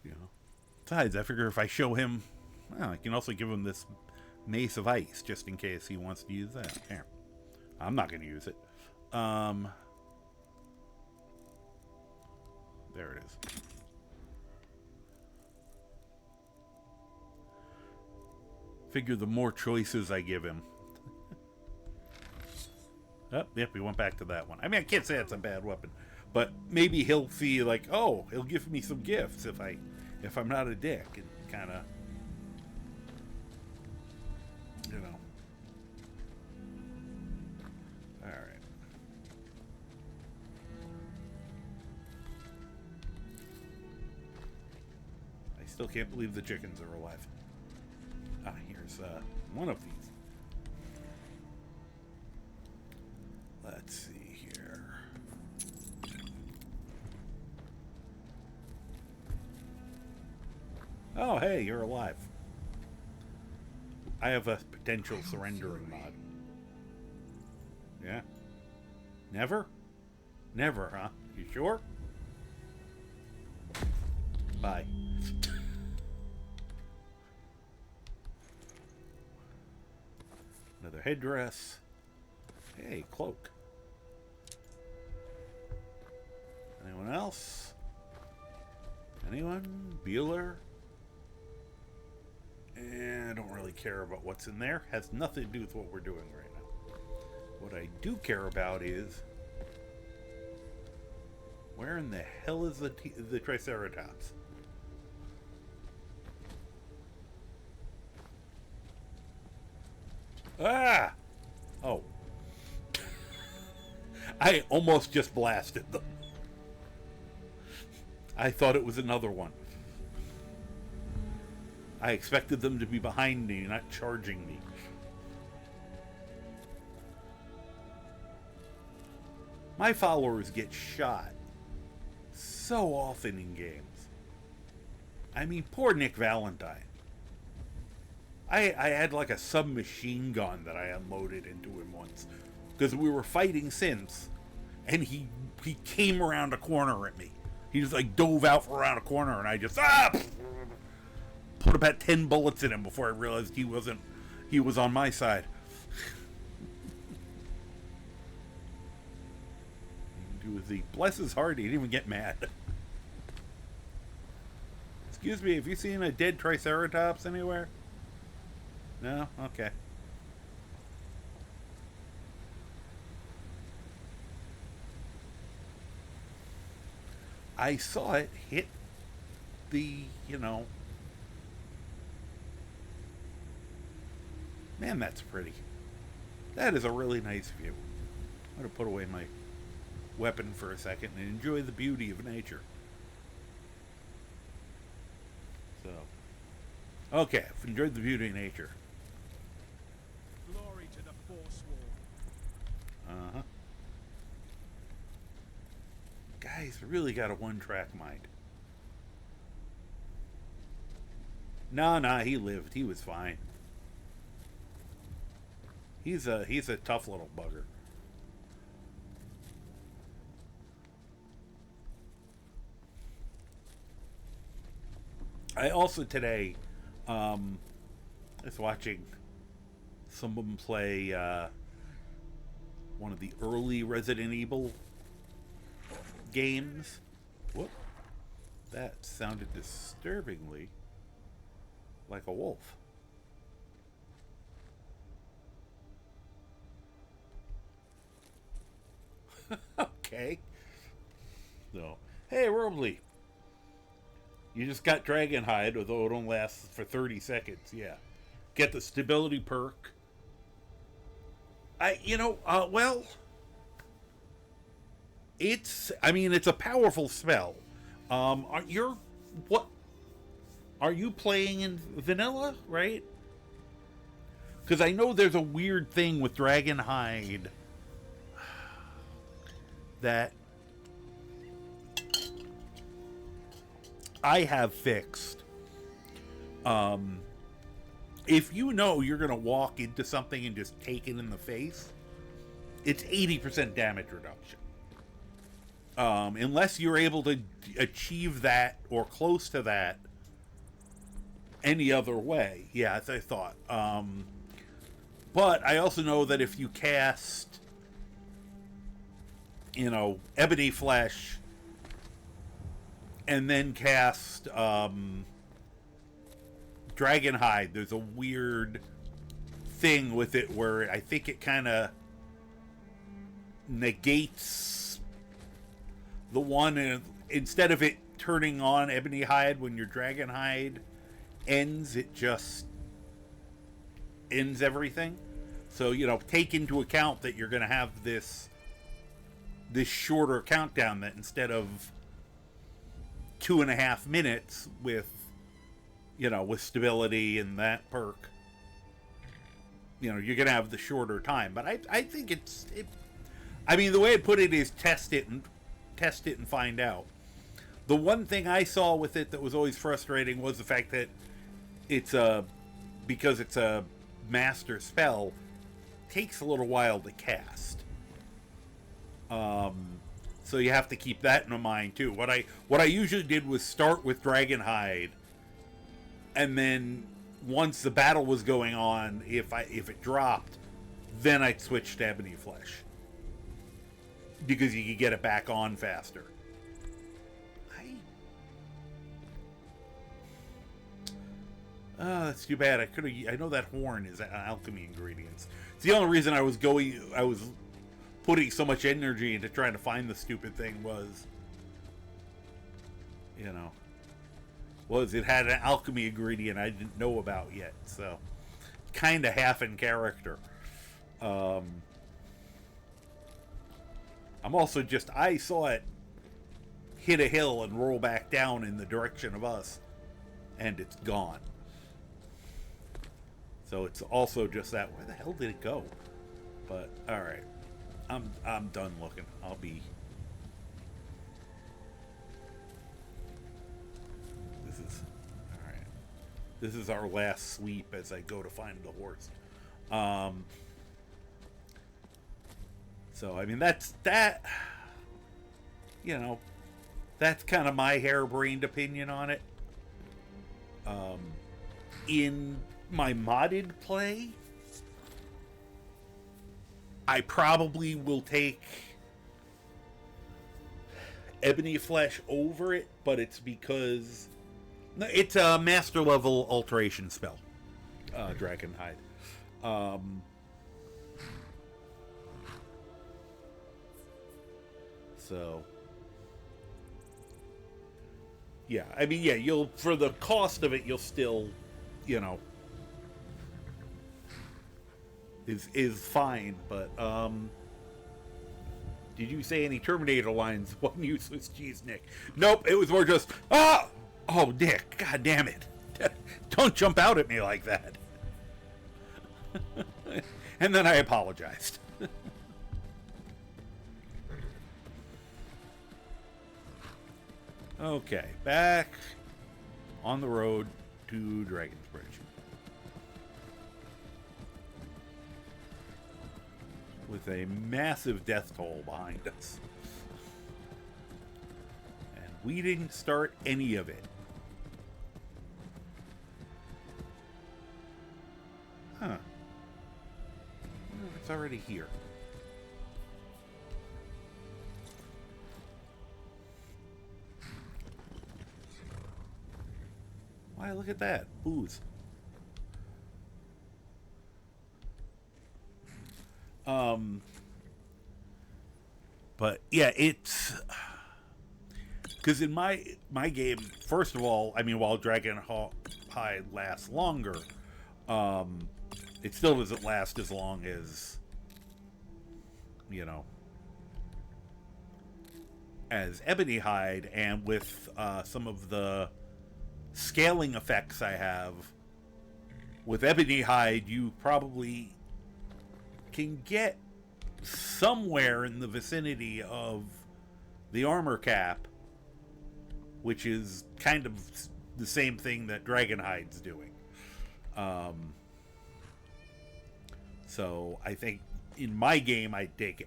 You know. Besides, I figure if I show him, well, I can also give him this mace of ice just in case he wants to use that. Here. I'm not going to use it. There it is. Figure the more choices I give him. Oh, yep, we went back to that one. I mean, I can't say it's a bad weapon. But maybe he'll see, like, oh, he'll give me some gifts if I'm not a dick, and kind of, you know. All right. I still can't believe the chickens are alive. Ah, here's one of these. Let's see. Oh, hey, you're alive. I have a potential surrendering mod. Yeah? Never? Never, huh? You sure? Bye. Another headdress. Hey, cloak. Anyone else? Anyone? Bueller? And I don't really care about what's in there. Has nothing to do with what we're doing right now. What I do care about is where in the hell is the Triceratops? Ah! Oh. I almost just blasted them. I thought it was another one. I expected them to be behind me, not charging me. My followers get shot so often in games. I mean, poor Nick Valentine. I had like a submachine gun that I unloaded into him once because we were fighting synths, and he came around a corner at me. He just like dove out around a corner, and I just put about 10 bullets in him before I realized he was on my side. Bless his heart, he didn't even get mad. Excuse me, have you seen a dead Triceratops anywhere? No? Okay. I saw it hit the, man, that's pretty. That is a really nice view. I'm going to put away my weapon for a second and enjoy the beauty of nature. So, okay, I've enjoyed the beauty of nature. Glory to the Forsworn. Uh-huh. Guys, really got a one-track mind. Nah, he lived. He was fine. He's a tough little bugger. I also today was watching someone play one of the early Resident Evil games. Whoop. That sounded disturbingly like a wolf. Okay. So, hey, Robley. You just got Dragonhide, although it only lasts for 30 seconds. Yeah. Get the stability perk. Well, it's a powerful spell. Are you playing in vanilla, right? Because I know there's a weird thing with Dragonhide that I have fixed. If you know you're going to walk into something and just take it in the face, it's 80% damage reduction. Unless you're able to achieve that or close to that any other way. Yeah, as I thought. But I also know that if you cast, Ebony Flesh and then cast Dragonhide, there's a weird thing with it where I think it kind of negates the one, and instead of it turning on Ebony Hide when your Dragonhide ends, it just ends everything. So, take into account that you're going to have this shorter countdown, that instead of 2.5 minutes with stability and that perk, you're gonna have the shorter time. But I think the way I put it is test it and find out. The one thing I saw with it that was always frustrating was the fact that because it's a master spell, takes a little while to cast. So you have to keep that in mind too. What I usually did was start with Dragonhide, and then once the battle was going on, if it dropped, then I'd switch to Ebony Flesh, because you could get it back on faster. That's too bad. I know that horn is alchemy ingredients. It's the only reason I was putting so much energy into trying to find the stupid thing was it had an alchemy ingredient I didn't know about yet, so kind of half in character. I'm also I saw it hit a hill and roll back down in the direction of us, and it's gone. So it's also just that, where the hell did it go? But all right, I'm done looking. I'll be. This is our last sweep as I go to find the horse. So, I mean, that's that. You know, that's kind of my harebrained opinion on it. In my modded play, I probably will take Ebony Flesh over it, but it's because it's a master level alteration spell, Dragonhide. So, yeah, I mean, yeah, you'll, for the cost of it, you'll still, you know, is fine, but, did you say any Terminator lines? One useless cheese, Nick. Nope, it was more just, oh, Nick, god damn it. Don't jump out at me like that. And then I apologized. Okay, back on the road to Dragon's Bridge. With a massive death toll behind us. And we didn't start any of it. Huh. I wonder if it's already here. Why, look at that. Booze. But yeah, it's because in my game, first of all, I mean, while Dragon Hide lasts longer, it still doesn't last as long as, you know, as Ebony Hide, and with some of the scaling effects I have with Ebony Hide, you probably can get somewhere in the vicinity of the armor cap, which is kind of the same thing that Dragonhide's doing. So I think in my game I'd take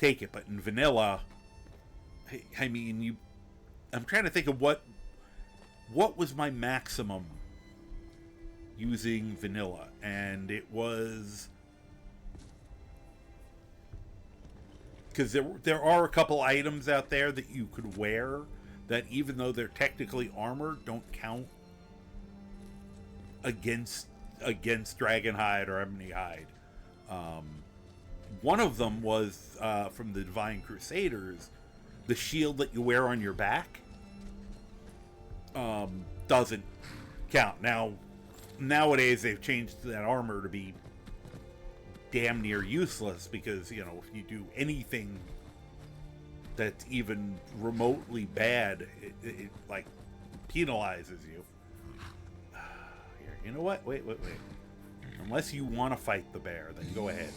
it, but in vanilla, I mean, I'm trying to think of what was my maximum using vanilla, and it was, because there are a couple items out there that you could wear that, even though they're technically armor, don't count against Dragonhide or Ebony Hide. One of them was from the Divine Crusaders, the shield that you wear on your back doesn't count. Nowadays they've changed that armor to be damn near useless, because, you know, if you do anything that's even remotely bad, it like penalizes you. Here, you know what? Wait. Unless you want to fight the bear, then go ahead.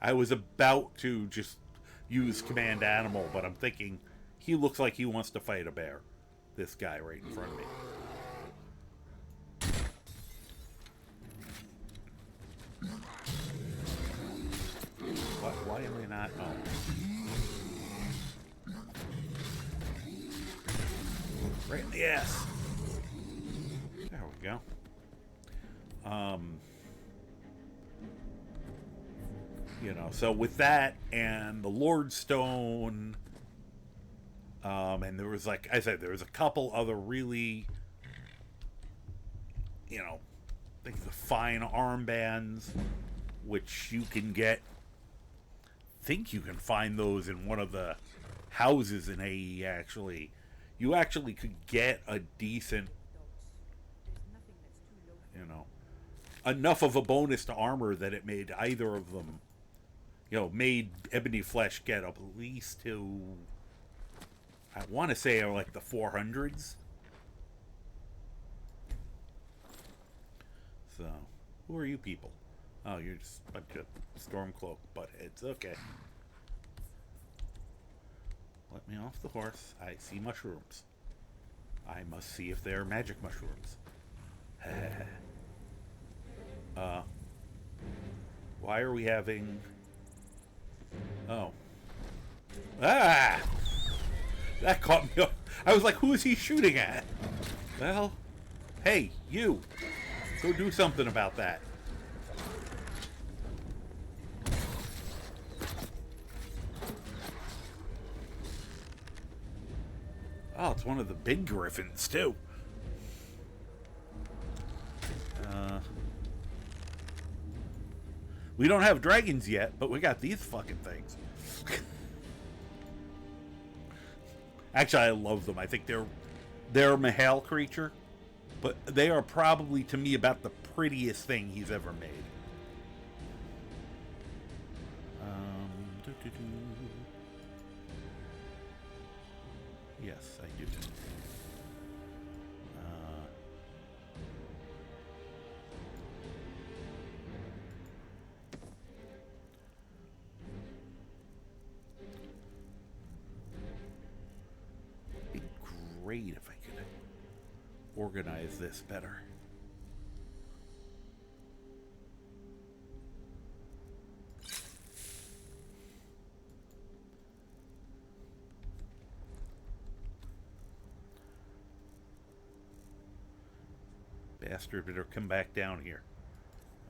I was about to just use Command Animal, but I'm thinking he looks like he wants to fight a bear. This guy right in front of me. Why am I not? Oh. Right in the ass. There we go. You know, so with that and the Lord Stone, and there was, like I said, there was a couple other really, you know, I think the fine armbands, which you can get. I think you can find those in one of the houses in AE, actually. You actually could get a decent, you know, enough of a bonus to armor that it made either of them, you know, made Ebony Flesh get up at least to, I want to say, like the 400s. So, who are you people? Oh, you're just a bunch of Stormcloak buttheads. Okay. Let me off the horse. I see mushrooms. I must see if they are magic mushrooms. Why are we having... Oh. Ah! That caught me off. I was like, who is he shooting at? Well, hey, you. Go do something about that. Oh, it's one of the big griffins, too. We don't have dragons yet, but we got these fucking things. Actually, I love them. I think they're a Mahal creature, but they are probably, to me, about the prettiest thing he's ever made. Yes, I do. It'd be great if I could organize this better. Bastard better come back down here.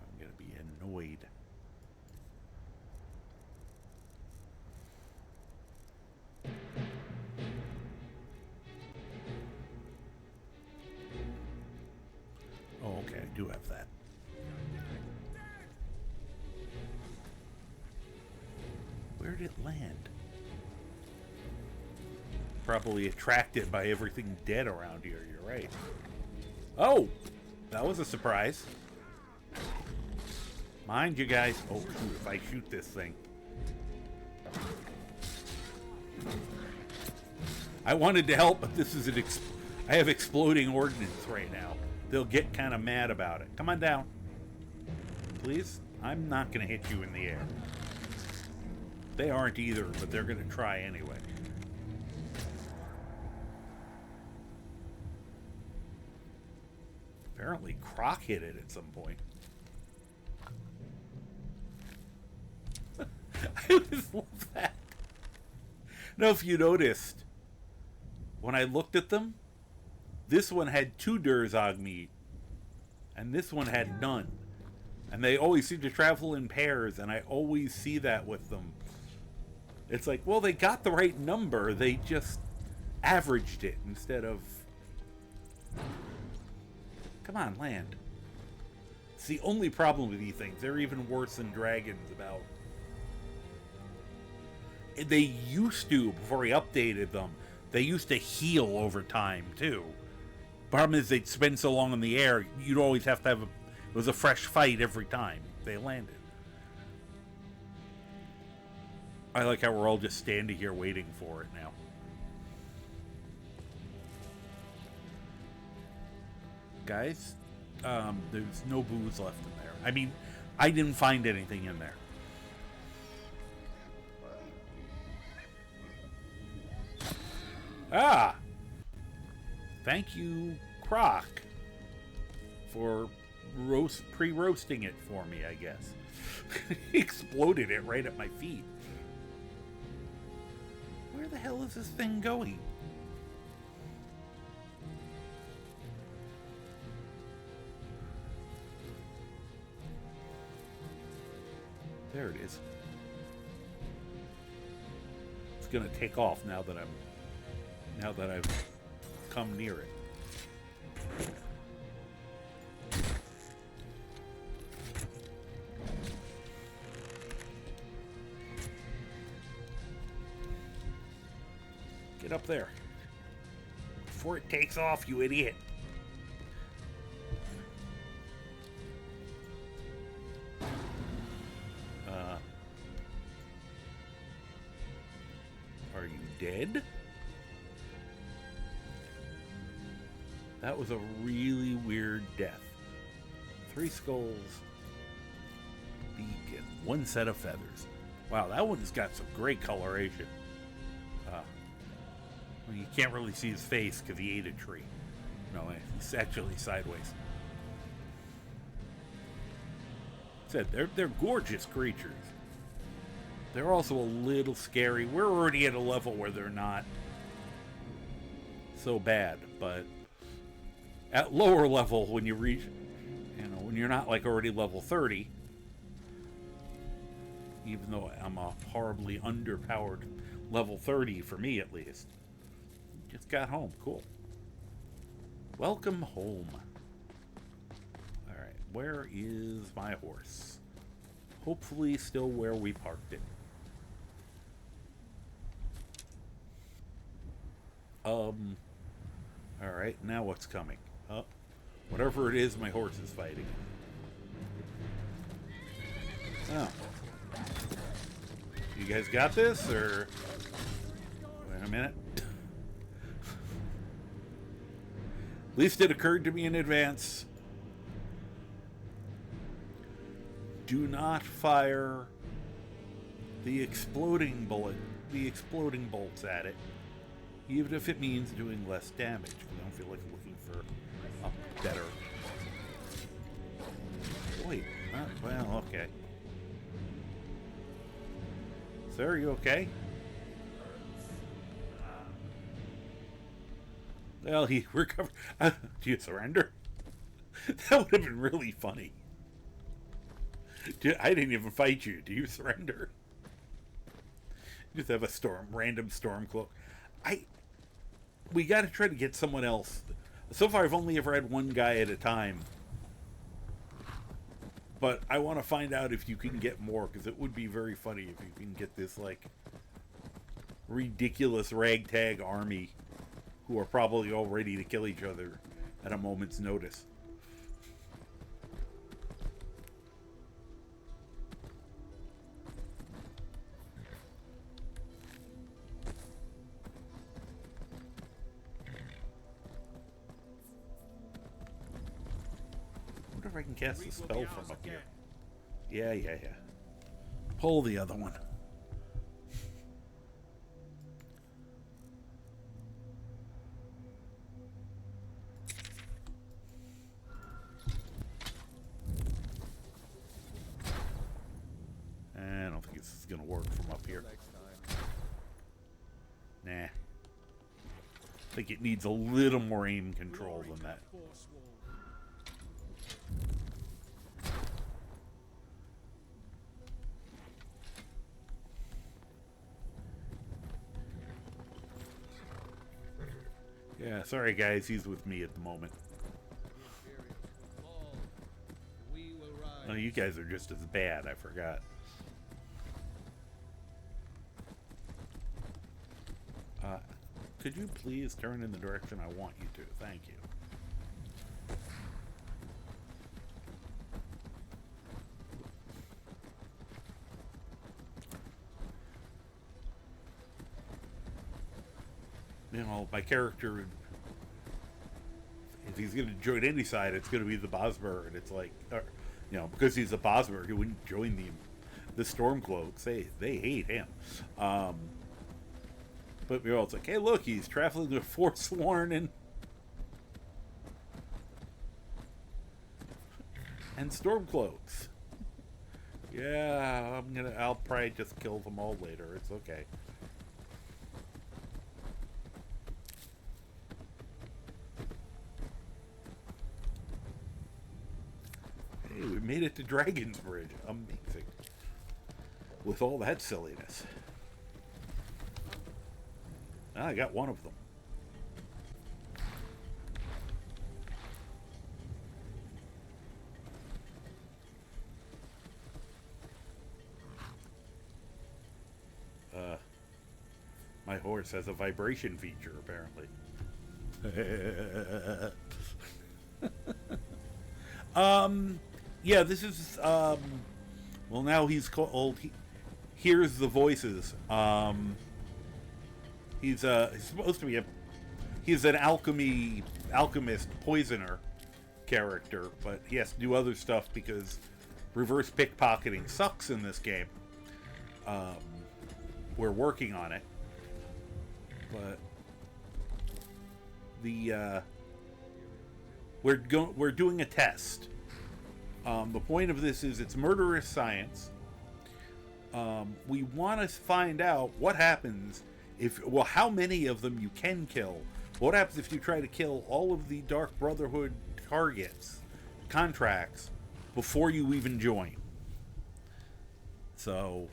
I'm gonna be annoyed. Oh, okay, I do have that. Where did it land? Probably attracted by everything dead around here, you're right. Oh! That was a surprise. Mind you guys. Oh, shoot, if I shoot this thing. I wanted to help, but this is I have exploding ordnance right now. They'll get kind of mad about it. Come on down. Please? I'm not going to hit you in the air. They aren't either, but they're going to try anyway. Apparently Croc hit it at some point. I just love that. Now, if you noticed, when I looked at them, this one had 2 Durzog meat, and this one had none. And they always seem to travel in pairs, and I always see that with them. It's like, well, they got the right number, they just averaged it instead of... Come on, land. It's the only problem with these things. They're even worse than dragons about... They used to, before he updated them, they used to heal over time, too. Problem is, they'd spend so long in the air, you'd always have to have it was a fresh fight every time they landed. I like how we're all just standing here waiting for it now. Guys, there's no booze left in there. I mean, I didn't find anything in there. Ah! Thank you, Croc, for pre-roasting it for me, I guess. He exploded it right at my feet. Where the hell is this thing going? There it is. It's gonna take off now that I've come near it. Get up there before it takes off, you idiot. Are you dead? That was a really weird death. 3 skulls, beak, and 1 set of feathers. Wow, that one's got some great coloration. Well, you can't really see his face because he ate a tree. No, he's actually sideways. Said they're gorgeous creatures. They're also a little scary. We're already at a level where they're not so bad, but at lower level, when you reach, when you're not like already level 30, even though I'm a horribly underpowered level 30 for me at least. Just got home. Cool. Welcome home. Alright, where is my horse? Hopefully still where we parked it. Alright, now what's coming? Whatever it is my horse is fighting. Oh. You guys got this, or... Wait a minute. At least it occurred to me in advance. Do not fire the exploding bolts at it, even if it means doing less damage. I don't feel like looking for a better... Wait, well, okay. Sir, are you okay? Well, he recovered. Do you surrender? That would have been really funny. I didn't even fight you. Do you surrender? Just have a random storm cloak. We got to try to get someone else. So far, I've only ever had one guy at a time. But I want to find out if you can get more, because it would be very funny if you can get this, like, ridiculous ragtag army who are probably all ready to kill each other at a moment's notice. I wonder if I can cast a spell from up here. Yeah. Pull the other one. I don't think this is going to work from up here. Nah. I think it needs a little more aim control than that. Yeah, sorry guys, he's with me at the moment. Oh, you guys are just as bad, I forgot. Could you please turn in the direction I want you to? Thank you. You know, my character, if he's going to join any side, it's going to be the Bosmer, and it's like, you know, because he's a Bosmer, he wouldn't join the Stormcloaks. They hate him. But you know, it's like, hey, look, he's traveling with Forsworn and Stormcloaks. Yeah, I'll probably just kill them all later. It's okay. Hey, we made it to Dragon's Bridge. Amazing. With all that silliness. I got one of them. My horse has a vibration feature, apparently. Yeah, this is, well, now he's called, he hears the voices. He's supposed to be he's an alchemist, poisoner character, but he has to do other stuff because reverse pickpocketing sucks in this game. We're working on it, but we're doing a test. The point of this is it's murderous science. We want to find out what happens how many of them you can kill. What happens if you try to kill all of the Dark Brotherhood contracts, before you even join? So,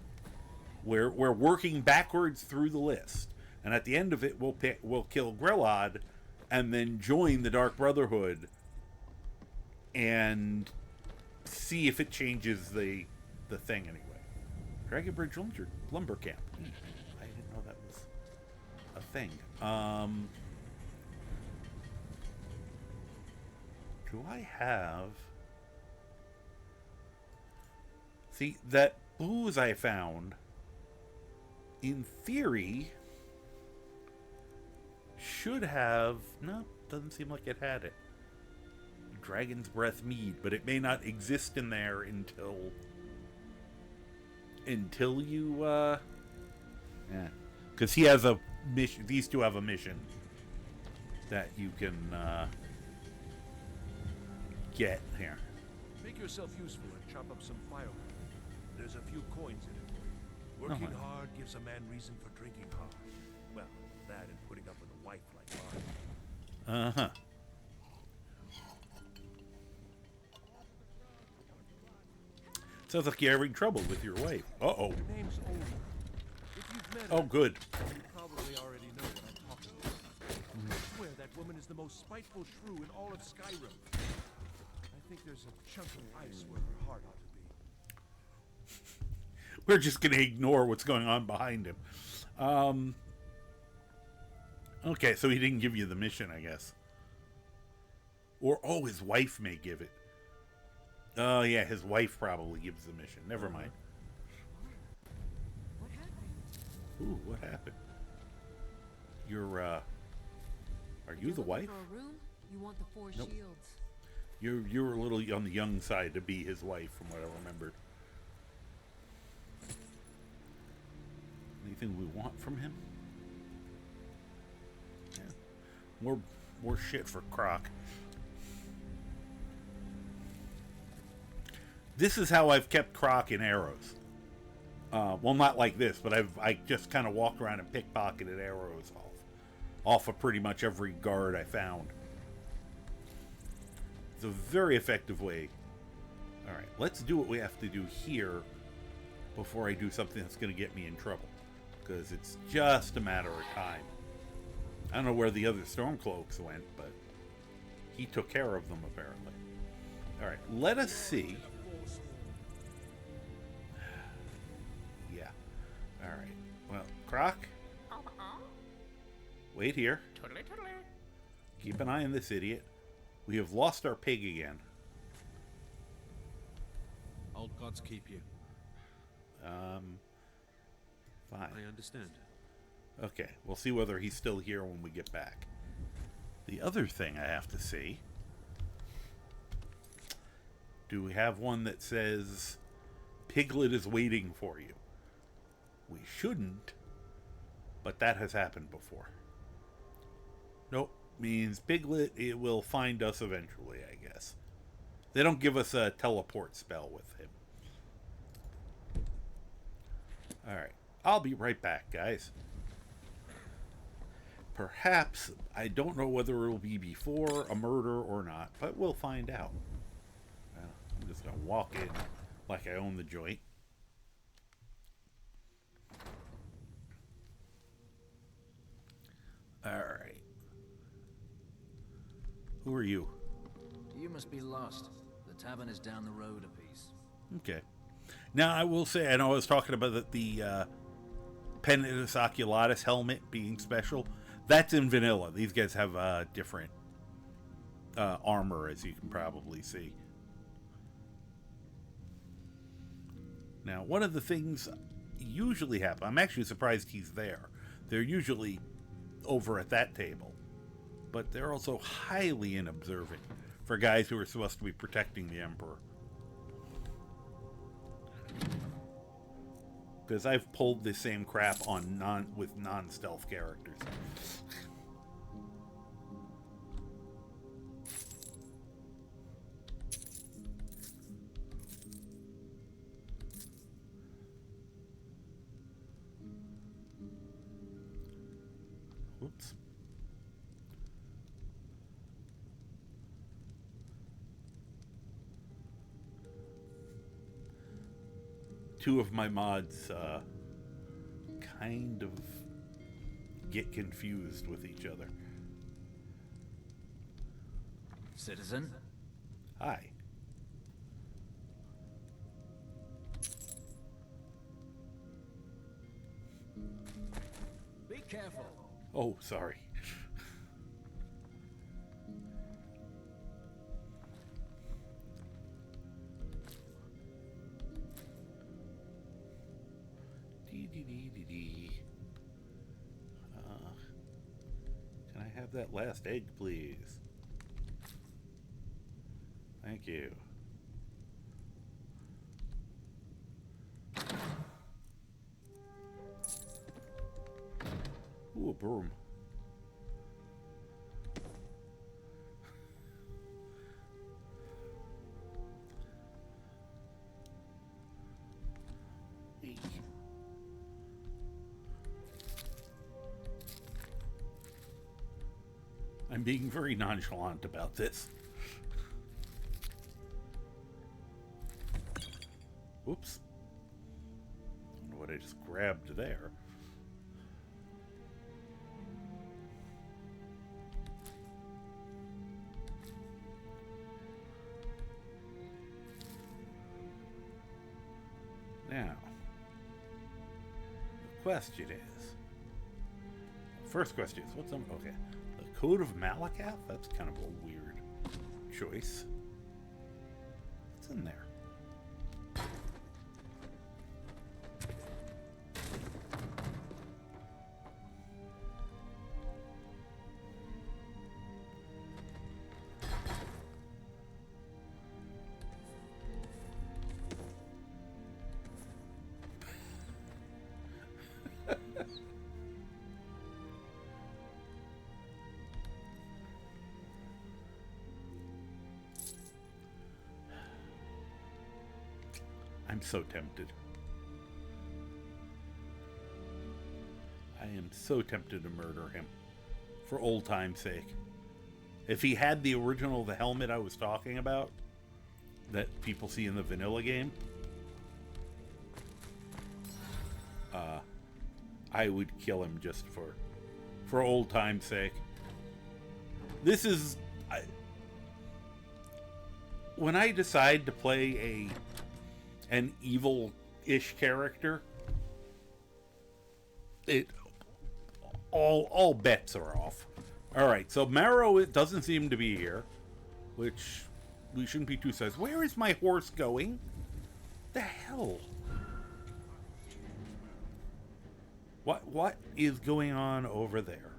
we're working backwards through the list, and at the end of it, we'll kill Grelod, and then join the Dark Brotherhood, and see if it changes the thing anyway. Dragon Bridge Lumber Camp. I didn't know that was a thing. Do I have... See, that booze I found, in theory, should have... No, doesn't seem like it had it. Dragon's Breath mead, but it may not exist in there until you, yeah. Because he has a mission, these two have a mission that you can, get here. Make yourself useful and chop up some firewood. There's a few coins in it for you. Working hard gives a man reason for drinking hard. Well, that and putting up with a wife like mine. Uh-huh. Sounds like you're having trouble with your wife. Uh-oh. Her name's Olga. If you've met Oh, her, good. you probably already know what I'm talking about. I swear that woman is the most spiteful shrew in all of Skyrim. I think there's a chunk of ice where her heart ought to be. We're just going to ignore what's going on behind him. Okay, so he didn't give you the mission, I guess. Or, oh, his wife may give it. Oh, yeah, his wife probably gives the mission. Never mind. What happened? Ooh, what happened? You're, are you the wife? For a room? You want the four Nope. shields. You're a little on the young side to be his wife, from what I remembered. Anything we want from him? Yeah. More shit for Croc. This is how I've kept Croc in arrows. Well, not like this, but I just kind of walked around and pickpocketed arrows off of pretty much every guard I found. It's a very effective way. All right, let's do what we have to do here before I do something that's going to get me in trouble, because it's just a matter of time. I don't know where the other Stormcloaks went, but he took care of them apparently. All right, let us see. Yeah. All right. Well, Croc. Wait here. Keep an eye on this idiot. We have lost our pig again. Old gods keep you. Fine. I understand. Okay, we'll see whether he's still here when we get back. The other thing I have to see... Do we have one that says Piglet is waiting for you? We shouldn't, but that has happened before. Nope, means Piglet, it will find us eventually, I guess. They don't give us a teleport spell with him. Alright, I'll be right back, guys. Perhaps, I don't know whether it will be before a murder or not, but we'll find out. I'm just going to walk in like I own the joint. Alright. Who are you? You must be lost. The tavern is down the road a piece. Okay. Now, I will say, I know I was talking about the Penitus Oculatus helmet being special. That's in vanilla. These guys have different armor, as you can probably see. Now, one of the things usually happen, I'm actually surprised he's there. They're usually over at that table. But they're also highly unobservant for guys who are supposed to be protecting the Emperor. Because I've pulled the same crap on non-stealth characters. two of my mods kind of get confused with each other. Citizen? Hi. Be careful. Oh, sorry. Can I have that last egg, please? Thank you. Ooh, a broom. I'm being very nonchalant about this. Whoops. I don't know what I just grabbed there. Now, the question is, first question is, what's on, okay, the Code of Malakath? That's kind of a weird choice. What's in there? I'm so tempted. I am so tempted to murder him. For old time's sake. If he had the original, the helmet I was talking about, that people see in the vanilla game, I would kill him just for old time's sake. This is... when I decide to play an evil-ish character, all bets are off. Alright, so Marrow, it doesn't seem to be here, which we shouldn't be too says. Where is my horse going? The hell? What is going on over there?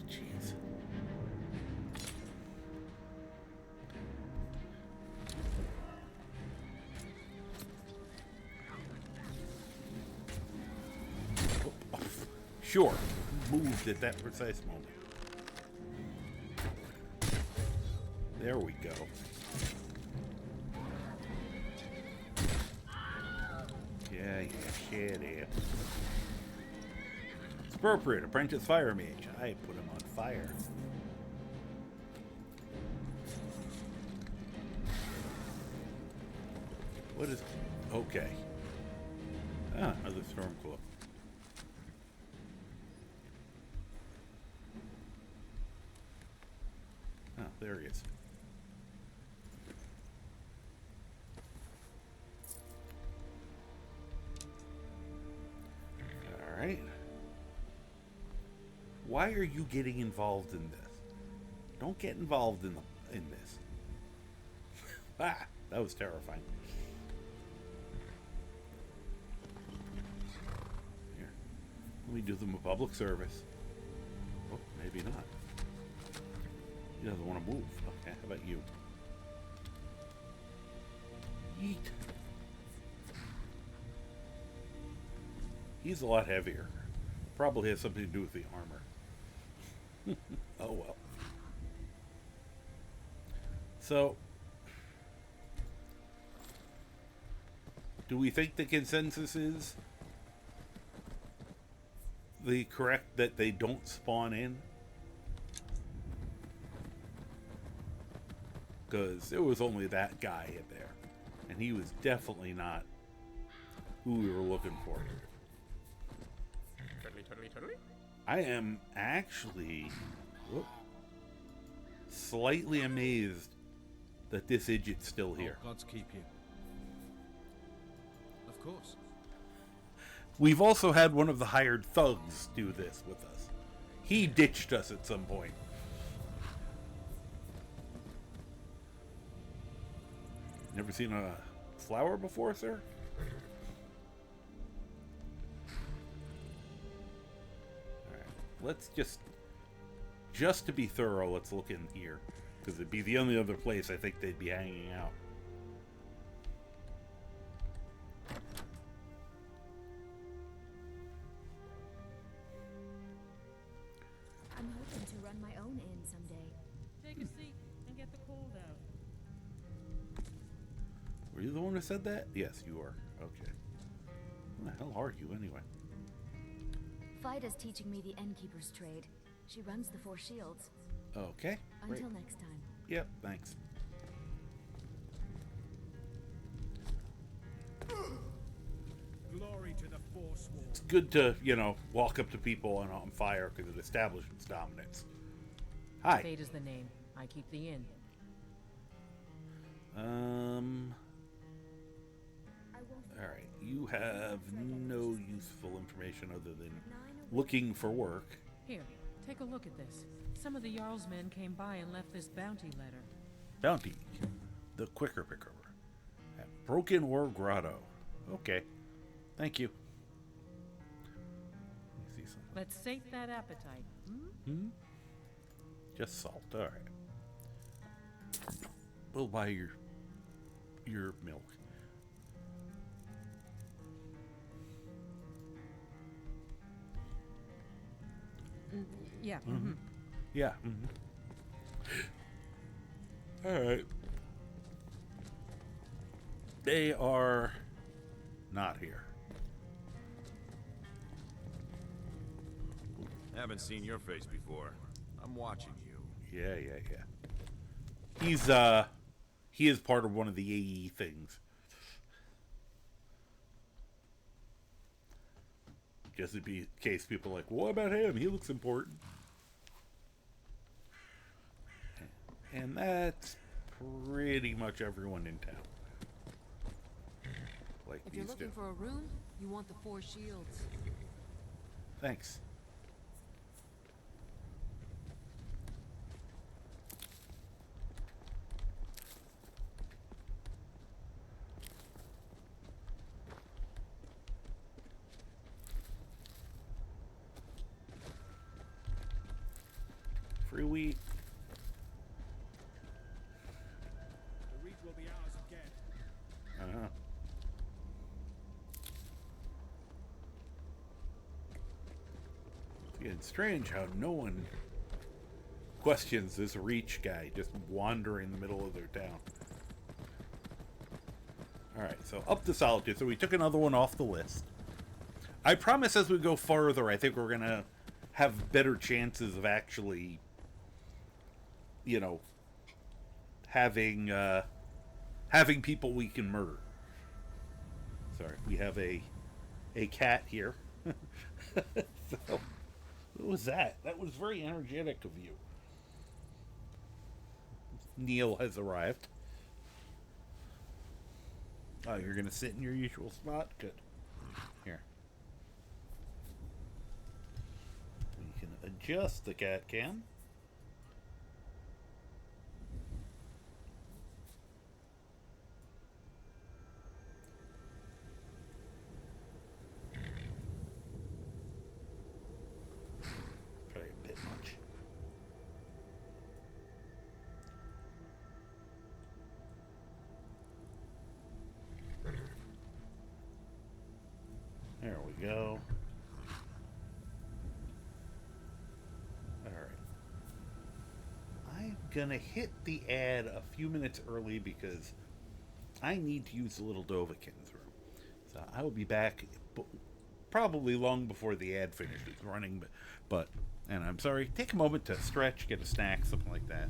Jeez. Sure. Moved at that precise moment. There we go. Yeah, shit, yeah. It's appropriate. Apprentice fire mage. I put him on fire. What is... okay. Ah, another Stormclaw. Oh, there he is. All right. Why are you getting involved in this? Don't get involved in this. Ah, that was terrifying. Here, let me do them a public service. Oh, maybe not. He doesn't want to move. Okay, how about you? Yeet. He's a lot heavier. Probably has something to do with the armor. Oh well. So, do we think the consensus is correct that they don't spawn in? Because there was only that guy in there, and he was definitely not who we were looking for. Totally. I am actually slightly amazed that this idiot's still here. Oh, God's keep you. Of course. We've also had one of the hired thugs do this with us. He ditched us at some point. Never seen a flower before, sir? Alright, let's just to be thorough, let's look in here. Because it'd be the only other place I think they'd be hanging out. I'm hoping to run my own inn someday. Take a seat and get the cold out. Were you the one who said that? Yes, you are. Okay. Who the hell are you, anyway? Fida's teaching me the innkeeper's trade. She runs the Four Shields. Okay. Great. Until next time. Yep, thanks. Glory to the Forsworn. It's good to, walk up to people on fire because it establishes dominance. Hi. Fate is the name. I keep the inn. Alright, you have no useful information other than looking for work. Here, take a look at this. Some of the Jarl's men came by and left this bounty letter. Bounty. The Quicker Picker. At Broken Ore Grotto. Okay. Thank you. Let me see something. Let's sate that appetite. Just salt. Alright. We'll buy your milk. Yeah. Yeah. Alright. They are not here. Haven't seen your face before. I'm watching you. Yeah. He is part of one of the AE things. Just in case people are like, what about him? He looks important. And that's pretty much everyone in town. Like If you're these looking two. for a room, you want the Four Shields. Thanks. Free wheat. The reach will be ours again. It's getting strange how no one questions this Reach guy just wandering in the middle of their town. Alright, so up to Solitude. So we took another one off the list. I promise as we go further, I think we're going to have better chances of actually, having people we can murder. Sorry, we have a cat here. So, what was that? That was very energetic of you. Neil has arrived. Oh, you're going to sit in your usual spot? Good. Here. We can adjust the cat cam. Probably a bit much. There we go. Alright. I'm gonna hit the ad a few minutes early because I need to use the little Dovahkiin's room. So I will be back probably long before the ad finishes running, and I'm sorry, take a moment to stretch, get a snack, something like that.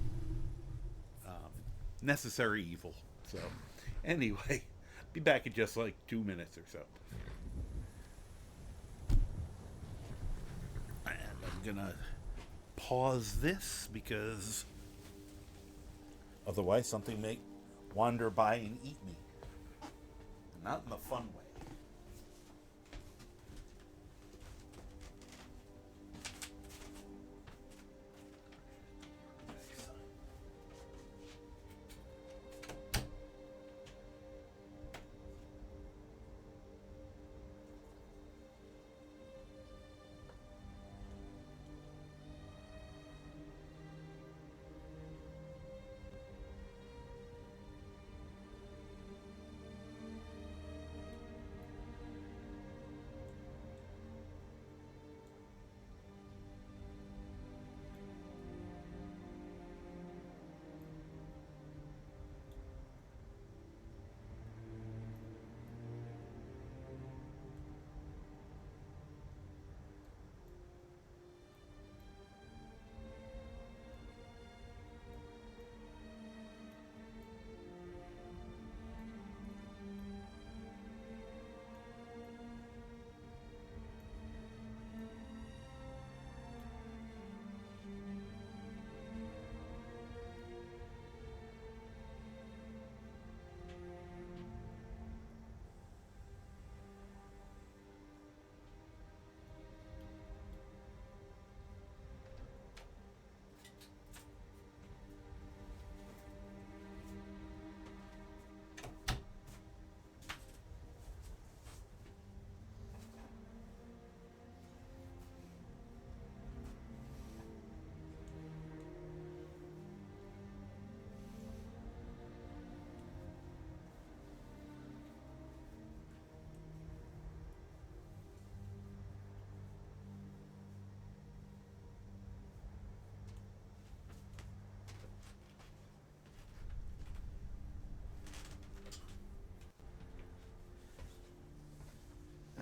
Necessary evil. So, anyway, be back in just like 2 minutes or so. And I'm gonna pause this because otherwise something may wander by and eat me. Not in the fun way.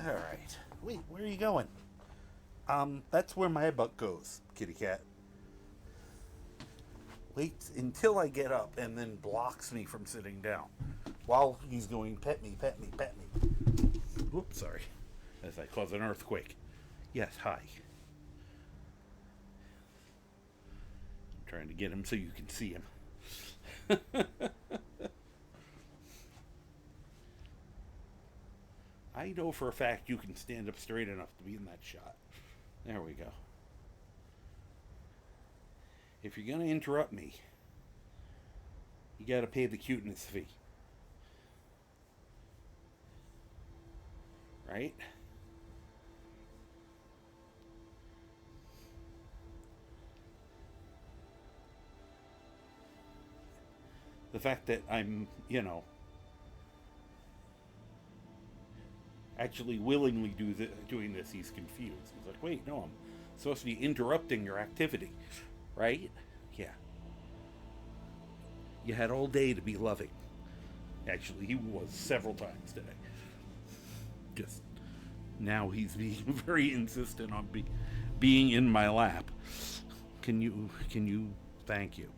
All right. Wait, where are you going? That's where my butt goes, kitty cat. Waits until I get up and then blocks me from sitting down while he's going, pet me, pet me, pet me. Whoops, sorry. As I cause an earthquake. Yes, hi. I'm trying to get him so you can see him. I know for a fact you can stand up straight enough to be in that shot. There we go. If you're going to interrupt me, you got to pay the cuteness fee. Right? The fact that I'm, actually willingly doing this, he's confused. He's like, wait, no, I'm supposed to be interrupting your activity, right? Yeah. You had all day to be loving. Actually, he was several times today. Just now he's being very insistent on being in my lap. Can you thank you?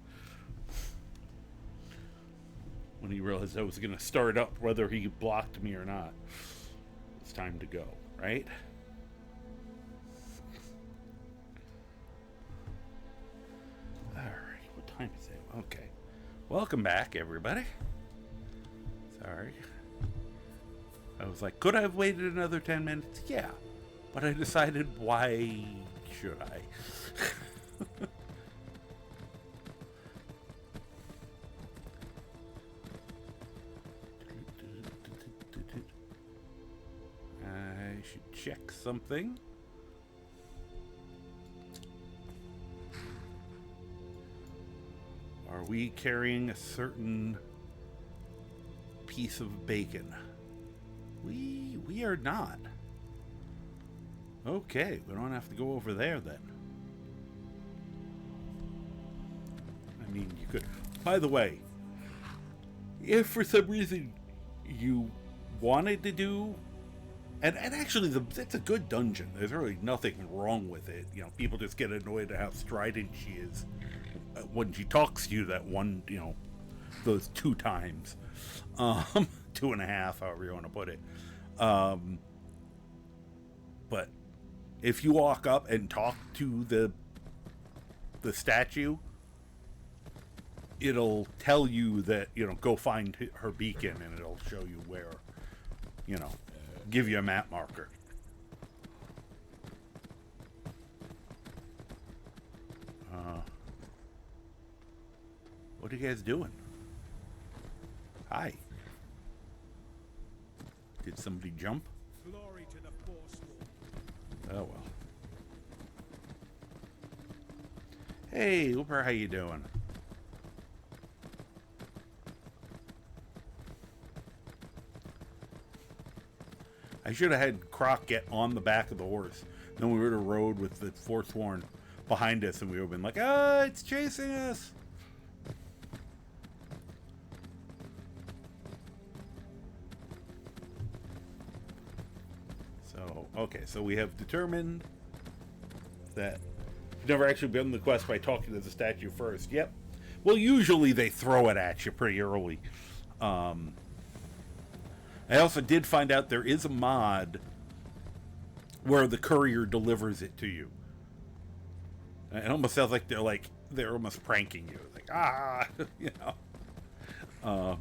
When he realized I was going to start up whether he blocked me or not. It's time to go, right? Alright, what time is it? Okay. Welcome back, everybody. Sorry. I was like, could I have waited another 10 minutes? Yeah. But I decided, why should I? I should check something. Are we carrying a certain piece of bacon? We are not. Okay, we don't have to go over there then. I mean, you could. By the way, if for some reason you wanted to do And actually, it's a good dungeon. There's really nothing wrong with it. You know, people just get annoyed at how strident she is when she talks to you that one, you know, those 2 times. 2.5, however you want to put it. But if you walk up and talk to the statue, it'll tell you that, you know, go find her beacon, and it'll show you where, you know, give you a map marker. What are you guys doing? Hi. Did somebody jump? Glory to the Forsworn. Oh well. Hey, Uber, how you doing? I should have had Croc get on the back of the horse. Then we would have rode with the Forsworn behind us, and we would have been like, "Ah, it's chasing us!" So, okay, so we have determined that you've never actually been the quest by talking to the statue first. Yep. Well, usually they throw it at you pretty early. I also did find out there is a mod where the courier delivers it to you. It almost sounds like they're almost pranking you. Like, you know.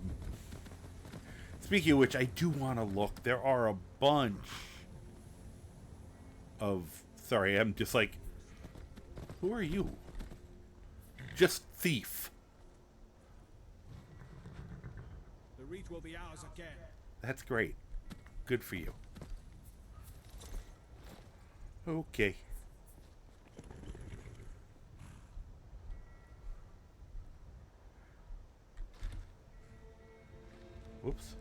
Speaking of which, I do want to look. There are a bunch of... Sorry, I'm just like... Who are you? Just thief. The Reach will be ours again. That's great. Good for you. Okay. Whoops.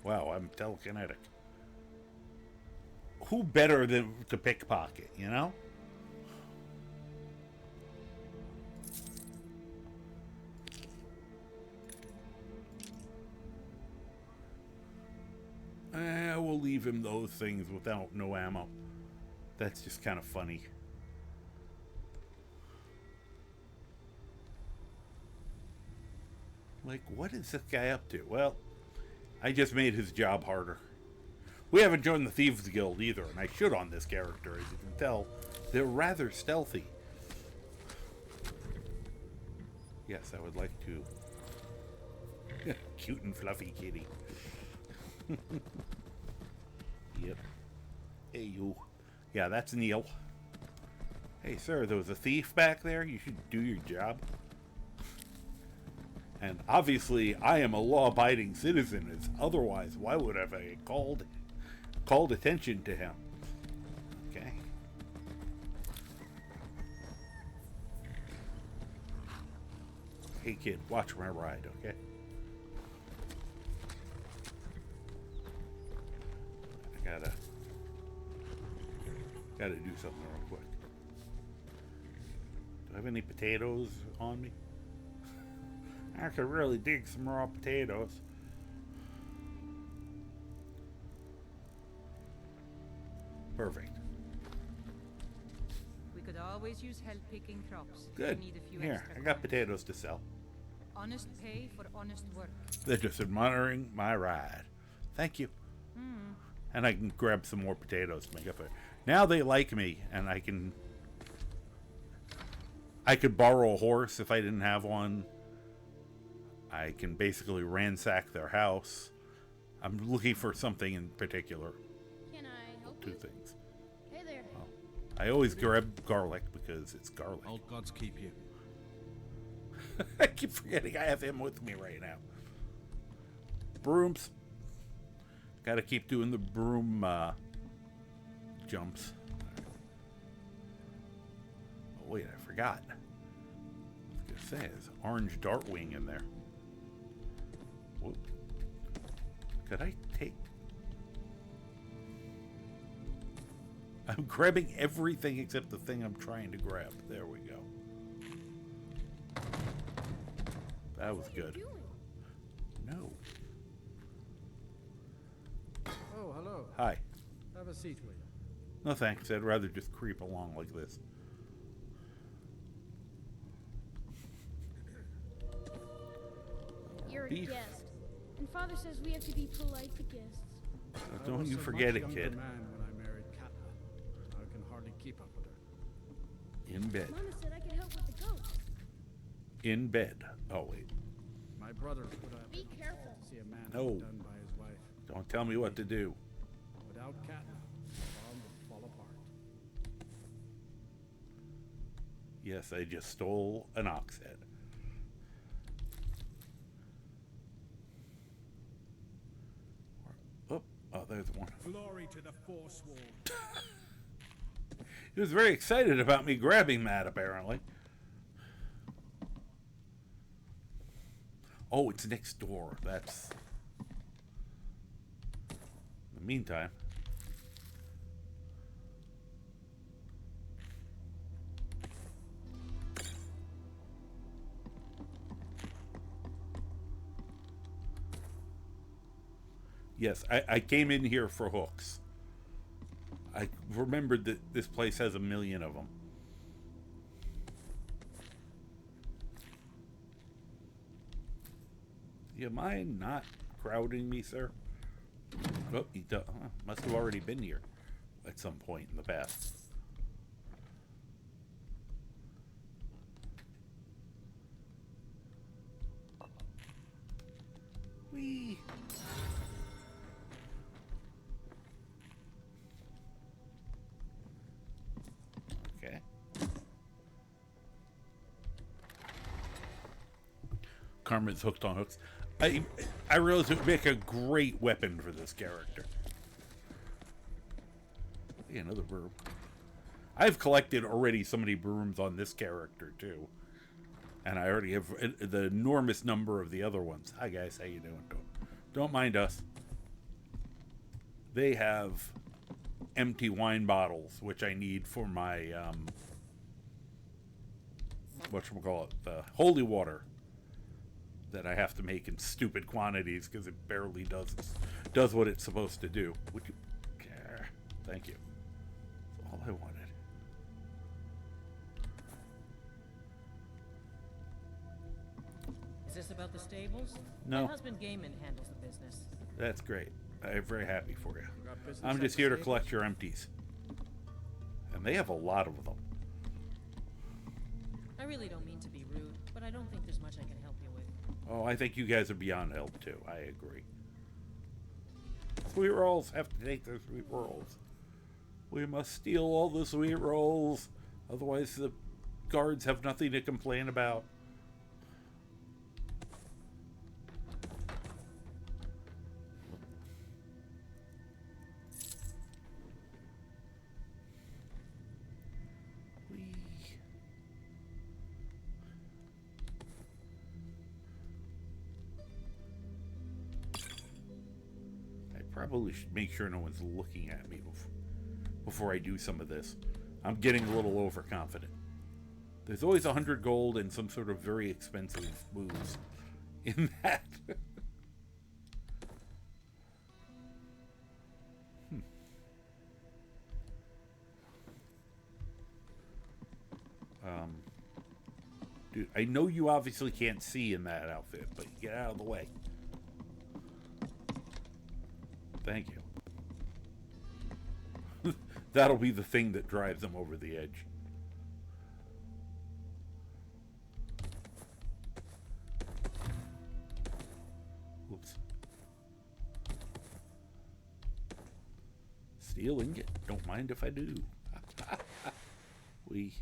Wow, I'm telekinetic. Who better than to pickpocket, you know? We'll leave him those things without no ammo. That's just kind of funny. Like, what is this guy up to? Well, I just made his job harder. We haven't joined the Thieves Guild either, and I should on this character. As you can tell, they're rather stealthy. Yes, I would like to... Cute and fluffy kitty. Yep. Hey, you. Yeah, that's Neil. Hey, sir, there was a thief back there. You should do your job. And obviously, I am a law-abiding citizen. As otherwise, why would I have called attention to him? Okay. Hey, kid, watch my ride, okay? I gotta do something real quick. Do I have any potatoes on me? I could really dig some raw potatoes. Perfect. We could always use help picking crops. Good. We need a few Here, extra I got coins. potatoes to sell. Honest pay for honest work. They're just admiring my ride. Thank you. And I can grab some more potatoes to make up for it. Now they like me, and I could borrow a horse if I didn't have one. I can basically ransack their house. I'm looking for something in particular. Can I help Two you? things. Hey there. Well, I always grab garlic because it's garlic. Old gods keep you. I keep forgetting I have him with me right now. Brooms. Gotta keep doing the broom jumps. Oh, wait, I forgot. I was gonna say, there's orange dartwing in there. Whoop. Could I take... I'm grabbing everything except the thing I'm trying to grab. There we go. That was good. No. Oh, hello. Hi. Have a seat, will you? No thanks. I'd rather just creep along like this. You're Beef. a guest. And Father says we have to be polite to guests. Don't you forget it, kid. Man when I married Katla. I can hardly keep up with her. In bed. Mama said I could help with the goats. In bed. Oh, wait. My brother would have Be careful. see a man No. done by his wife. Don't tell me what to do. Without Katla, the farm would fall apart. Yes, I just stole an ox head. Oh, there's one. Glory to the Forsworn. He was very excited about me grabbing that, apparently. Oh, it's next door. That's... In the meantime... Yes, I came in here for hooks. I remembered that this place has 1 million of them. You mind not crowding me, sir? Oh, he must have already been here at some point in the past. Whee! Okay. Carmen's hooked on hooks. I realized it would make a great weapon for this character. Hey, another broom. I've collected already so many brooms on this character too, and I already have the enormous number of the other ones. Hi guys, how you doing? Don't mind us. They have empty wine bottles, which I need for my whatchamacallit, the holy water that I have to make in stupid quantities because it barely does what it's supposed to do. Would you care? Thank you. That's all I wanted. Is this about the stables? No. My husband Gaiman handles the business. That's great. I'm very happy for you. Got business I'm at just the here to stables? collect your empties. And they have a lot of them. I really don't mean to be rude, but I don't think there's much I can help you with. Oh, I think you guys are beyond help too. I agree. Sweet rolls have to take their sweet rolls. We must steal all the sweet rolls. Otherwise the guards have nothing to complain about. Probably should make sure no one's looking at me before I do some of this. I'm getting a little overconfident. There's always 100 gold and some sort of very expensive moves in that. Dude, I know you obviously can't see in that outfit, but get out of the way. Thank you. That'll be the thing that drives them over the edge. Whoops. Stealing it. Don't mind if I do. We...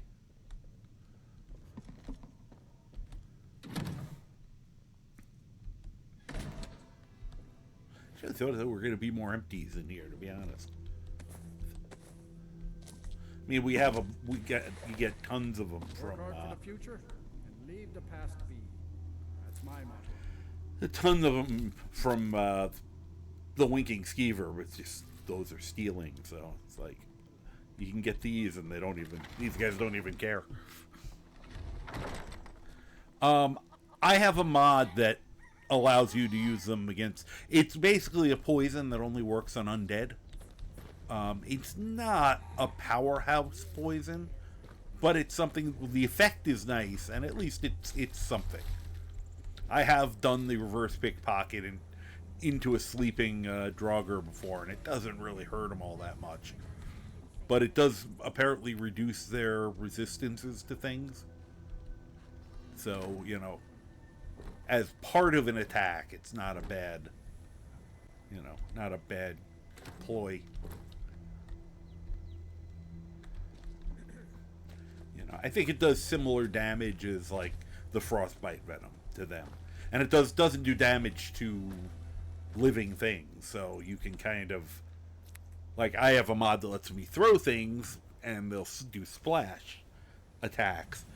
I thought there were going to be more empties in here, to be honest. I mean, you get tons of them from. Work hard for the future and leave the past be. That's my motto. A ton of them from the Winking Skeever, which just those are stealing. So it's like you can get these, and these guys don't even care. I have a mod that allows you to use them against... It's basically a poison that only works on undead. It's not a powerhouse poison, but it's something... The effect is nice, and at least it's something. I have done the reverse pickpocket into a sleeping Draugr before, and it doesn't really hurt them all that much. But it does apparently reduce their resistances to things. So, you know, as part of an attack, it's not a bad, you know, not a bad ploy. You know, I think it does similar damage as, like, the frostbite venom to them. And it doesn't do damage to living things, so you can kind of... Like, I have a mod that lets me throw things, and they'll do splash attacks.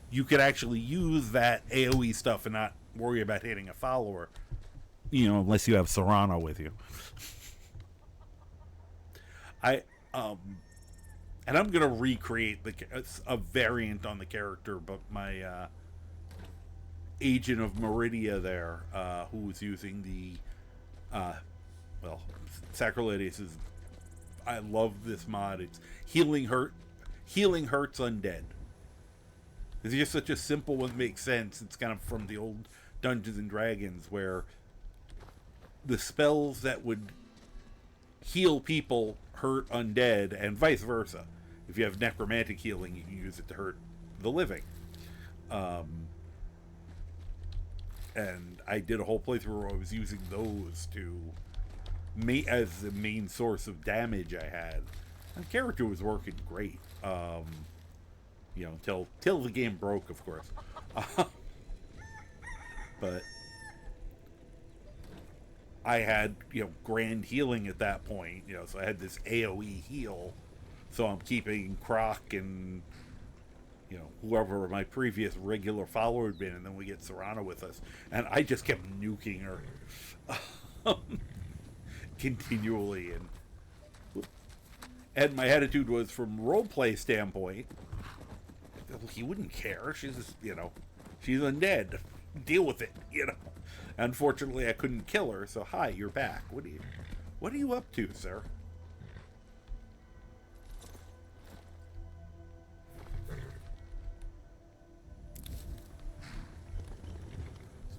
You could actually use that AoE stuff and not worry about hitting a follower. You know, unless you have Serrano with you. And I'm going to recreate a variant on the character, but my agent of Meridia there, who was using the... well, Sacriladius is... I love this mod. It's Healing Hurts Undead. It's just such a simple one that makes sense. It's kind of from the old Dungeons and Dragons, where the spells that would heal people hurt undead, and vice versa. If you have necromantic healing, you can use it to hurt the living. And I did a whole playthrough where I was using those to... as the main source of damage I had. The character was working great. You know, till the game broke, of course. But I had, you know, grand healing at that point, you know, so I had this AoE heal. So I'm keeping Croc and, you know, whoever my previous regular follower had been, and then we get Serrano with us. And I just kept nuking her. Continually, and my attitude was, from roleplay standpoint, he wouldn't care. She's just, you know, she's undead. Deal with it, you know. Unfortunately, I couldn't kill her, so hi, you're back. What are you up to, sir?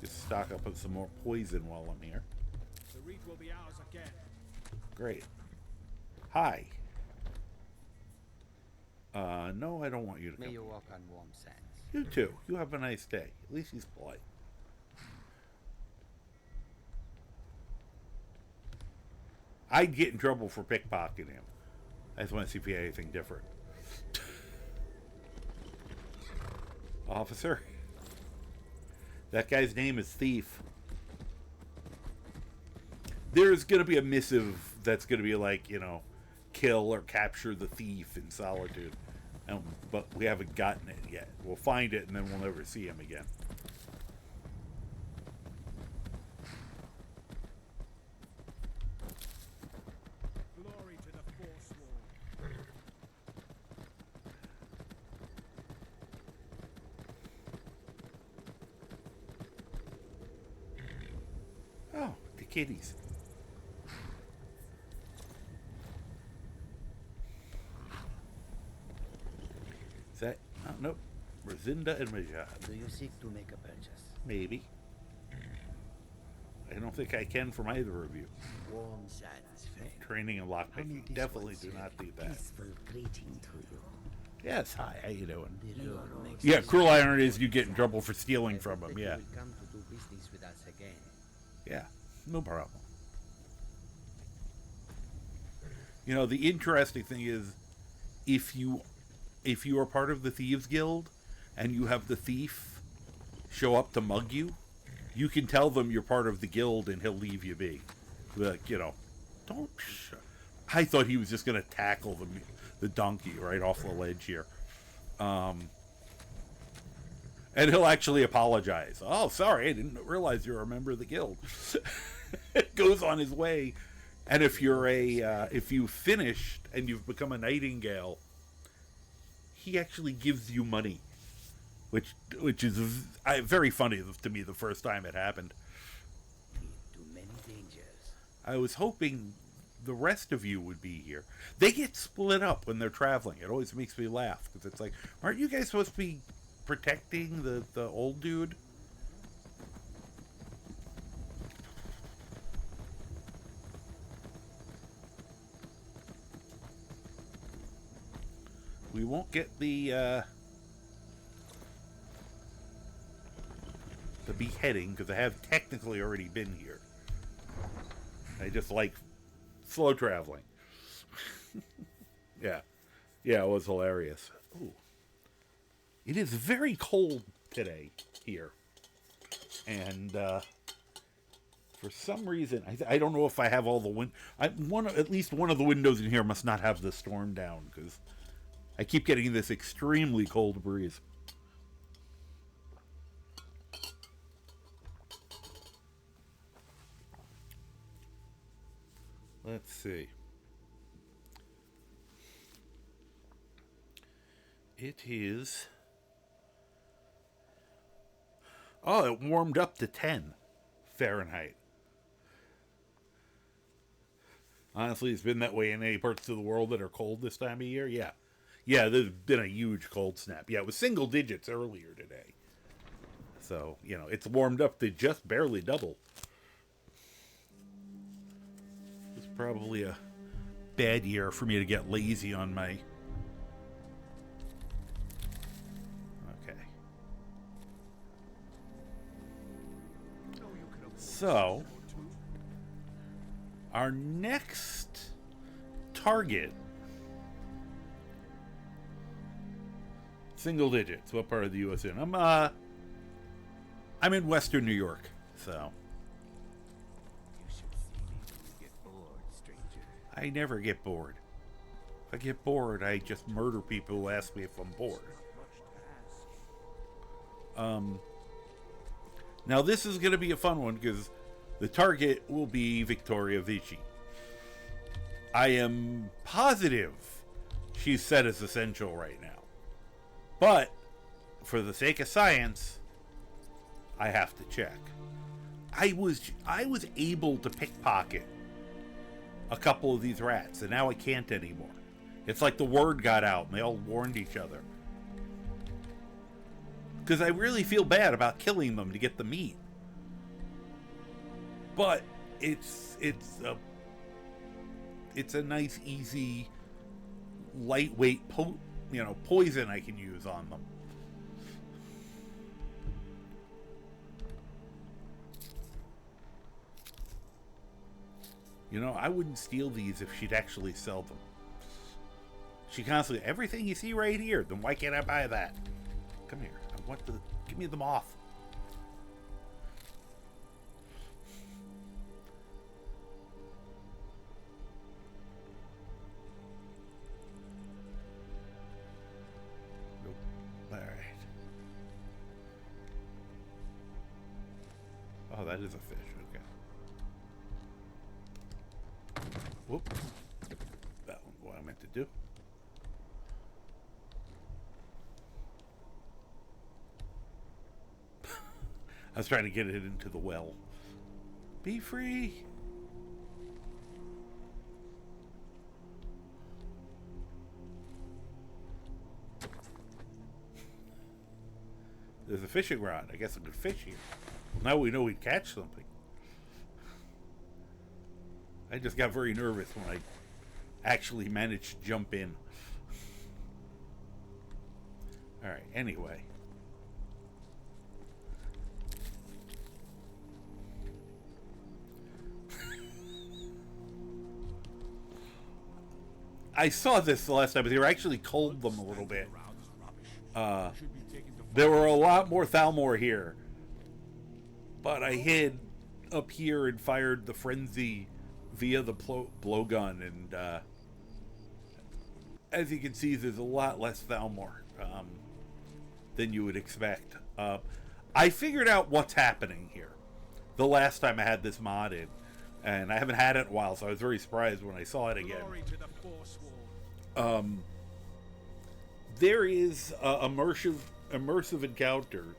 Let's just stock up on some more poison while I'm here. The reach will be ours again. Great. Hi. No, I don't want you to come. May you walk on warm sands. You too. You have a nice day. At least he's polite. I'd get in trouble for pickpocketing him. I just want to see if he had anything different. Officer? That guy's name is Thief. There's going to be a missive that's going to be like, you know, kill or capture the thief in Solitude. But we haven't gotten it yet. We'll find it, and then we'll never see him again. Glory to the Forsworn. Oh, the kitties. Is that... Oh, nope. Rosinda and Majad. Do you seek to make a purchase? Maybe. I don't think I can from either of you. Warm sands, friend. Training and lockpicking. Definitely do not do that. Peaceful greeting to you. Yes, hi. How you doing? Makes Yeah, us cruel iron is you get in trouble for stealing from that him. you Yeah. will come to do business with us again. Yeah. No problem. You know, the interesting thing is, if you are part of the Thieves Guild and you have the thief show up to mug you, you can tell them you're part of the guild and he'll leave you be. Like, you know, don't... I thought he was just going to tackle the donkey right off the ledge here. And he'll actually apologize. Oh, sorry, I didn't realize you're a member of the guild. It goes on his way. And if you're if you've finished and you've become a nightingale, he actually gives you money. which is very funny to me the first time it happened. Too many dangers. I was hoping the rest of you would be here. They get split up when they're traveling. It always makes me laugh because it's like, aren't you guys supposed to be protecting the old dude? We won't get the beheading because I have technically already been here. I just like slow traveling. Yeah, it was hilarious. Ooh. It is very cold today here, and for some reason I don't know if I have all the at least one of the windows in here must not have the storm down because I keep getting this extremely cold breeze. Let's see. It is... Oh, it warmed up to 10 Fahrenheit. Honestly, it's been that way in any parts of the world that are cold this time of year. Yeah, there's been a huge cold snap. Yeah, it was single digits earlier today. So, it's warmed up to just barely double. It's probably a bad year for me to get lazy on my... Okay. So, our next target... Single digits. What part of the U.S. in? I'm in Western New York, so... I never get bored. If I get bored, I just murder people who ask me if I'm bored. Now this is going to be a fun one because the target will be Victoria Vichy. I am positive she's set as essential right now. But, for the sake of science, I have to check. I was able to pickpocket a couple of these rats, and now I can't anymore. It's like the word got out, and they all warned each other. Because I really feel bad about killing them to get the meat. But it's a nice, easy, lightweight poison I can use on them. I wouldn't steal these if she'd actually sell them. She constantly, everything you see right here, then why can't I buy that? Come here. I want give me the moth. Nope. All right. Oh, that is a fish. Okay. Whoop. That wasn't what I meant to do. I was trying to get it into the well. Be free. There's a fishing rod. I guess I could fish here. Well, now we know we'd catch something. I just got very nervous when I actually managed to jump in. Alright, anyway. I saw this the last time, but they were actually culled them a little bit. There were a lot more Thalmor here. But I hid up here and fired the frenzy via the blowgun, and as you can see, there's a lot less Thalmor than you would expect. I figured out what's happening here the last time I had this modded, and I haven't had it in a while, so I was very surprised when I saw it again. There is immersive immersive encounters.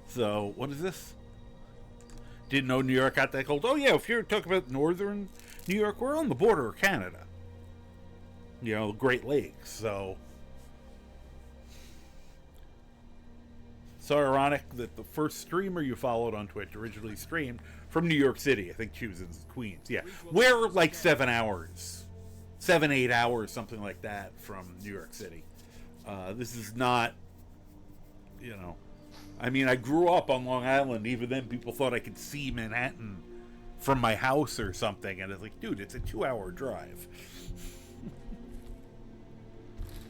So, what is this? Didn't know New York got that cold. Oh, yeah, if you're talking about northern New York, we're on the border of Canada. You know, Great Lakes, so... So ironic that the first streamer you followed on Twitch originally streamed from New York City. I think she was in Queens. Yeah. We're like 7 hours. 7-8 hours, something like that, from New York City. This is not, you know... I mean, I grew up on Long Island. Even then, people thought I could see Manhattan from my house or something. And it's like, dude, it's a 2-hour drive.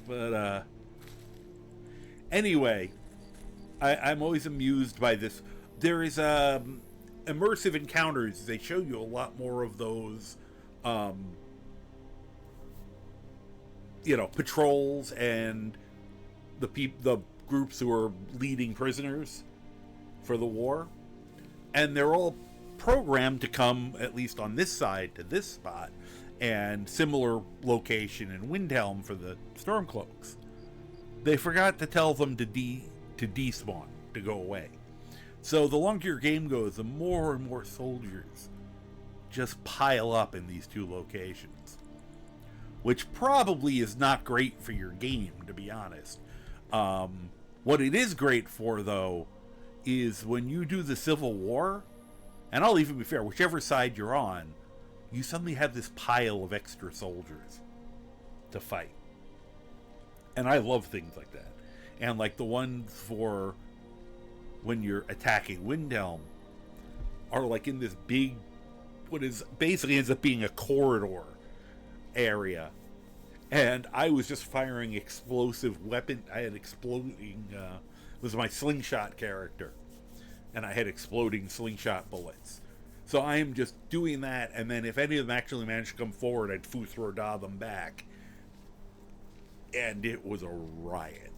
But, anyway, I'm always amused by this. There is, immersive encounters. They show you a lot more of those, you know, patrols and the groups who are leading prisoners for the war, and they're all programmed to come, at least on this side, to this spot, and similar location in Windhelm for the Stormcloaks. They forgot to tell them to despawn, to go away. So the longer your game goes, the more and more soldiers just pile up in these two locations, which probably is not great for your game, to be honest. What it is great for, though, is when you do the Civil War, and I'll even be fair, whichever side you're on, you suddenly have this pile of extra soldiers to fight. And I love things like that. And like the ones for when you're attacking Windhelm are like in this big, what is basically ends up being a corridor area. And I was just firing explosive weapon. I had exploding, was my slingshot character. And I had exploding slingshot bullets. So I am just doing that, and then if any of them actually managed to come forward, I'd throw them back. And it was a riot.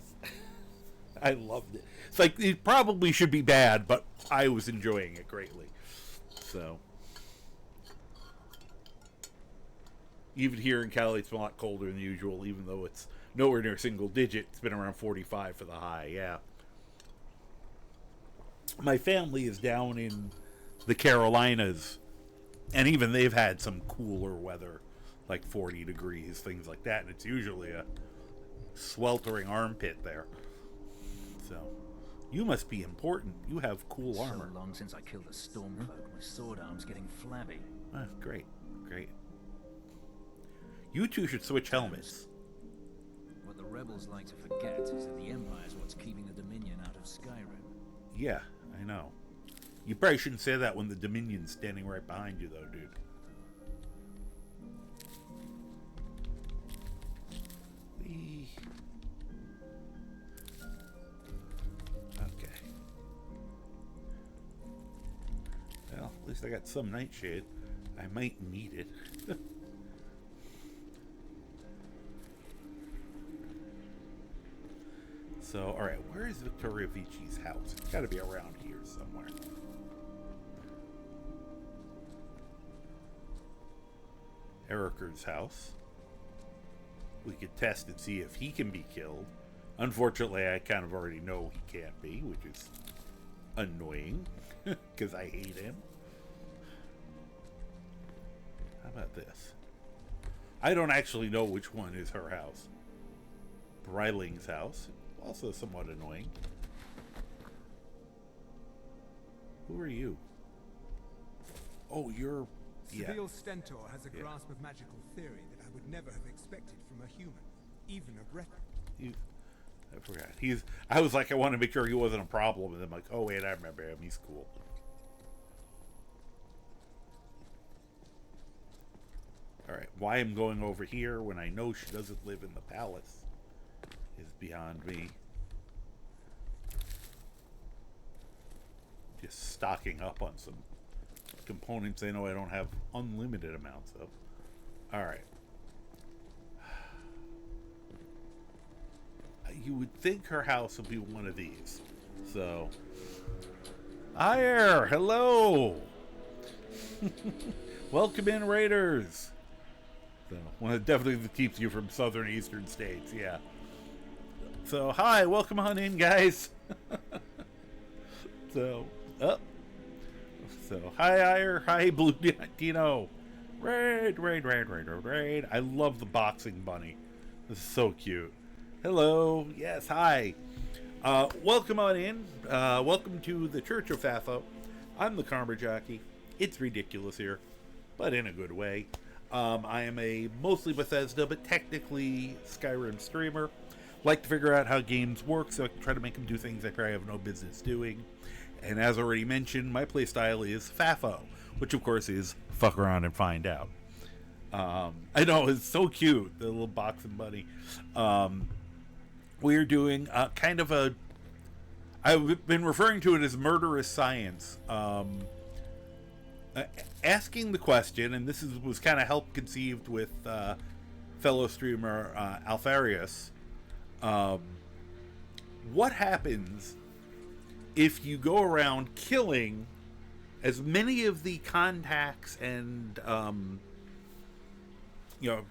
I loved it. It's like, it probably should be bad, but I was enjoying it greatly. So... Even here in Cali, it's a lot colder than usual, even though it's nowhere near single digit. It's been around 45 for the high, yeah. My family is down in the Carolinas, and even they've had some cooler weather, like 40 degrees, things like that, and it's usually a sweltering armpit there. So, you must be important. You have cool armor. So long since I killed a Stormcloak, my sword arm's getting flabby. Ah, great, great. You two should switch helmets. What the rebels like to forget is that the Empire's what's keeping the Dominion out of Skyrim. Yeah, I know. You probably shouldn't say that when the Dominion's standing right behind you, though, dude. Okay. Well, at least I got some nightshade. I might need it. So, alright, where is Victoria Vici's house? It's gotta be around here somewhere. Eriker's house. We could test and see if he can be killed. Unfortunately, I kind of already know he can't be, which is annoying, because I hate him. How about this? I don't actually know which one is her house. Breiling's house. Also somewhat annoying. Who are you? Oh, you're... yeah. Seville Stentor has a grasp of magical theory that I would never have expected from a human, even a Breton. I forgot. I was like, I want to make sure he wasn't a problem, and then I'm like, oh wait, I remember him. He's cool. Alright, why I'm going over here when I know she doesn't live in the palace is beyond me. Just stocking up on some components I know I don't have unlimited amounts of. Alright. You would think her house would be one of these. So. Hi, hello! Welcome in, Raiders! So, one of definitely that keeps you from southern eastern states, yeah. So, hi, welcome on in, guys. So, hi, Ire. Hi, Blue Dino. Raid. I love the boxing bunny. This is so cute. Hello. Yes, hi. Welcome on in. Welcome to the Church of FAAFO. I'm the Karma Jockey. It's ridiculous here, but in a good way. I am a mostly Bethesda, but technically Skyrim streamer. Like to figure out how games work, so I can try to make them do things I probably have no business doing. And as already mentioned, my playstyle is FAAFO, which of course is fuck around and find out. I know, it's so cute, the little boxing bunny. We're doing kind of a... I've been referring to it as murderous science. Asking the question, and this was kind of help conceived with fellow streamer Alfarius. What happens if you go around killing as many of the contacts and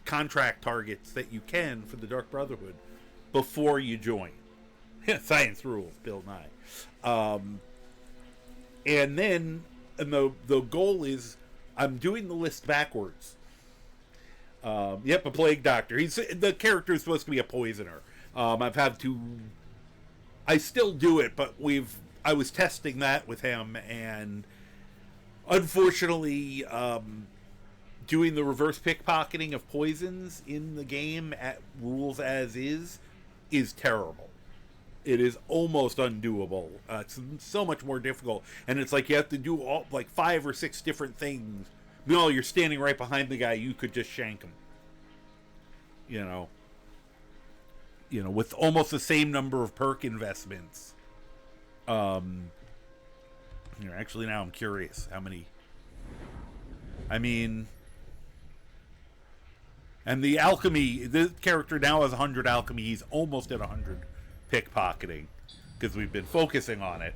contract targets that you can for the Dark Brotherhood before you join? Science rules, Bill Nye. And then the goal is I'm doing the list backwards. Yep, a plague doctor. The character is supposed to be a poisoner. I've had to... I still do it, but I was testing that with him, and unfortunately, doing the reverse pickpocketing of poisons in the game at rules as is terrible. It is almost undoable. It's so much more difficult, and it's like you have to do all 5 or 6 different things. Meanwhile, you're standing right behind the guy. You could just shank him. With almost the same number of perk investments. Actually, now I'm curious how many. I mean, and the alchemy. The character now has 100 alchemy. He's almost at 100 pickpocketing because we've been focusing on it.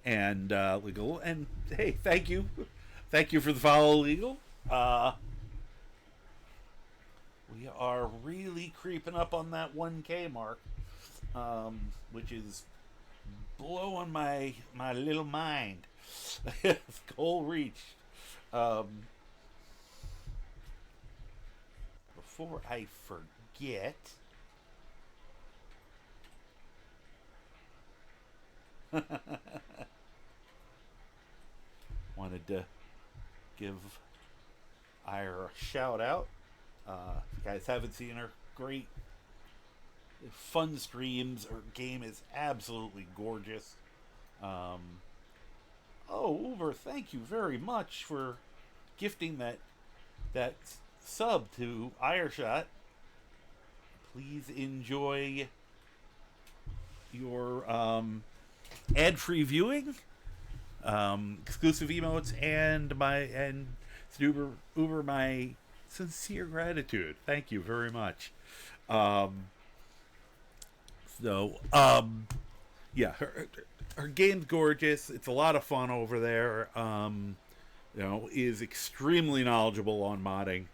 And legal. And hey, thank you for the follow, legal. We are really creeping up on that 1K mark, which is blowing my little mind. Goal reached. Before I forget, wanted to give Ira a shout out. If you guys haven't seen her great fun streams, her game is absolutely gorgeous. Uber, thank you very much for gifting that sub to Ireshot. Please enjoy your ad-free viewing, exclusive emotes, and Uber my sincere gratitude. Thank you very much. Yeah, her game's gorgeous. It's a lot of fun over there. Is extremely knowledgeable on modding.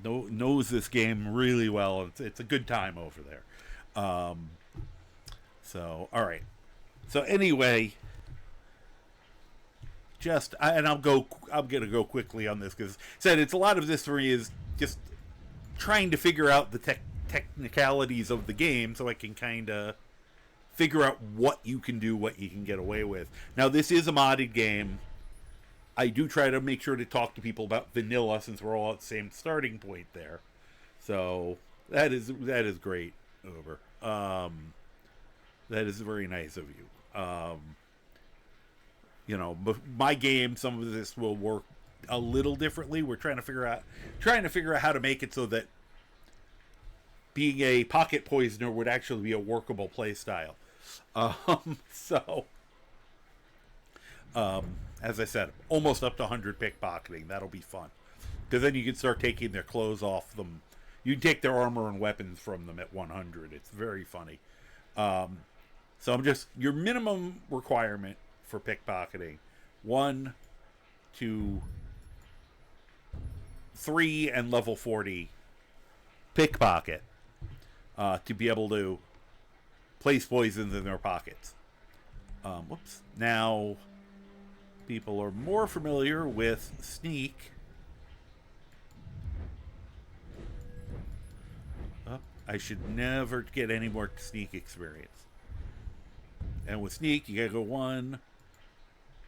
Knows this game really well. It's a good time over there. All right. So anyway, I'm gonna go quickly on this because it's a lot of this for me is just trying to figure out the technicalities of the game so I can kind of figure out what you can do, what you can get away with. Now, this is a modded game. I do try to make sure to talk to people about vanilla since we're all at the same starting point there. So that is great, Uber. That is very nice of you. But my game, some of this will work a little differently. We're trying to figure out how to make it so that being a pocket poisoner would actually be a workable play style. As I said, almost up to 100 pickpocketing. That'll be fun. Because then you can start taking their clothes off them. You can take their armor and weapons from them at 100. It's very funny. So I'm just... Your minimum requirement for pickpocketing. 1, 2, 3, and level 40 pickpocket. to be able to place poisons in their pockets. Whoops. Now, people are more familiar with sneak. I should never get any more sneak experience. And with sneak, you gotta go 1,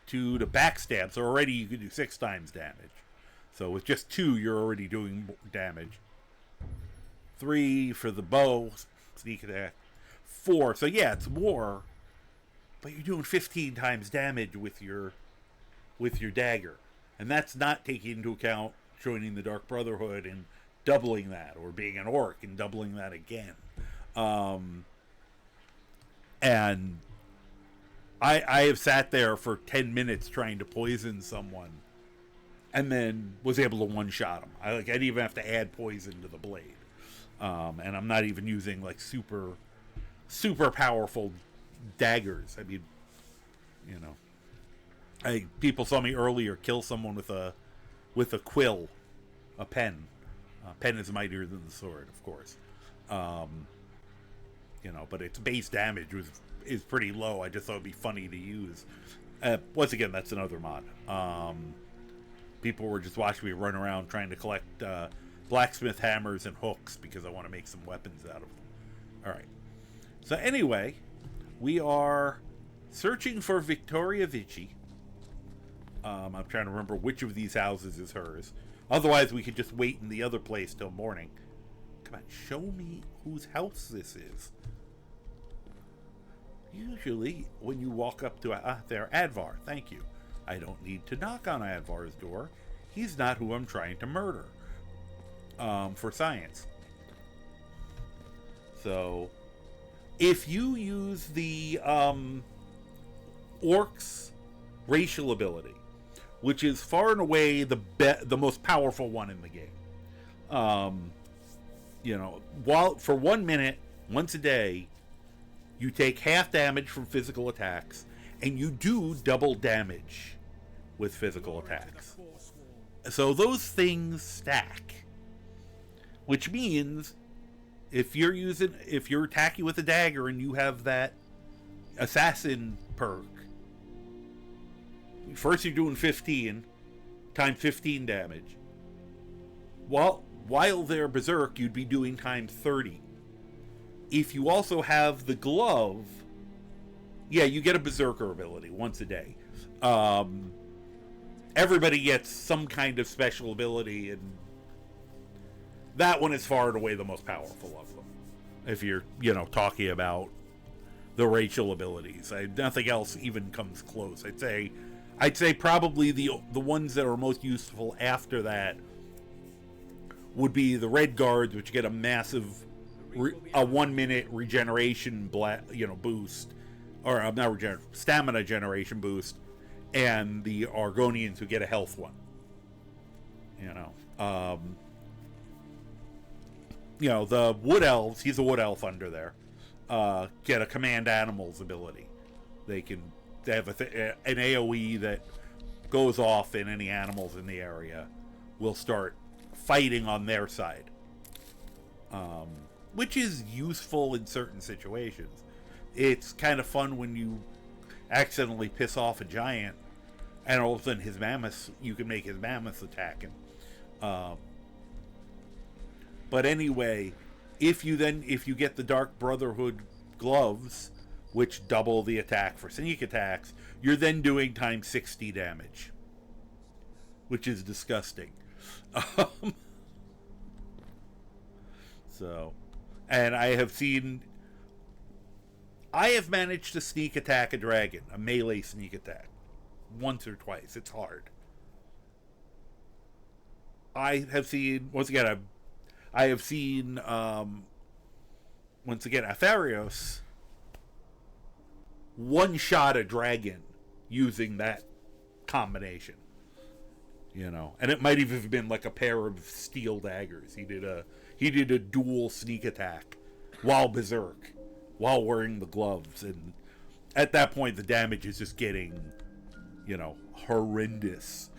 2 to backstab. So already you can do 6 times damage. So with just 2, you're already doing damage. 3 for the bow, sneak attack. 4, so yeah, it's more, but you're doing 15 times damage with your dagger, and that's not taking into account joining the Dark Brotherhood and doubling that, or being an orc and doubling that again. And I have sat there for 10 minutes trying to poison someone, and then was able to one-shot them. I didn't even have to add poison to the blade. And I'm not even using like super powerful daggers. I mean, you know, people saw me earlier kill someone with a quill, a pen. Pen is mightier than the sword, of course. You know, but its base damage is pretty low. I just thought it'd be funny to use. Once again, that's another mod. People were just watching me run around trying to collect blacksmith hammers and hooks because I want to make some weapons out of them. All right. So anyway, we are searching for Victoria Vici. I'm trying to remember which of these houses is hers. Otherwise, we could just wait in the other place till morning. Come on, show me whose house this is. Usually, when you walk up to there, Advar, thank you. I don't need to knock on Advar's door. He's not who I'm trying to murder. For science. So, if you use the orc's racial ability, which is far and away the most powerful one in the game, you know, for 1 minute, once a day, you take half damage from physical attacks, and you do double damage with physical attacks. So those things stack. Which means if you're attacking with a dagger and you have that assassin perk, first you're doing 15 times 15 damage. While they're berserk, you'd be doing times 30. If you also have the glove, yeah, you get a berserker ability once a day. Everybody gets some kind of special ability, and that one is far and away the most powerful of them. If you're, talking about the racial abilities, nothing else even comes close. I'd say probably the ones that are most useful after that would be the Red Guards, which get a massive, a 1 minute regeneration, boost, or not regeneration, stamina generation boost, and the Argonians who get a health one. The Wood Elves, he's a Wood Elf under there, get a Command Animals ability. They have an AoE that goes off, and any animals in the area will start fighting on their side. Which is useful in certain situations. It's kind of fun when you accidentally piss off a giant, and all of a sudden you can make his mammoths attack him. But anyway, if you get the Dark Brotherhood gloves, which double the attack for sneak attacks, you're then doing times 60 damage, which is disgusting. And I have managed to sneak attack a dragon, a melee sneak attack, once or twice. It's hard. I have seen Atharios one-shot a dragon using that combination. And it might have been like a pair of steel daggers. He did a dual sneak attack while berserk, while wearing the gloves, and at that point the damage is just getting, horrendous.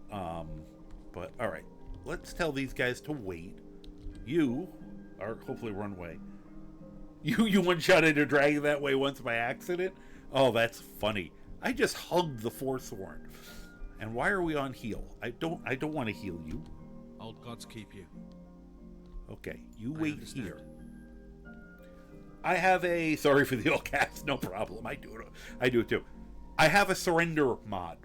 But all right, let's tell these guys to wait. You are hopefully run away. You one-shotted a dragon that way once by accident? Oh, that's funny. I just hugged the Forsworn. And why are we on heal? I don't want to heal you. Old gods keep you. Okay, you wait here. I have a... Sorry for the old cast, no problem. I do it too. I have a surrender mod,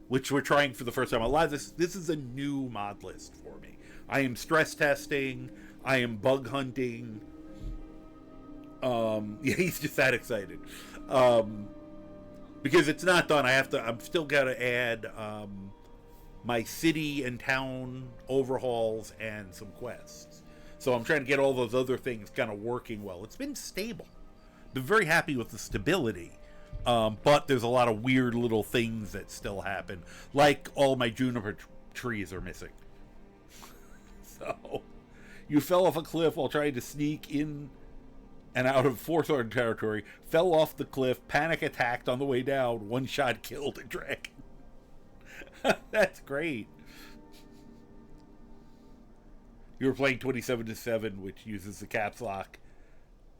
which we're trying for the first time. A lot of this is a new mod list for me. I am stress testing. I am bug hunting. Yeah, he's just that excited. Because it's not done. I'm still got to add my city and town overhauls and some quests. So I'm trying to get all those other things kind of working well. It's been stable. Been very happy with the stability. But there's a lot of weird little things that still happen. Like all my juniper trees are missing. So, you fell off a cliff while trying to sneak in and out of Forsworn territory. Fell off the cliff, panic attacked on the way down. One shot killed a dragon. That's great. You were playing 27-7, which uses the caps lock.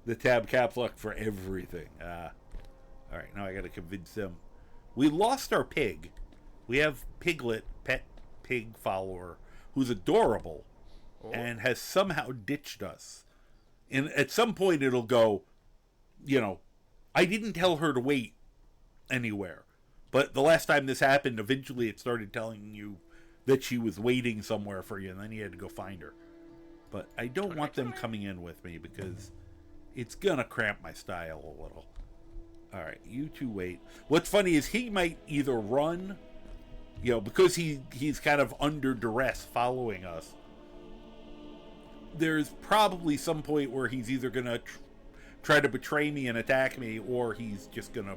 The tab caps lock for everything. Alright, now I gotta convince them. We lost our pig. We have Piglet, pet pig follower, who's adorable, and has somehow ditched us. And at some point it'll go, I didn't tell her to wait anywhere. But the last time this happened, eventually it started telling you that she was waiting somewhere for you, and then you had to go find her. But I don't want them coming in with me because it's gonna cramp my style a little. Alright, you two wait. What's funny is he might either run, because he's kind of under duress following us. There's probably some point where he's either going to try to betray me and attack me, or he's just going to,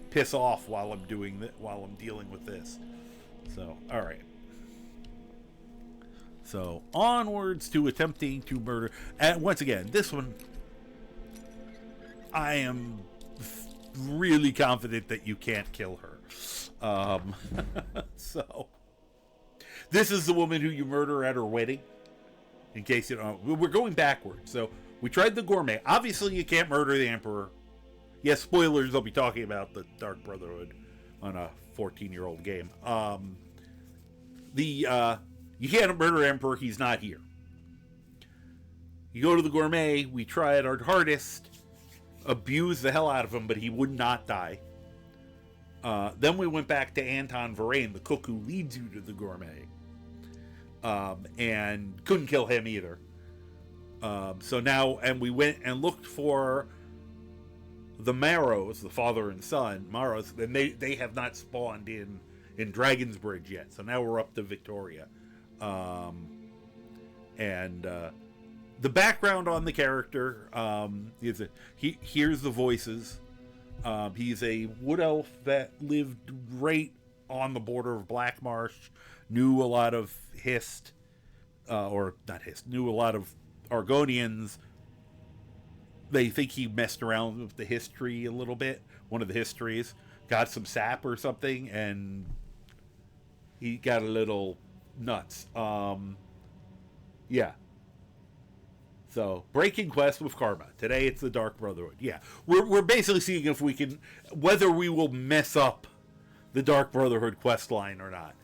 piss off while I'm dealing with this. So, alright. So, onwards to attempting to murder. And once again, this one, I am really confident that you can't kill her. So, this is the woman who you murder at her wedding. In case you don't know, we're going backwards. So, we tried the gourmet. Obviously, you can't murder the Emperor. Yes, spoilers, I'll be talking about the Dark Brotherhood on a 14-year-old game. You can't murder Emperor, he's not here. You go to the gourmet, we tried our hardest, abused the hell out of him, but he would not die. Then we went back to Anton Varain, the cook who leads you to the gourmet. And couldn't kill him either. So now, and we went and looked for the Marrows, the father and son, Marrows, and they have not spawned in Dragon's Bridge yet. So now we're up to Victoria. The background on the character is he hears the voices. He's a wood elf that lived right on the border of Blackmarsh, knew a lot of knew a lot of Argonians. They think he messed around with the history a little bit. One of the histories got some sap or something, and he got a little nuts. Yeah. So, breaking quest with Karma. Today it's the Dark Brotherhood. Yeah, we're basically seeing if we can, whether we will mess up the Dark Brotherhood quest line or not.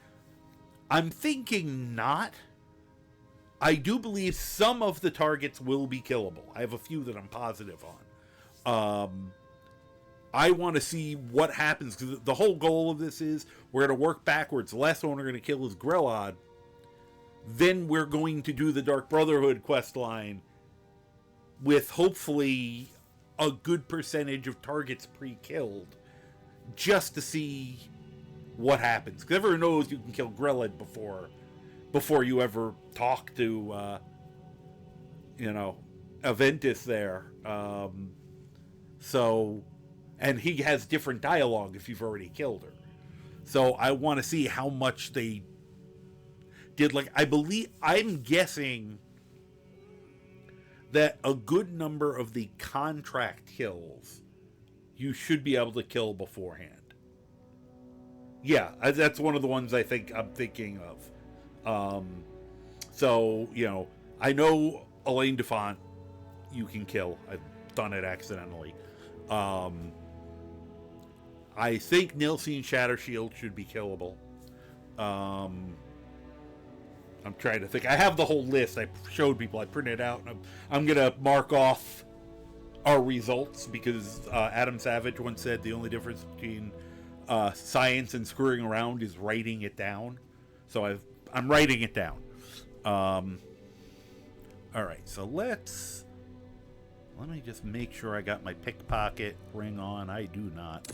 I'm thinking not. I do believe some of the targets will be killable. I have a few that I'm positive on. I want to see what happens, because the whole goal of this is we're going to work backwards. The last one we're going to kill is Grelod. Then we're going to do the Dark Brotherhood quest line with hopefully a good percentage of targets pre-killed, just to see what happens. Because everyone knows you can kill Grelod before you ever talk to Aventus there. And he has different dialogue if you've already killed her. So I want to see how much they did. I'm guessing that a good number of the contract kills you should be able to kill beforehand. Yeah, that's one of the ones I'm thinking of. I know Elaine Defont you can kill. I've done it accidentally. I think Nilsine Shatter Shield should be killable. I'm trying to think. I have the whole list. I showed people. I printed it out. I'm going to mark off our results because Adam Savage once said the only difference between science and screwing around is writing it down. So I'm writing it down. All right. So let me just make sure I got my pickpocket ring on. I do not.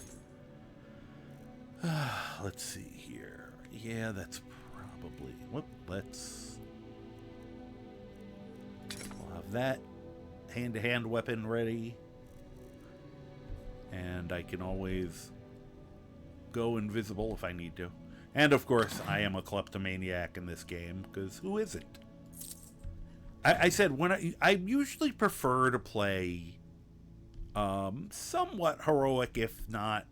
Let's see here. Yeah, that's probably... Whoop, we'll have that hand-to-hand weapon ready. And I can always go invisible if I need to. And, of course, I am a kleptomaniac in this game, because who isn't? I said, I usually prefer to play somewhat heroic, if not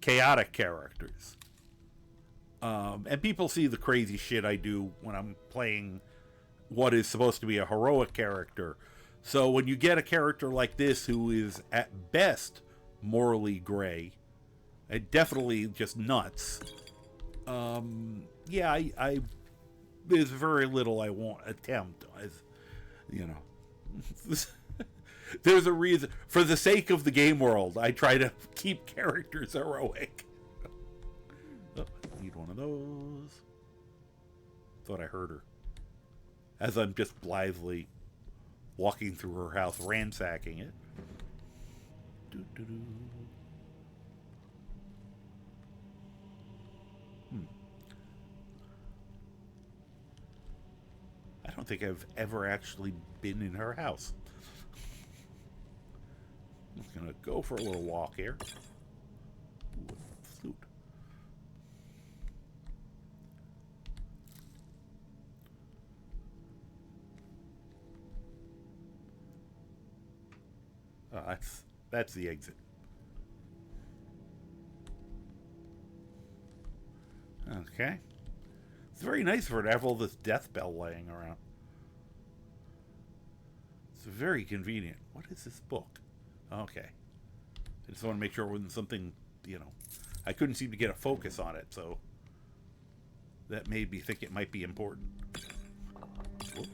chaotic characters. And people see the crazy shit I do when I'm playing what is supposed to be a heroic character. So when you get a character like this who is at best morally gray, and definitely just nuts, yeah, I there's very little I won't attempt. You know, there's a reason. For the sake of the game world, I try to keep characters heroic. Oh, I need one of those. Thought I heard her. As I'm just blithely walking through her house, ransacking it. Doo-doo-doo. I don't think I've ever actually been in her house. I'm just gonna go for a little walk here. Ooh, a flute. That's the exit. Okay. It's very nice for it to have all this death bell laying around. It's very convenient. What is this book? Okay. I just want to make sure it wasn't something, you know. I couldn't seem to get a focus on it, so that made me think it might be important. Whoop.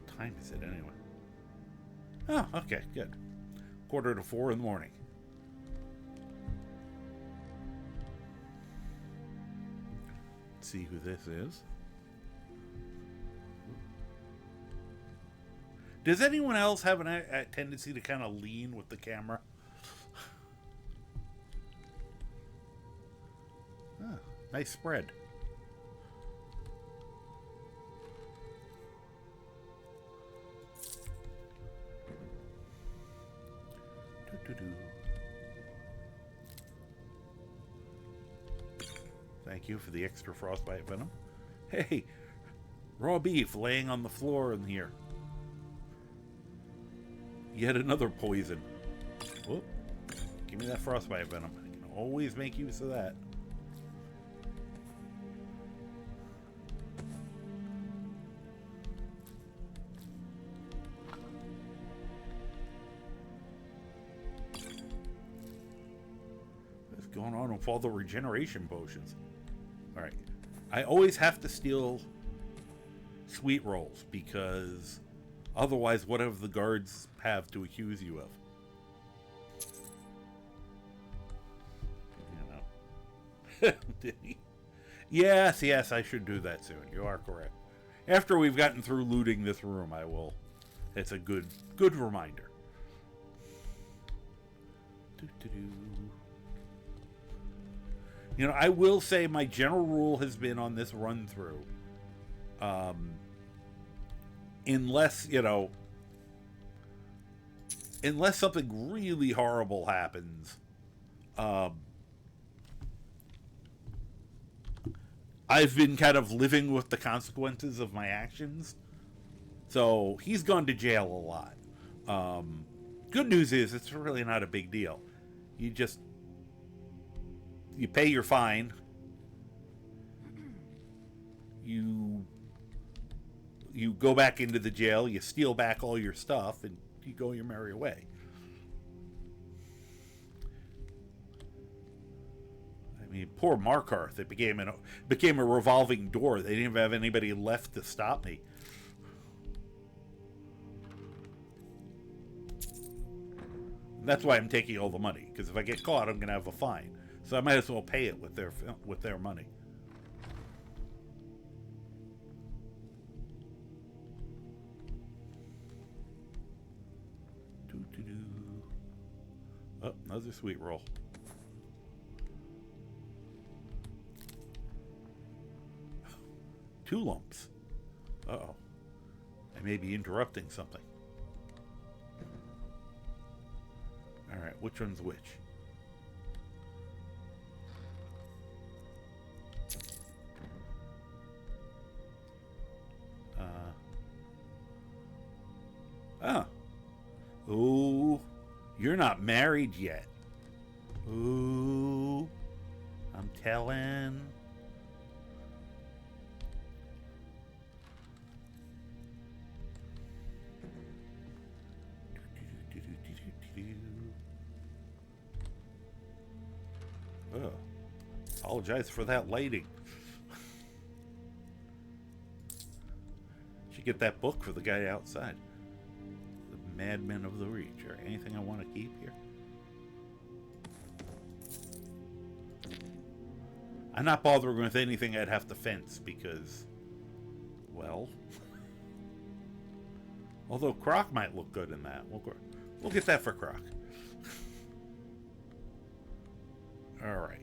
What time is it anyway? Oh, okay, good. 3:45 in the morning. Let's see who this is. Does anyone else have a tendency to kind of lean with the camera? Oh, nice spread. Thank you for the extra frostbite venom. Hey, raw beef laying on the floor in here. Yet another poison. Whoop. Give me that frostbite venom. I can always make use of that. What's going on with all the regeneration potions? Alright. I always have to steal sweet rolls because otherwise, what do the guards have to accuse you of? You know. Did he? Yes, I should do that soon. You are correct. After we've gotten through looting this room, I will. It's a good reminder. You know, I will say my general rule has been on this run through. Unless, you know, unless something really horrible happens, I've been kind of living with the consequences of my actions. So he's gone to jail a lot. Good news is it's really not a big deal. You just you pay your fine. You go back into the jail, you steal back all your stuff, and you go your merry way. I mean, poor Markarth, it became a revolving door. They didn't even have anybody left to stop me. And that's why I'm taking all the money, because if I get caught, I'm going to have a fine. So I might as well pay it with their money. Oh, another sweet roll. Two lumps. Uh-oh. I may be interrupting something. Alright, which one's which? Ooh, you're not married yet. Ooh, I'm telling. Oh, apologize for that lighting. Should get that book for the guy outside. The Madmen of the Reach, or anything I want to keep here. I'm not bothering with anything I'd have to fence because, well, although Croc might look good in that. We'll get that for Croc. Alright.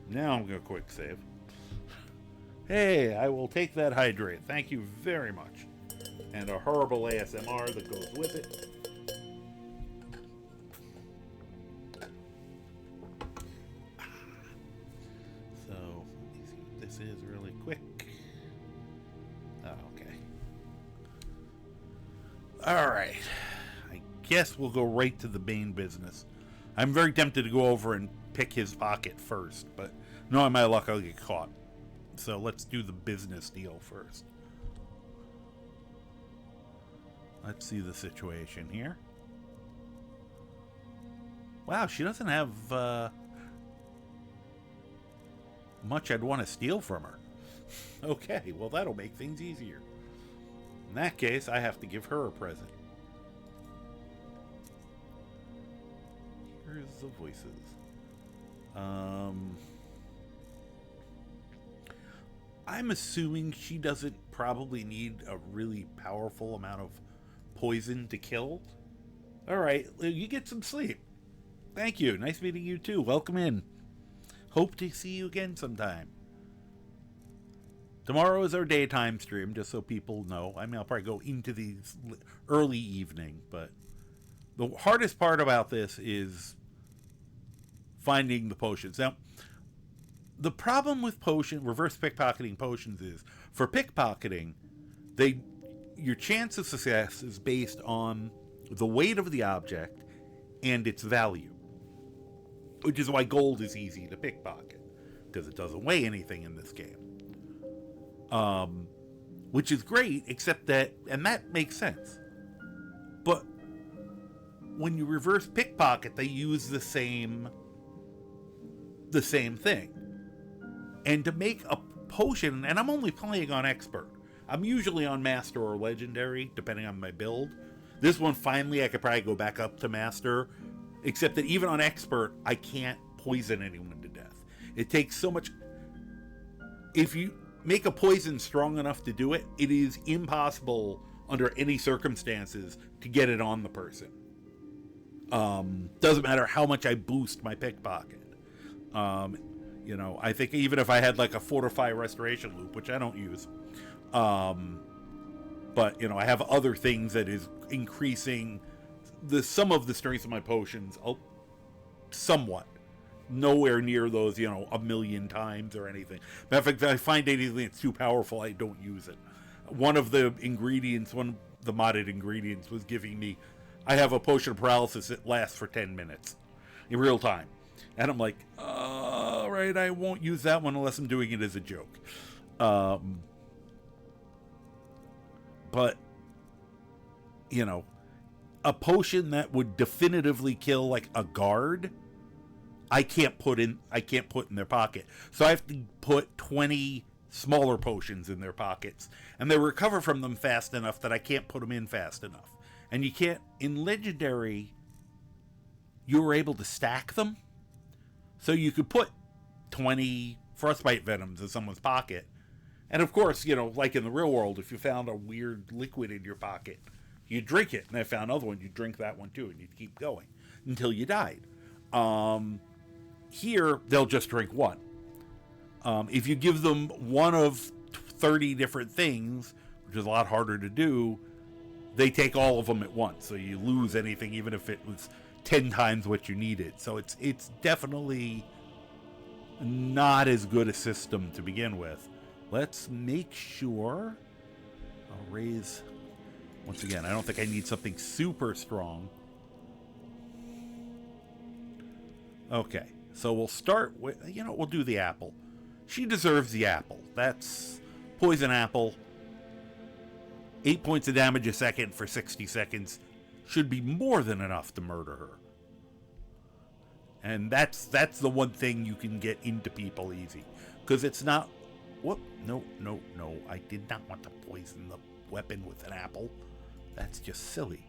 Now I'm going to quick save. Hey, I will take that hydrate. Thank you very much. And a horrible ASMR that goes with it. So, let me see what this is really quick. Oh, okay. Alright. I guess we'll go right to the main business. I'm very tempted to go over and pick his pocket first, but knowing my luck, I'll get caught. So let's do the business deal first. Let's see the situation here. Wow, she doesn't have much I'd want to steal from her. Okay, well that'll make things easier. In that case, I have to give her a present. Here's the voices. I'm assuming she doesn't probably need a really powerful amount of poison to kill. Alright, you get some sleep. Thank you. Nice meeting you too. Welcome in. Hope to see you again sometime. Tomorrow is our daytime stream, just so people know. I mean, I'll probably go into the early evening, but the hardest part about this is finding the potions. Now, the problem with reverse pickpocketing potions is, for pickpocketing, your chance of success is based on the weight of the object and its value. Which is why gold is easy to pickpocket, because it doesn't weigh anything in this game. Which is great, except that, and that makes sense. But when you reverse pickpocket, they use the same thing. And to make a potion, and I'm only playing on expert. I'm usually on master or legendary, depending on my build. This one, finally, I could probably go back up to master. Except that even on expert, I can't poison anyone to death. It takes so much. If you make a poison strong enough to do it, it is impossible under any circumstances to get it on the person. Doesn't matter how much I boost my pickpocket. I think even if I had like a fortify restoration loop, which I don't use, but I have other things that is increasing some of the strength of my potions somewhat. Nowhere near those, a million times or anything. But if I find anything that's too powerful, I don't use it. One of the modded ingredients was giving me, I have a potion of paralysis that lasts for 10 minutes in real time. And I'm like, all right, I won't use that one unless I'm doing it as a joke. But, you know, a potion that would definitively kill like a guard, I can't put in their pocket. So I have to put 20 smaller potions in their pockets, and they recover from them fast enough that I can't put them in fast enough. And you can't, in Legendary, you were able to stack them. So you could put 20 frostbite venoms in someone's pocket. And of course, you know, like in the real world, if you found a weird liquid in your pocket, you drink it, and I found another one, you drink that one too, and you'd keep going until you died. Here, they'll just drink one. If you give them one of 30 different things, which is a lot harder to do, they take all of them at once, so you lose anything, even if it was 10 times what you needed. So it's definitely not as good a system to begin with. Let's make sure. I'll raise... Once again, I don't think I need something super strong. Okay, so we'll start with, you know, we'll do the apple. She deserves the apple. That's poison apple. 8 points of damage a second for 60 seconds should be more than enough to murder her. And that's the one thing you can get into people easy. Because it's not... Whoop, no. I did not want to poison the weapon with an apple. That's just silly.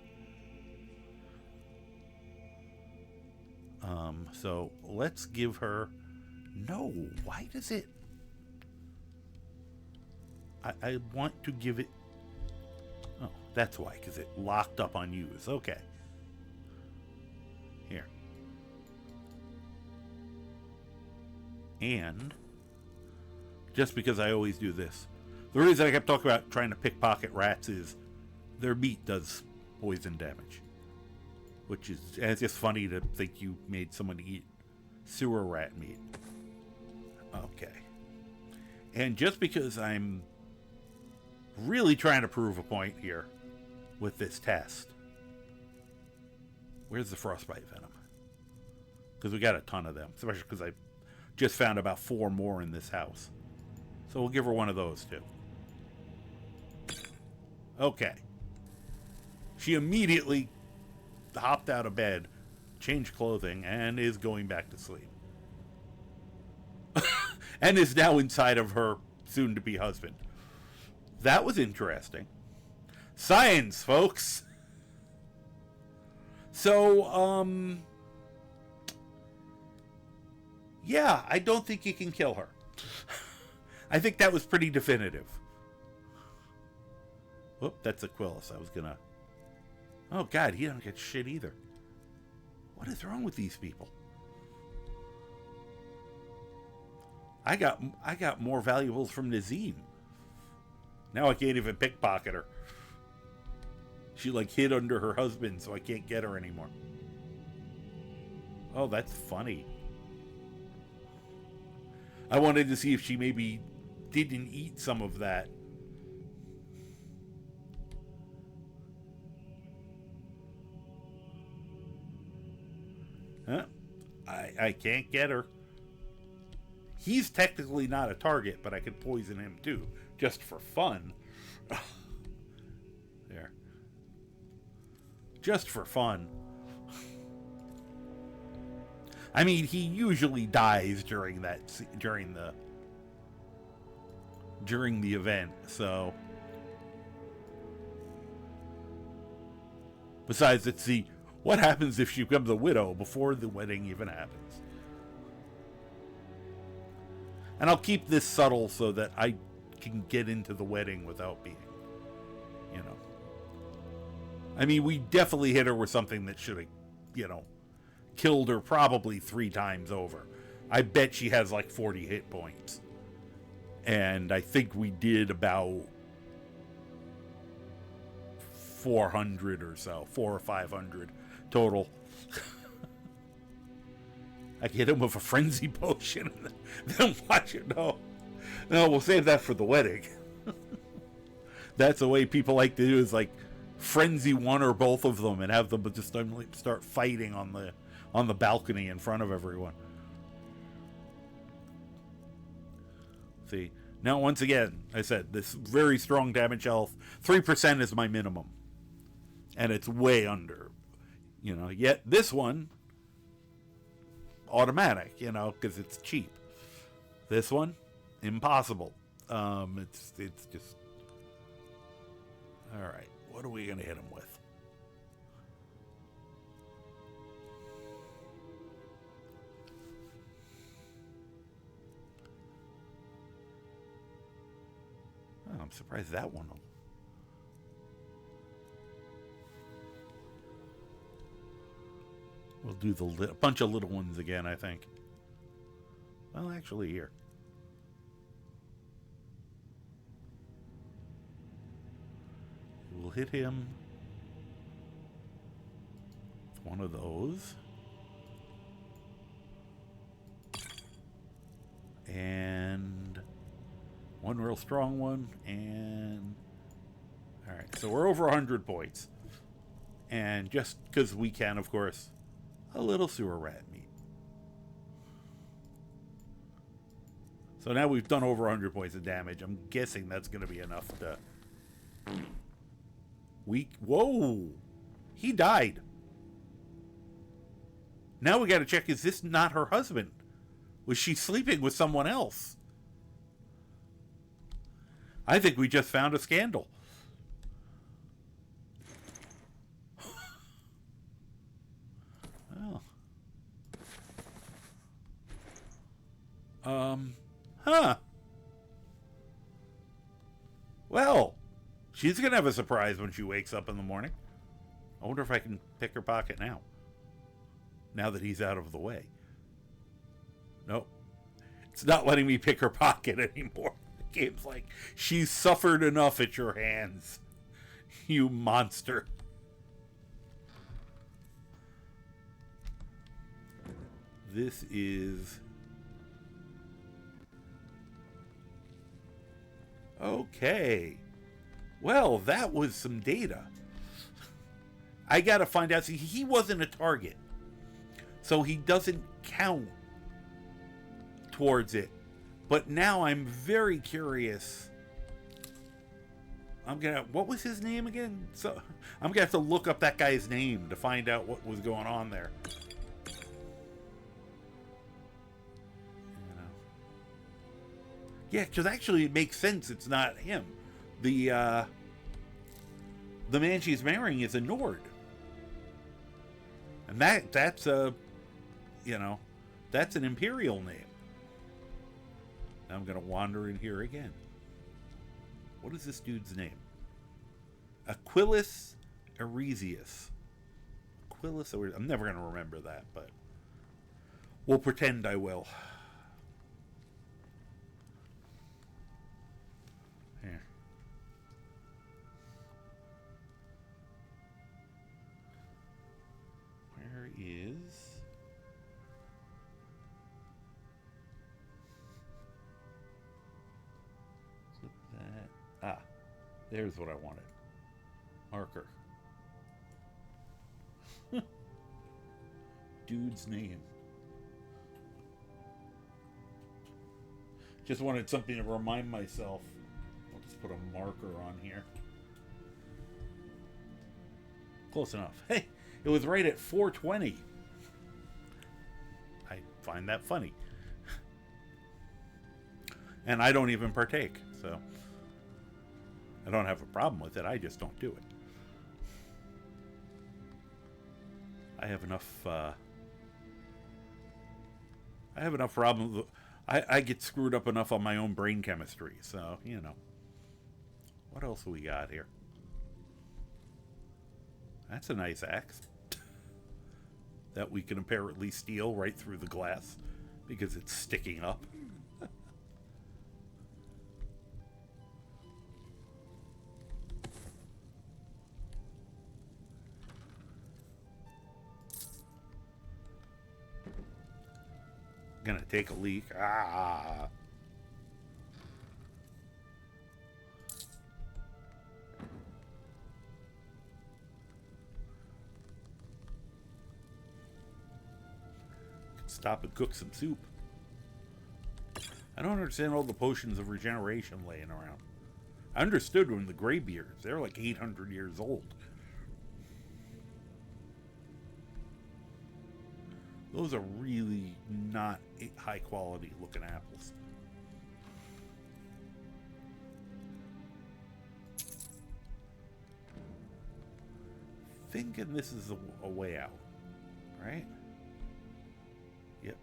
So let's give her... No, why does it... I want to give it... Oh, that's why, because it locked up on use. Okay. Here. And, just because I always do this, the reason I kept talking about trying to pickpocket rats is their meat does poison damage. Which is, it's just funny to think you made someone eat sewer rat meat. Okay. And just because I'm really trying to prove a point here with this test. Where's the frostbite venom? Because we got a ton of them. Especially because I just found about 4 more in this house. So we'll give her one of those too. Okay. She immediately hopped out of bed, changed clothing, and is going back to sleep. And is now inside of her soon-to-be husband. That was interesting. Science, folks! So, yeah, I don't think you can kill her. I think that was pretty definitive. Whoop, that's Aquilus. I was gonna... Oh, God, he don't get shit either. What is wrong with these people? I got more valuables from Nazim. Now I can't even pickpocket her. She, like, hid under her husband, so I can't get her anymore. Oh, that's funny. I wanted to see if she maybe didn't eat some of that. Huh? I can't get her. He's technically not a target, but I could poison him too, just for fun. There. Just for fun. I mean, he usually dies during the event, so. Besides, it's the what happens if she becomes a widow before the wedding even happens. And I'll keep this subtle so that I can get into the wedding without being, you know. I mean, we definitely hit her with something that should have, you know, killed her probably 3 times over. I bet she has like 40 hit points. And I think we did about 400 or so, 400 or 500 total. I can hit him with a frenzy potion and then watch it. No, we'll save that for the wedding. That's the way people like to do, is like frenzy one or both of them and have them just start fighting on on the balcony in front of everyone. See, now once again, I said this very strong damage health. 3% is my minimum, and it's way under. You know, yet this one automatic. You know, because it's cheap. This one impossible. It's just all right. What are we gonna hit him with? Oh, I'm surprised that one. We'll do the bunch of little ones again, I think. Well, actually, here. We'll hit him with one of those. And one real strong one. And alright, so we're over 100 points. And just because we can, of course, a little sewer rat meat. So now we've done over 100 points of damage. I'm guessing that's going to be enough to... Whoa! He died. Now we got to check, is this not her husband? Was she sleeping with someone else? I think we just found a scandal. Oh. Huh. Well, she's going to have a surprise when she wakes up in the morning. I wonder if I can pick her pocket now. Now that he's out of the way. Nope. It's not letting me pick her pocket anymore. The game's like, she's suffered enough at your hands. You monster. This is... Okay. Well, that was some data. I gotta find out. See, he wasn't a target. So he doesn't count towards it. But now I'm very curious. What was his name again? So I'm gonna have to look up that guy's name to find out what was going on there. Yeah, because actually it makes sense it's not him. The man she's marrying is a Nord. And that's a, that's an Imperial name. Now I'm going to wander in here again. What is this dude's name? Aquilus Aresius. Aquilus Aresius. I'm never going to remember that, but we'll pretend I will. Here. Where is... There's what I wanted. Marker. Dude's name. Just wanted something to remind myself. I'll just put a marker on here. Close enough. Hey, it was right at 420. I find that funny. And I don't even partake, so... I don't have a problem with it. I just don't do it. I have enough problems. I get screwed up enough on my own brain chemistry. So, What else we got here? That's a nice axe. That we can apparently steal right through the glass because it's sticking up. Gonna take a leak. stop and cook some soup. I don't understand all the potions of regeneration laying around. I understood when the Greybeards, they're like 800 years old. Those are really not high quality looking apples. Thinking this is a way out, right? Yep.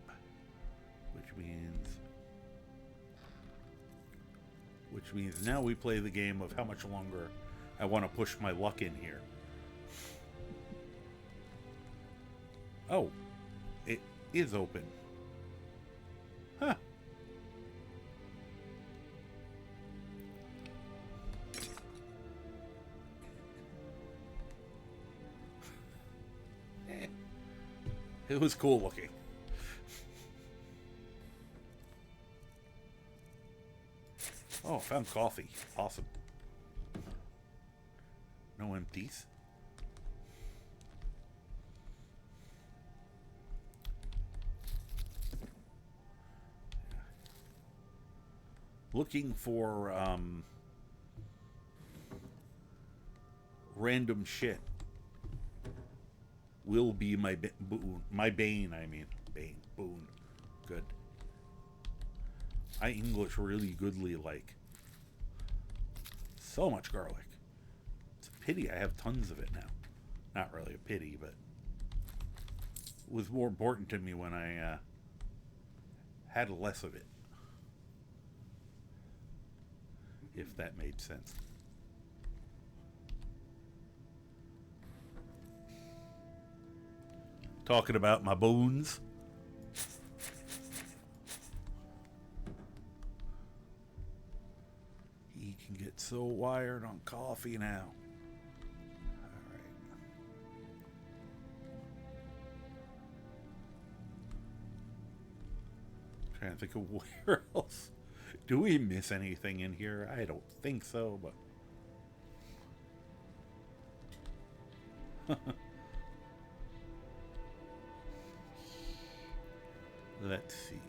Which means now we play the game of how much longer I want to push my luck in here. Oh, it is open. Huh. It was cool looking. Oh, found coffee. Awesome. No empties. Looking for random shit will be my boon. My bane, I mean. Bane. Boon. Good. I English really goodly like. So much garlic. It's a pity I have tons of it now. Not really a pity, but it was more important to me when I had less of it. If that made sense. Talking about my boons. He can get so wired on coffee now. Alright. Trying to think of where else. Do we miss anything in here? I don't think so, but... Let's see.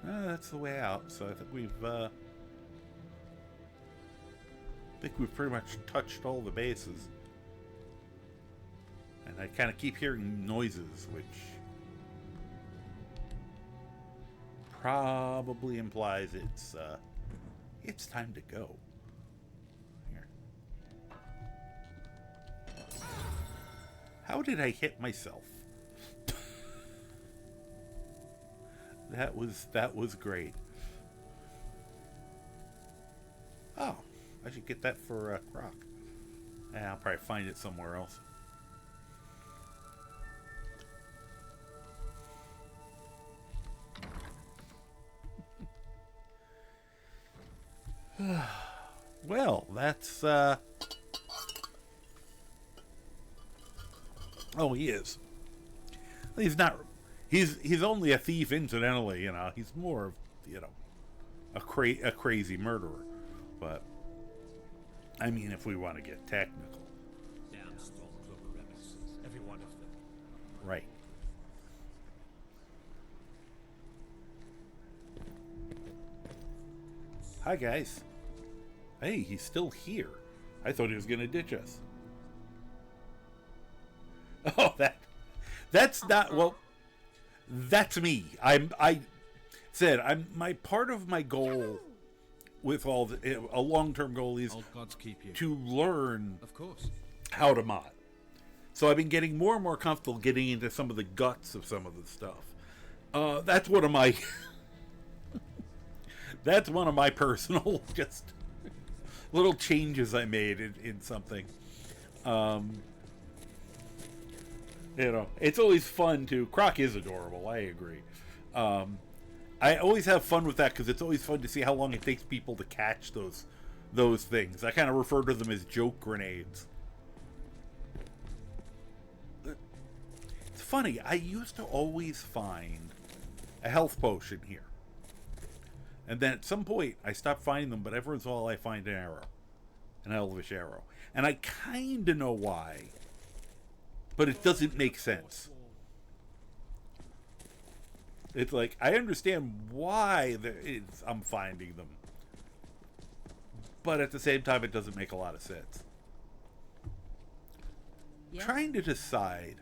That's the way out. So I think we've pretty much touched all the bases. And I kind of keep hearing noises, which probably implies it's time to go. Here. How did I hit myself? That was great. Oh, I should get that for Croc. Yeah, I'll probably find it somewhere else. Well, that's oh, he is. He's not. He's only a thief, incidentally. You know, he's more of, you know, a crazy murderer. But I mean, if we want to get technical, damn strong group of rebels, every one of them. Right. Hi, guys. Hey, he's still here. I thought he was going to ditch us. Oh, that's not, well, that's me. My part of my goal with all a long-term goal is to learn, of course, how to mod. So I've been getting more and more comfortable getting into some of the guts of some of the stuff. That's one of my that's one of my personal just little changes I made in something. You know, it's always fun to... Croc is adorable, I agree. I always have fun with that because it's always fun to see how long it takes people to catch those things. I kind of refer to them as joke grenades. It's funny, I used to always find a health potion here. And then at some point, I stopped finding them, but every once in a while I find an arrow. an elvish arrow. And I kind of know why, but it doesn't make sense. It's like, I understand why I'm finding them, but at the same time, it doesn't make a lot of sense. Yes? Trying to decide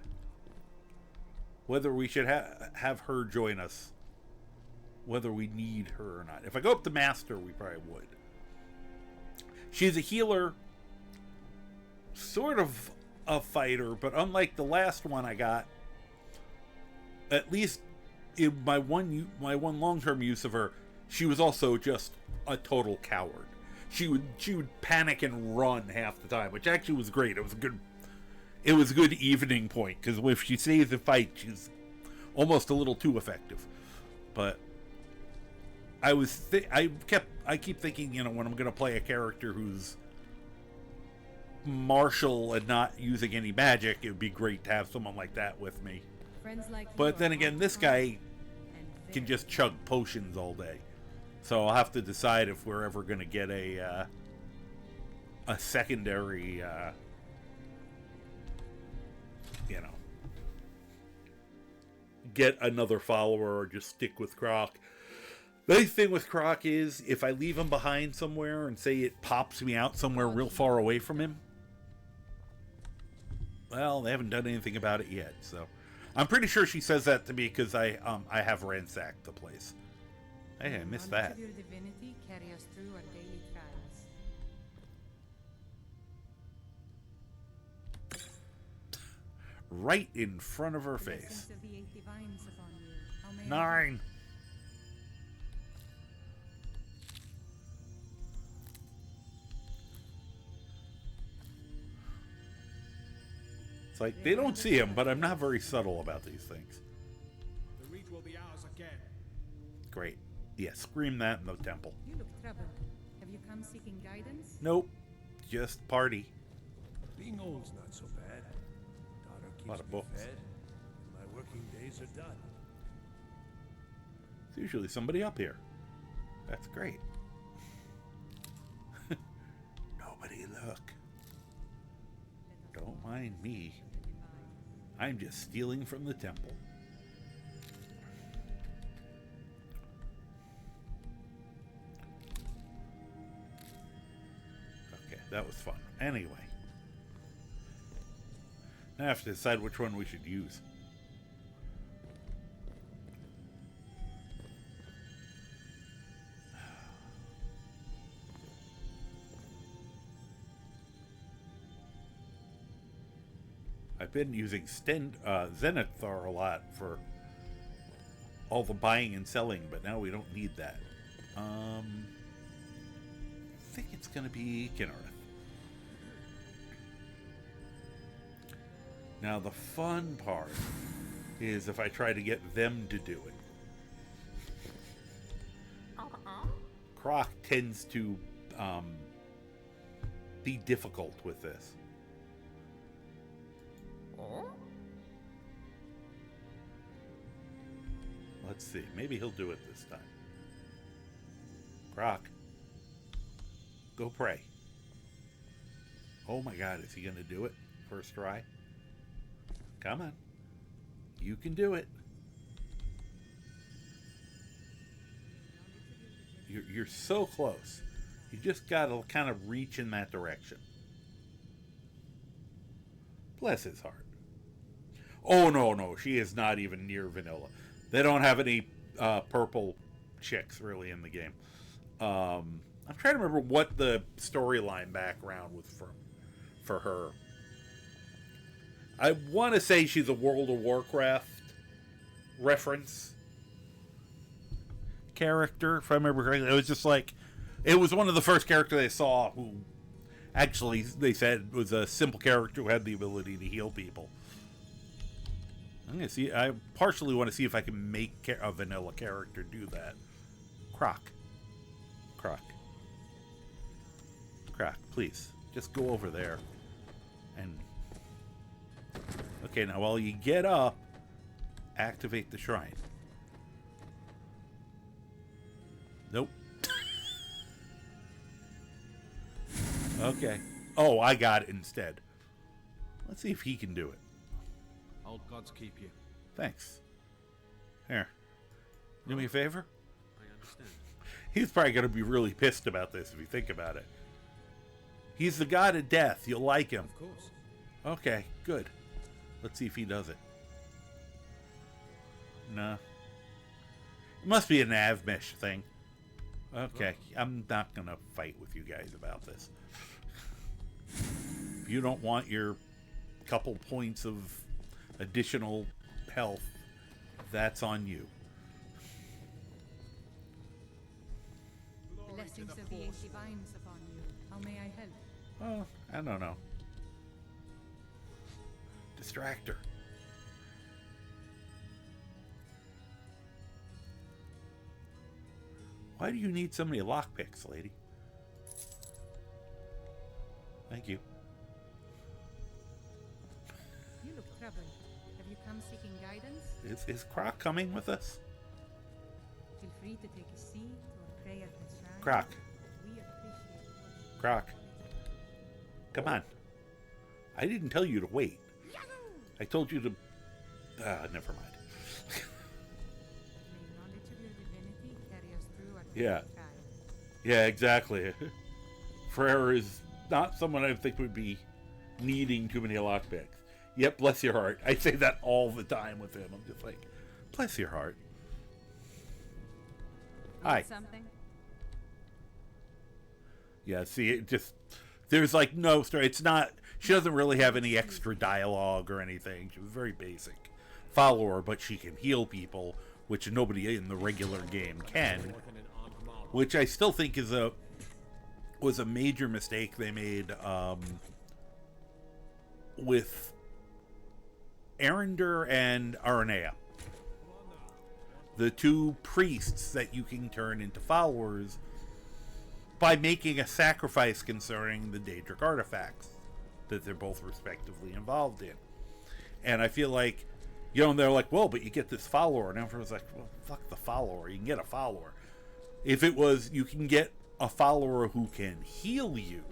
whether we should have her join us, whether we need her or not. If I go up to Master, we probably would. She's a healer, sort of a fighter, but unlike the last one I got, at least in my one long-term use of her, she was also just a total coward. She would panic and run half the time, which actually was great. It was a good evening point, because if she stays and fights, she's almost a little too effective. But I keep thinking, you know, when I'm going to play a character who's martial and not using any magic, it would be great to have someone like that with me. But then again, this guy can just chug potions all day, so I'll have to decide if we're ever going to get a secondary, you know, get another follower or just stick with Croc. The only thing with Croc is, if I leave him behind somewhere and say it pops me out somewhere real far away from him, well, they haven't done anything about it yet, so I'm pretty sure she says that to me because I have ransacked the place. Hey, I missed that. Your divinity carry us through our daily trials. Right in front of her face. 9. It's like, they don't see him, but I'm not very subtle about these things. The reach will be ours again. Great. Yeah, scream that in the temple. You look troubled. Have you come seeking guidance? Nope. Just party. Being old's not so bad. Daughter keeps Lot of me books. fed, and my working days are done. There's usually somebody up here. That's great. Nobody look. Don't mind me. I'm just stealing from the temple. Okay, that was fun. Anyway. Now I have to decide which one we should use. I've been using Zenithar a lot for all the buying and selling, but now we don't need that. I think it's going to be Kinnereth. Now the fun part is if I try to get them to do it. Croc tends to be difficult with this. Let's see. Maybe he'll do it this time. Croc, go pray. Oh my God, is he going to do it? First try? Come on. You can do it. You're so close. You just got to kind of reach in that direction. Bless his heart. Oh, no. She is not even near vanilla. They don't have any purple chicks, really, in the game. I'm trying to remember what the storyline background was for her. I want to say she's a World of Warcraft reference character, if I remember correctly. It was just like, it was one of the first characters I saw who actually, they said, was a simple character who had the ability to heal people. I'm going to see, I partially want to see if I can make a vanilla character do that. Croc, please, just go over there. And, okay, now while you get up, activate the shrine. Nope. Okay. Oh, I got it instead. Let's see if he can do it. Old gods keep you. Thanks. Here. Do me a favor? I understand. He's probably going to be really pissed about this if you think about it. He's the god of death. You'll like him. Of course. Okay, good. Let's see if he does it. No. It must be a Navmesh thing. Okay, I'm not going to fight with you guys about this. If you don't want your couple points of additional health, that's on you. Blessings of the eight divines upon you. How may I help? Oh, I don't know. Distractor. Why do you need so many lockpicks, lady? Thank you. You look troubled. Have you come seeking guidance? Is Croc coming with us? Feel free to take a seat or pray at the shrine. Croc. We appreciate Croc. Come on. I didn't tell you to wait. I told you to... never mind. May knowledge of your divinity carry us through our Yeah. trial. Yeah, exactly. Frere is not someone I think would be needing too many lockpicks. Yep, bless your heart. I say that all the time with him. I'm just like, bless your heart. Hi. Something? Yeah, see, it just... There's like no story. It's not... She doesn't really have any extra dialogue or anything. She was very basic. Follower, but she can heal people, which nobody in the regular game can. Which I still think is was a major mistake they made with Arender and Aranea. The two priests that you can turn into followers by making a sacrifice concerning the Daedric artifacts that they're both respectively involved in. And I feel like, and they're like, well, but you get this follower. And everyone's like, well, fuck the follower. You can get a follower. If it was, you can get a follower who can heal you,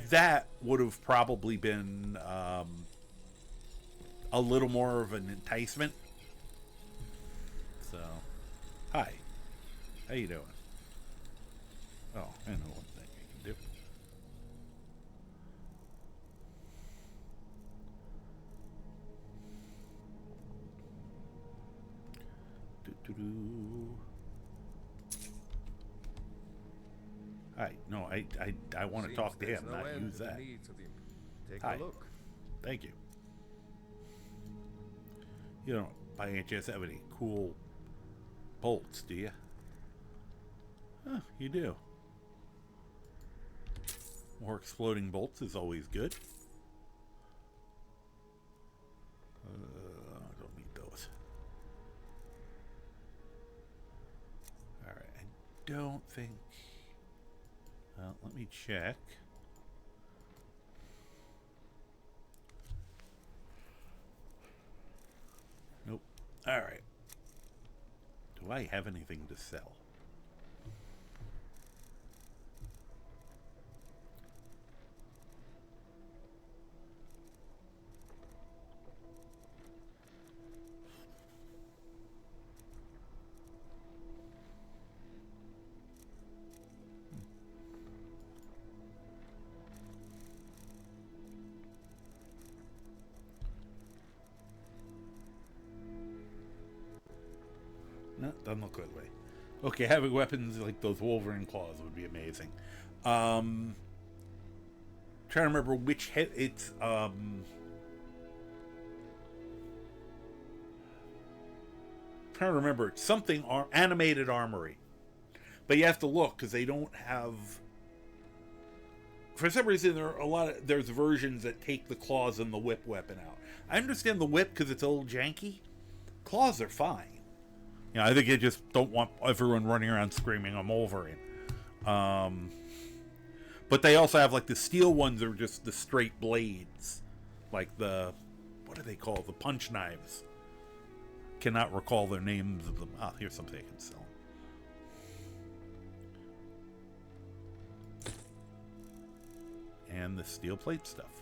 that would have probably been a little more of an enticement. So, hi. How you doing? Oh, I know one thing I can do. Hi. No, I want to talk to him, not use that. Take Hi. a look. Thank you. You don't, by any chance, have any cool bolts, do you? Huh, you do. More exploding bolts is always good. I don't need those. Alright, I don't think... Well, let me check. Nope. Alright. Do I have anything to sell? No, doesn't look that way. Okay, having weapons like those Wolverine claws would be amazing. Trying to remember which head it's trying to remember it's something animated armory, but you have to look because they don't have. For some reason, there's versions that take the claws and the whip weapon out. I understand the whip because it's a little janky. Claws are fine. I think they just don't want everyone running around screaming, I'm Wolverine. But they also have, like, the steel ones are just the straight blades. Like the, what do they call it? The punch knives. Cannot recall their names of them. Ah, here's something I can sell. and the steel plate stuff.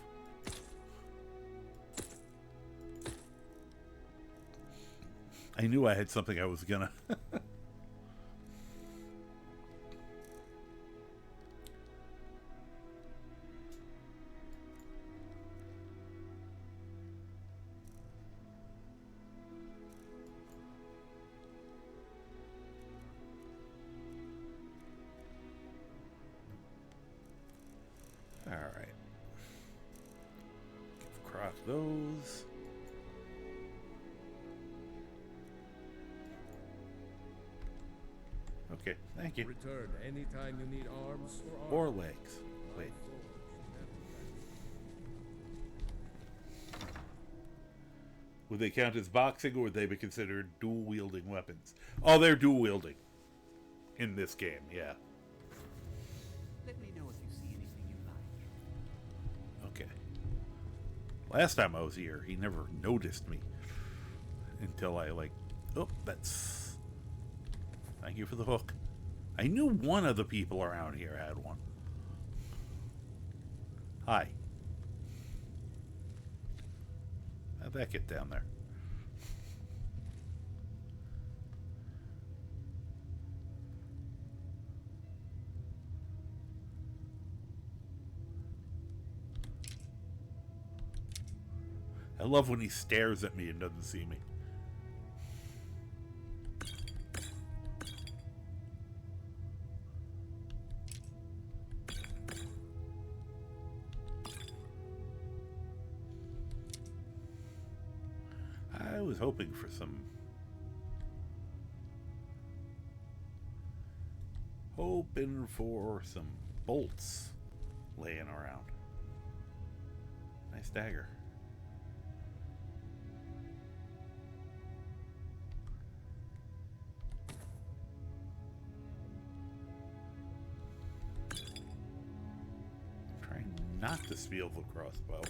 I knew I had something I was gonna... Alright. Cross those. Okay, thank you. Return anytime you need arms or legs. Wait. Would they count as boxing, or would they be considered dual-wielding weapons? Oh, they're dual-wielding in this game, yeah. Let me know if you see anything you like. Okay. Last time I was here, he never noticed me until I, like, oh, that's... Thank you for the hook. I knew one of the people around here had one. Hi. How'd that get down there? I love when he stares at me and doesn't see me. I was hoping for some... bolts laying around. Nice dagger. I'm trying not to steal the crossbow.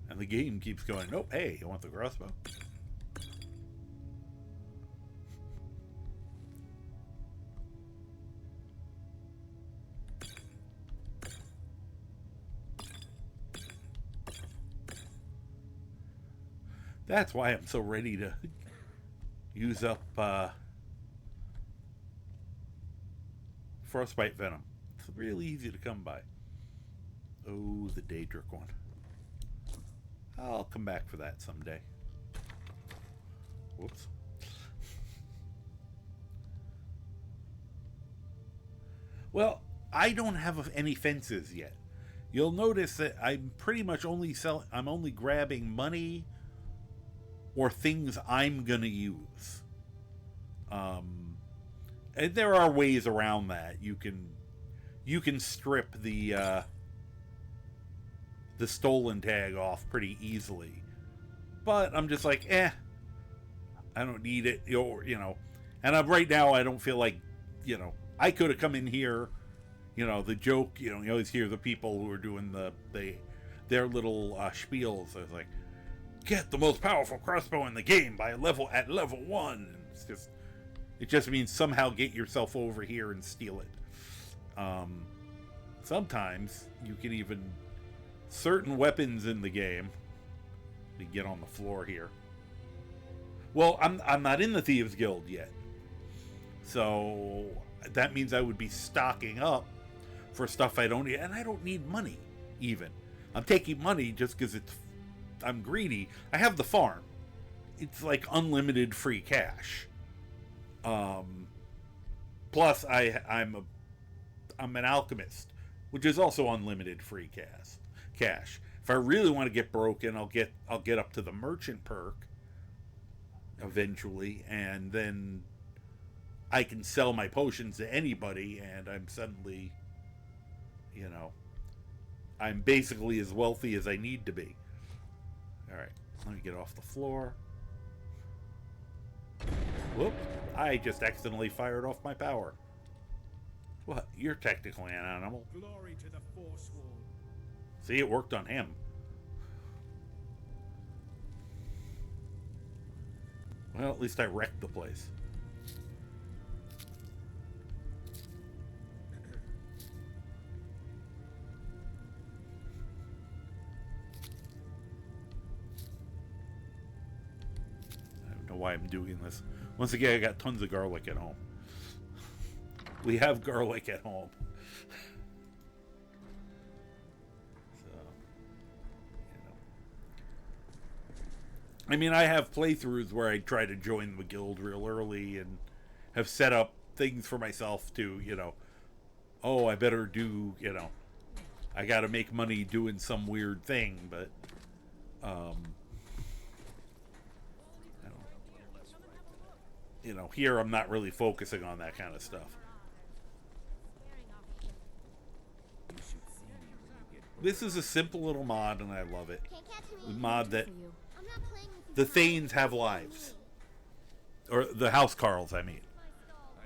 And the game keeps going, nope, hey, you want the crossbow? That's why I'm so ready to use up frostbite venom. It's really easy to come by. Oh, the Daedric one. I'll come back for that someday. Whoops. Well, I don't have any fences yet. You'll notice that I'm pretty much I'm only grabbing money or things I'm gonna use. And there are ways around that. You can strip the stolen tag off pretty easily, but I'm just like, I don't need it, you know. And right now I don't feel like, you know, I could have come in here, you know, the joke, you know, you always hear the people who are doing their little spiels. I was like, get the most powerful crossbow in the game at level 1. And it just means somehow get yourself over here and steal it. Sometimes you can even certain weapons in the game. We get on the floor here. Well, I'm not in the Thieves Guild yet, so that means I would be stocking up for stuff I don't need, and I don't need money even. I'm taking money just because I'm greedy. I have the farm. It's like unlimited free cash. Plus I'm an alchemist, which is also unlimited free cash. If I really want to get broken, I'll get up to the merchant perk eventually, and then I can sell my potions to anybody, and I'm suddenly, you know, I'm basically as wealthy as I need to be. Alright, let me get off the floor. Whoop, I just accidentally fired off my power. What? You're technically an animal. Glory to the Forsworn. See, it worked on him. Well, at least I wrecked the place. why I'm doing this. Once again, I got tons of garlic at home. We have garlic at home. So, I mean, I have playthroughs where I try to join the guild real early and have set up things for myself to, oh, I better do, I gotta make money doing some weird thing, but, here I'm not really focusing on that kind of stuff. This is a simple little mod, and I love it. The mod that the Thanes have lives. Or the Housecarls, I mean.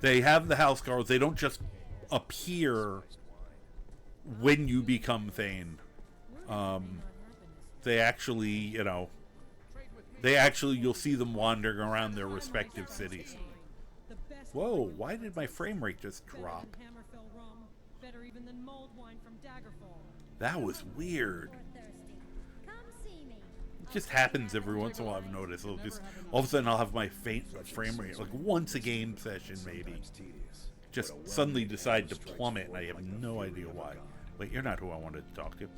They have the Housecarls. They don't just appear when you become Thane. They actually, you'll see them wandering around their respective cities. Whoa, why did my frame rate just drop? That was weird. It just happens every once in a while, I've noticed. It'll just, all of a sudden I'll have my frame rate, like once a game session maybe, just suddenly decide to plummet, and I have no idea why. Wait, you're not who I wanted to talk to.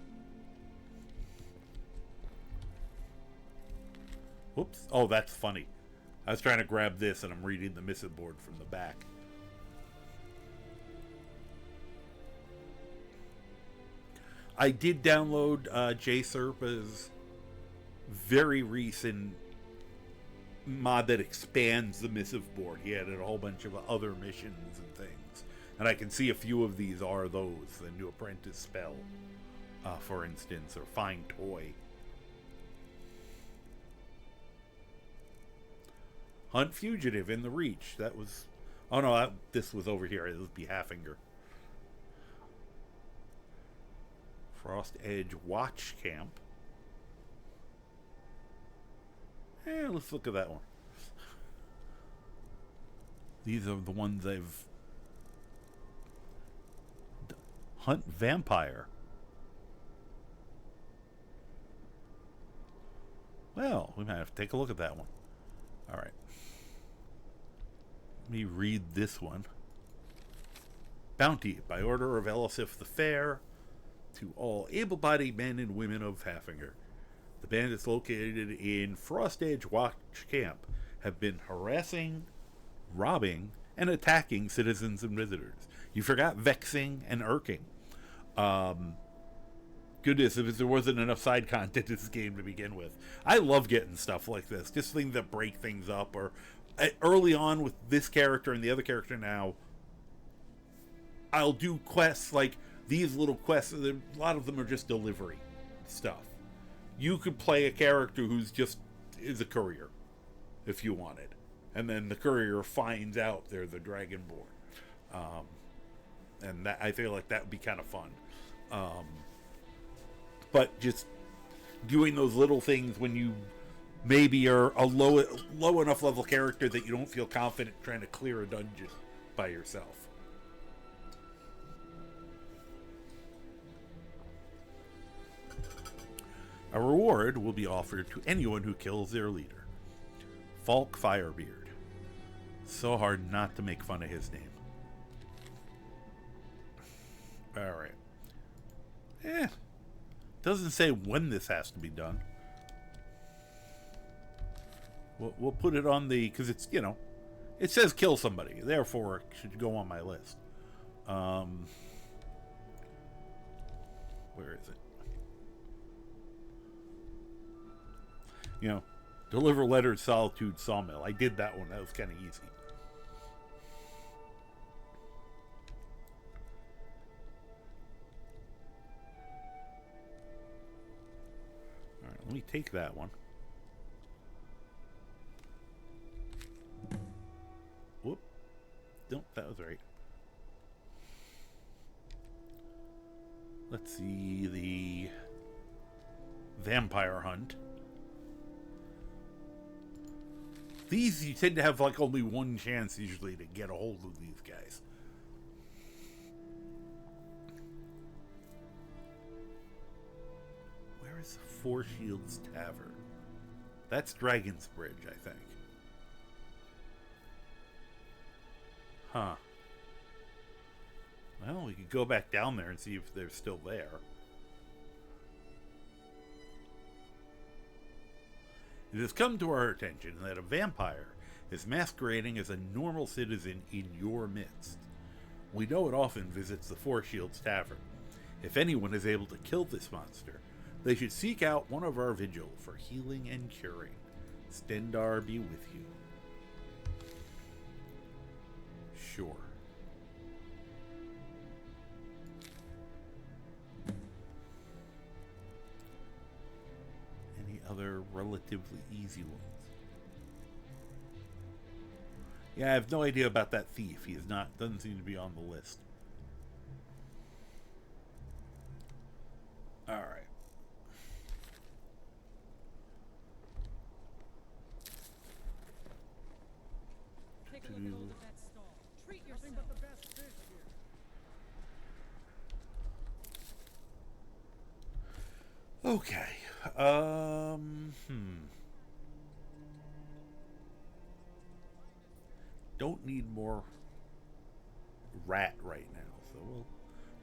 Whoops. Oh, that's funny. I was trying to grab this, and I'm reading the missive board from the back. I did download JSerpa's very recent mod that expands the missive board. He added a whole bunch of other missions and things. And I can see a few of these are those. The new apprentice spell, for instance, or find toy. Hunt fugitive in the Reach. That was... Oh no, this was over here. It was BeHafinger. Frost Edge Watch Camp. Let's look at that one. These are the ones I've... Hunt Vampire. Well, we might have to take a look at that one. Alright. Let me read this one. Bounty, by order of Elisif the Fair, to all able-bodied men and women of Hafinger. The bandits located in Frost Edge Watch Camp have been harassing, robbing, and attacking citizens and visitors. You forgot vexing and irking. Goodness, if there wasn't enough side content in this game to begin with. I love getting stuff like this. Just things that break things up. Or early on with this character and the other character now, I'll do quests like these little quests. A lot of them are just delivery stuff. You could play a character who's just is a courier if you wanted. And then the courier finds out they're the Dragonborn. And that, I feel like that would be kind of fun. But just doing those little things when you maybe are a low enough level character that you don't feel confident trying to clear a dungeon by yourself. A reward will be offered to anyone who kills their leader. Falk Firebeard. So hard not to make fun of his name. Alright. Doesn't say when this has to be done. We'll put it on the... Because it's, it says kill somebody. Therefore, it should go on my list. Where is it? Deliver letters, Solitude, Sawmill. I did that one. That was kind of easy. All right, let me take that one. Whoop. Nope, that was right. Let's see the Vampire Hunt. These, you tend to have like only one chance usually to get a hold of these guys. Where is the Four Shields Tavern? That's Dragon's Bridge, I think. Huh. Well, we could go back down there and see if they're still there. It has come to our attention that a vampire is masquerading as a normal citizen in your midst. We know it often visits the Four Shields Tavern. If anyone is able to kill this monster, they should seek out one of our vigil for healing and curing. Stendar be with you. Sure. Any other relatively easy ones? Yeah, I have no idea about that thief. He is not, doesn't seem to be on the list. All right. Take a look at all the vet stall. Treat yourself. Nothing but the best fish here. Okay. Don't need more rat right now, so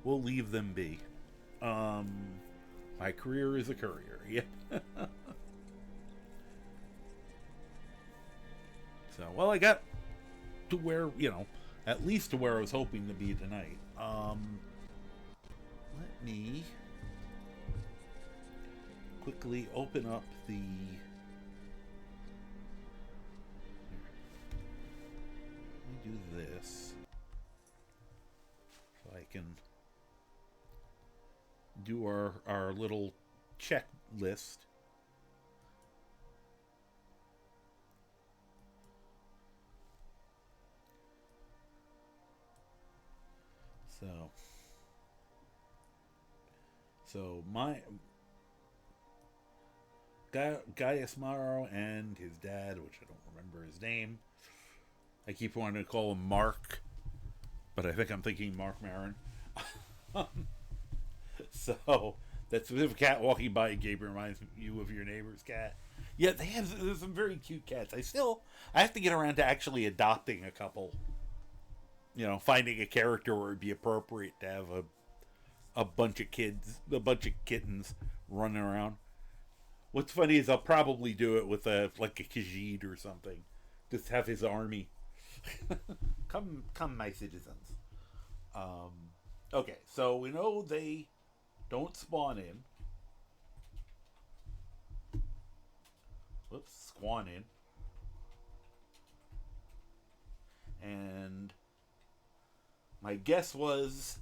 we'll leave them be. My career is a courier. Yeah. So, well, I got to where, at least to where I was hoping to be tonight. Let me quickly open up the... Let me do this so I can do our little checklist. So my Gaius Morrow and his dad, which I don't remember his name. I keep wanting to call him Mark, but I think I'm thinking Mark Maron. So that specific cat walking by, Gabe, reminds you of your neighbor's cat. Yeah, there's some very cute cats. I have to get around to actually adopting a couple. Finding a character where it'd be appropriate to have a bunch of kittens running around. What's funny is I'll probably do it with a Khajiit or something. Just have his army. Come, my citizens. Okay, so we know they don't spawn in. Whoops, spawn in. And my guess was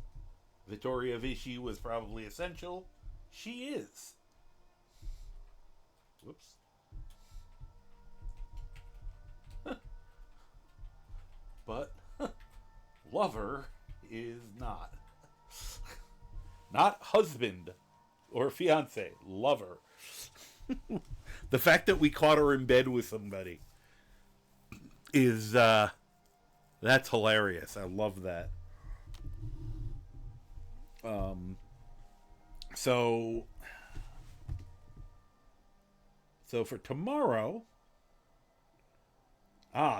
Vittoria Vichy was probably essential. She is. Whoops. But lover is not. Not husband or fiance. Lover. The fact that we caught her in bed with somebody is that's hilarious. I love that. So for tomorrow,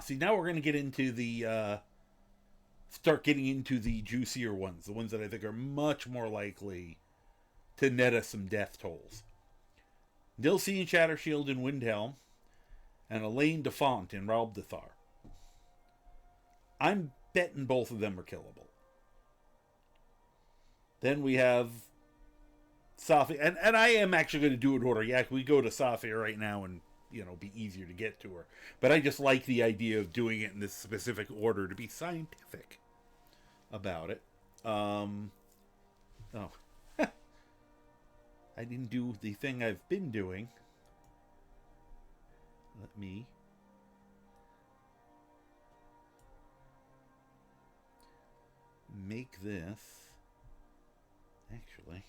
see, now we're going to get into the start getting into the juicier ones, the ones that I think are much more likely to net us some death tolls. Nilce and Shattershield in Windhelm, and Elaine Defont in Ralbdethar. I'm betting both of them are killable. Then we have Safi, and I am actually going to do it in order. Yeah, we go to Safi right now and, be easier to get to her. But I just like the idea of doing it in this specific order to be scientific about it. I didn't do the thing I've been doing. Let me make this actually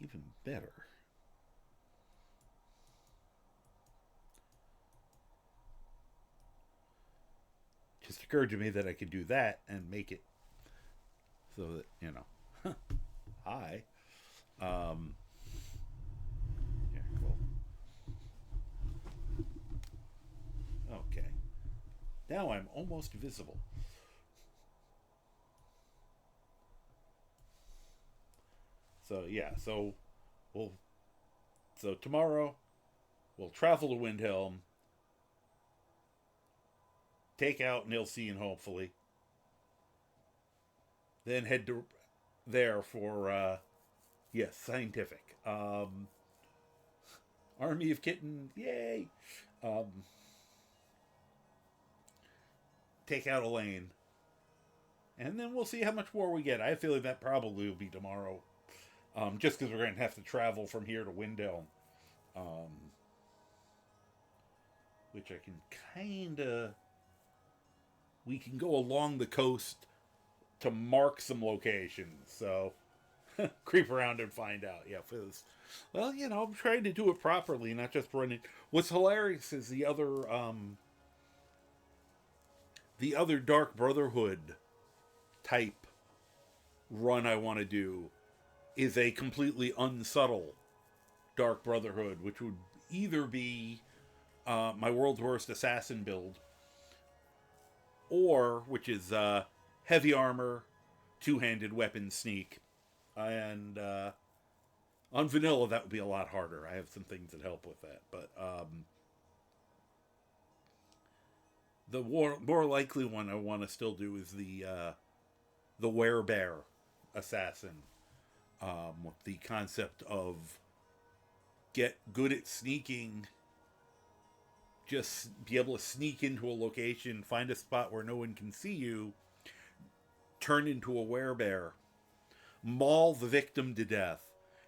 even better. Just occurred to me that I could do that and make it so that, hi. Yeah, cool. Okay. Now I'm almost visible. So yeah, so tomorrow we'll travel to Windhelm, take out Nilsine hopefully, then head to there for yes, scientific. Army of Kittens, yay! Take out Elaine. And then we'll see how much more we get. I feel like that probably will be tomorrow. Just because we're going to have to travel from here to Windhelm. Which I can kind of... We can go along the coast to mark some locations. So, creep around and find out. Yeah, well, you know, I'm trying to do it properly, not just running. What's hilarious is the other Dark Brotherhood type run I want to do is a completely unsubtle Dark Brotherhood, which would either be my World's Worst Assassin build, or, which is heavy armor, two-handed weapon sneak, and on vanilla that would be a lot harder. I have some things that help with that, but the more likely one I want to still do is the werebear assassin, with the concept of get good at sneaking, just be able to sneak into a location, find a spot where no one can see you, turn into a werebear, maul the victim to death,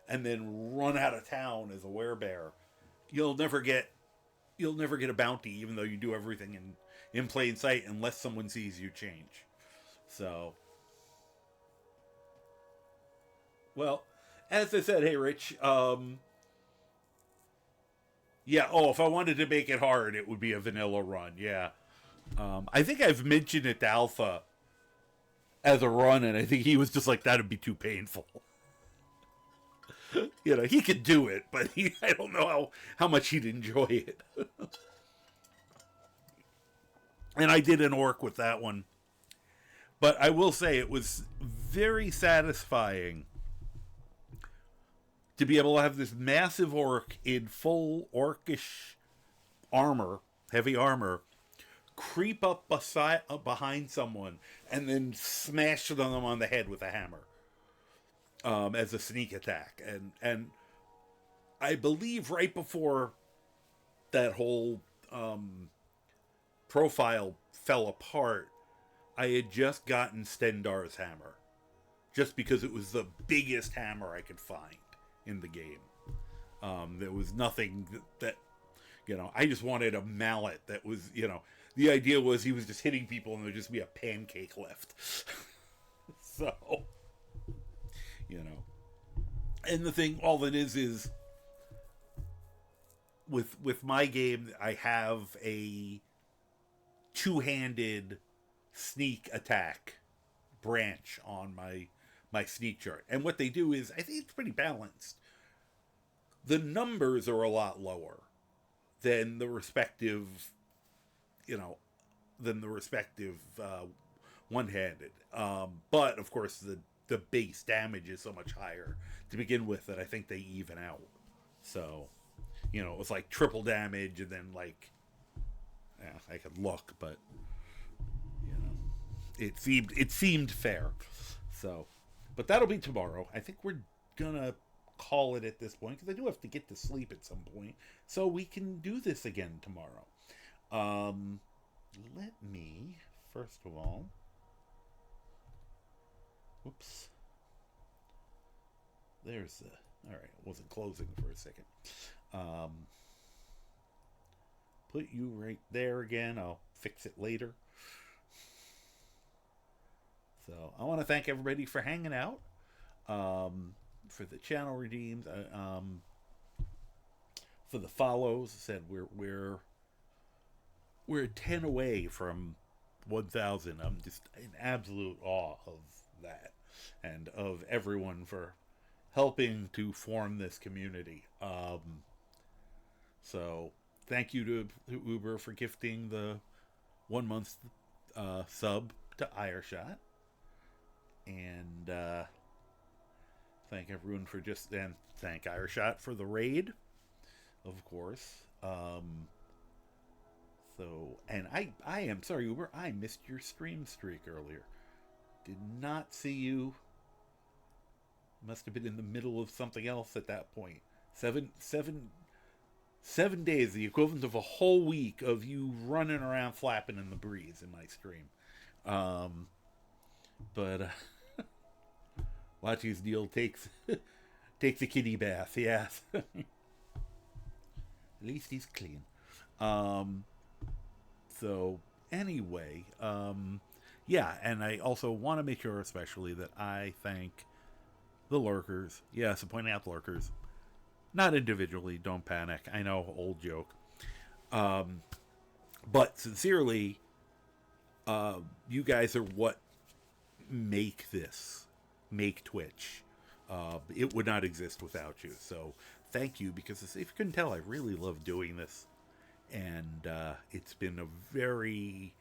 and then run out of town as a werebear. You'll never get a bounty, even though you do everything in plain sight, unless someone sees you change. So, well, as I said, hey Rich, yeah, if I wanted to make it hard, it would be a vanilla run, yeah. I think I've mentioned it to Alpha as a run, and I think he was just like, that'd be too painful. You know, he could do it, but I don't know how much he'd enjoy it. And I did an orc with that one. But I will say it was very satisfying to be able to have this massive orc in full orcish armor, heavy armor, creep up behind someone and then smash them on the head with a hammer as a sneak attack. And I believe right before that whole profile fell apart, I had just gotten Stendar's hammer, just because it was the biggest hammer I could find in the game. There was nothing that, you know, I just wanted a mallet that was, you know, the idea was he was just hitting people and there'd just be a pancake left. So, you know, and the thing, all it is with my game, I have a two-handed sneak attack branch on my sneak chart. And what they do is, I think it's pretty balanced. The numbers are a lot lower than the respective, you know, one-handed. But, of course, the base damage is so much higher to begin with that I think they even out. So, you know, it was like triple damage and then like, yeah, I could look, but, you know, it seemed fair. So, but that'll be tomorrow. I think we're gonna call it at this point, because I do have to get to sleep at some point, so we can do this again tomorrow. Let me, first of all, whoops, there's the, all right, it wasn't closing for a second. Put you right there again. I'll fix it later. So I want to thank everybody for hanging out, for the channel redeems, for the follows. I said we're 10 away from 1,000. I'm just in absolute awe of that, and of everyone for helping to form this community. So thank you to Uber for gifting the 1 month sub to Ireshot. And thank everyone for and thank Ireshot for the raid, of course. And I am sorry, Uber, I missed your stream streak earlier. Did not see you. Must have been in the middle of something else at that point. 7 days, the equivalent of a whole week of you running around flapping in the breeze in my stream. But Lachi's deal takes a kitty bath, yes. At least he's clean. So anyway, yeah, and I also want to make sure especially that I thank the lurkers. Yes, I'm pointing out the lurkers. Not individually, don't panic. I know, old joke. But sincerely, you guys are what make Twitch. It would not exist without you. So thank you, because if you couldn't tell, I really love doing this. And it's been a very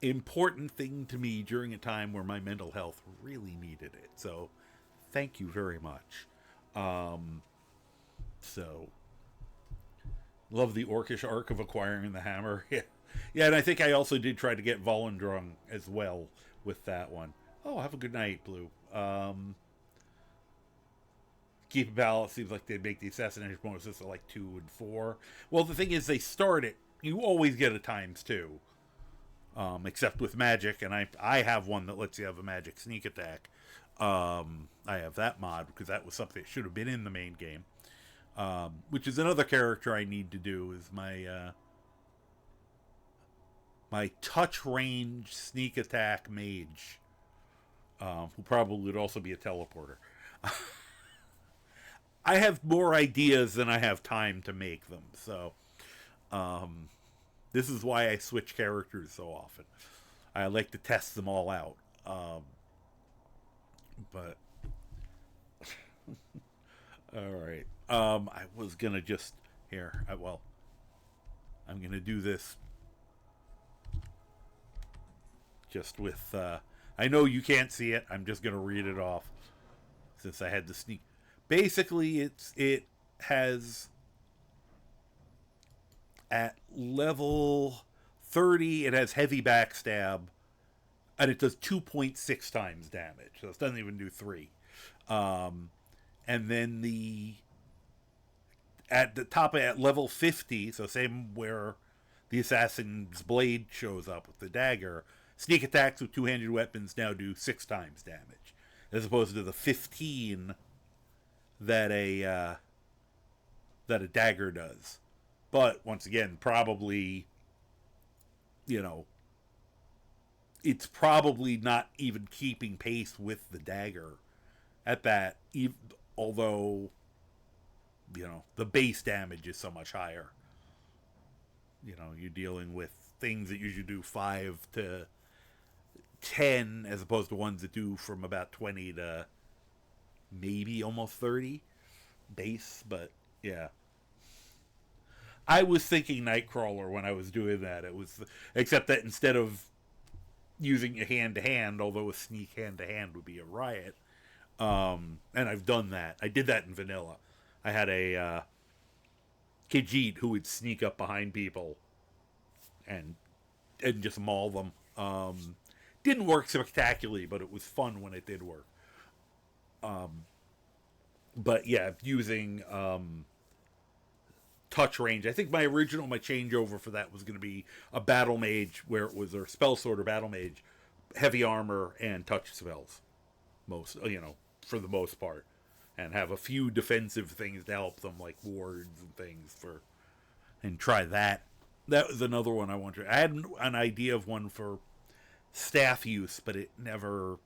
important thing to me during a time where my mental health really needed it. So thank you very much. So love the orcish arc of acquiring the hammer. Yeah, and I think I also did try to get Volendrung as well with that one. Oh, have a good night, Blue. Keep a balance. Seems like they make the assassination bonuses at like 2 and 4. Well, the thing is, they start it. You always get a ×2, except with magic, and I have one that lets you have a magic sneak attack. I have that mod because that was something that should have been in the main game. Which is another character I need to do, is my my touch range sneak attack mage, who probably would also be a teleporter. I have more ideas than I have time to make them, so this is why I switch characters so often. I like to test them all out. But all right. I was gonna just I'm gonna do this just with I know you can't see it. I'm just gonna read it off since I had to sneak. Basically, it has at level 30, it has heavy backstab, and it does 2.6 times damage. So it doesn't even do 3. And then at the top at level 50, so same where the assassin's blade shows up with the dagger, sneak attacks with two-handed weapons now do 6 times damage, as opposed to the 15 that a dagger does. But once again, probably, it's probably not even keeping pace with the dagger at that, although, the base damage is so much higher. You're dealing with things that usually do 5 to 10, as opposed to ones that do from about 20 to maybe almost 30 base. But yeah, I was thinking Nightcrawler when I was doing that. It was, except that instead of using a hand-to-hand, although a sneak hand-to-hand would be a riot, and I've done that. I did that in vanilla. I had a Khajiit who would sneak up behind people and just maul them. Didn't work spectacularly, but it was fun when it did work. But yeah, using touch range. I think my changeover for that was going to be a battle mage, where it was a spell sorter battle mage, heavy armor and touch spells, for the most part, and have a few defensive things to help them, like wards and things and try that. That was another one I wanted. I had an idea of one for staff use, but it never.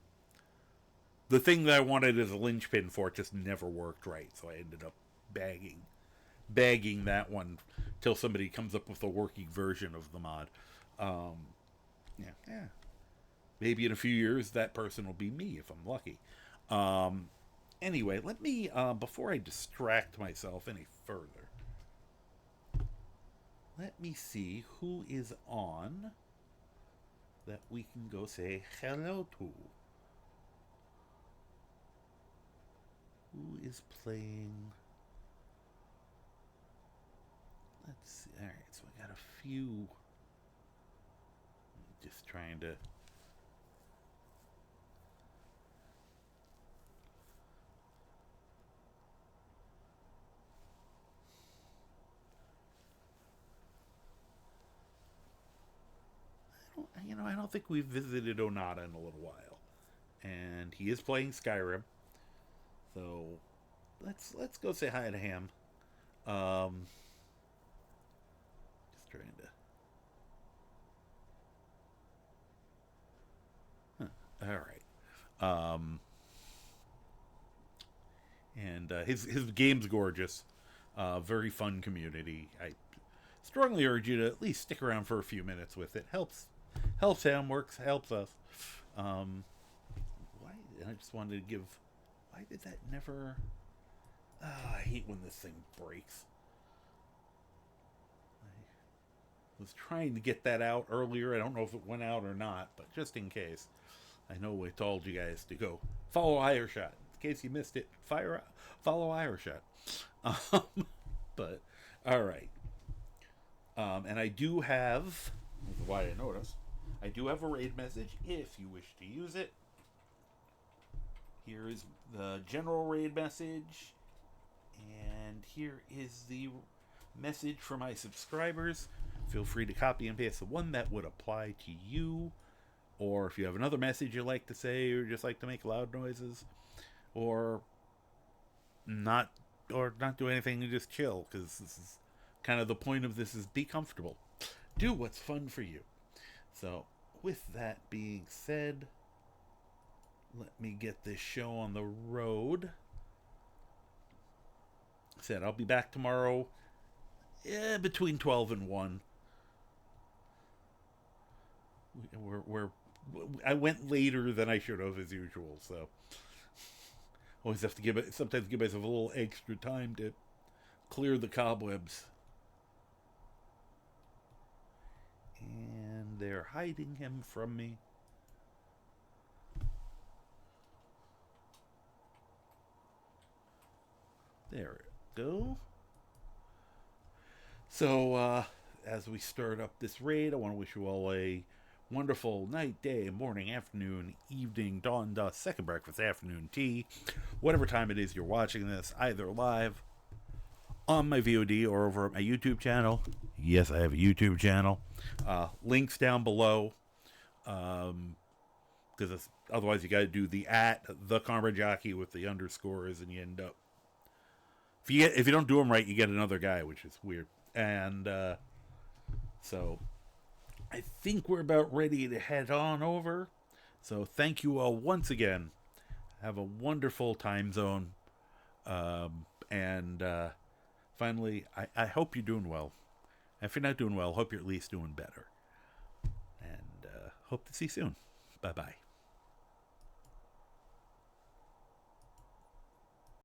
The thing that I wanted as a linchpin for it just never worked right, so I ended up bagging that one till somebody comes up with a working version of the mod. Yeah. Maybe in a few years that person will be me if I'm lucky. Anyway, let me before I distract myself any further, let me see who is on. that we can go say hello to. Who is playing? Let's see. Alright, so I got a few. Just trying to. I don't think we've visited Onata in a little while. And he is playing Skyrim. So let's go say hi to him. Just trying to. All right. And his game's gorgeous. Very fun community. I strongly urge you to at least stick around for a few minutes with it. Helps him, helps us. Why? I just wanted to give. Why did that never? I hate when this thing breaks. I was trying to get that out earlier. I don't know if it went out or not, but just in case, I know I told you guys to go follow Ireshot. In case you missed it, follow Ireshot. But all right. And I do have. This is why I noticed. I do have a raid message if you wish to use it. Here is the general raid message. And here is the message for my subscribers. Feel free to copy and paste the one that would apply to you. Or if you have another message you'd like to say, or just like to make loud noises, or not do anything and just chill, because this is kind of the point of this, is be comfortable. Do what's fun for you. So, with that being said, let me get this show on the road. Said I'll be back tomorrow between 12 and 1. I went later than I should have, as usual, so always have to sometimes give myself a little extra time to clear the cobwebs. And they're hiding him from me. There we go. So, as we start up this raid, I want to wish you all a wonderful night, day, morning, afternoon, evening, dawn, dusk, second breakfast, afternoon tea, whatever time it is you're watching this, either live on my VOD or over at my YouTube channel. Yes, I have a YouTube channel. Links down below. Because otherwise you got to do the @the Jockey with the underscores, and you end up. If you don't do them right, you get another guy, which is weird. And so I think we're about ready to head on over. So thank you all once again. Have a wonderful time zone. And finally, I hope you're doing well. If you're not doing well, hope you're at least doing better. And hope to see you soon. Bye-bye.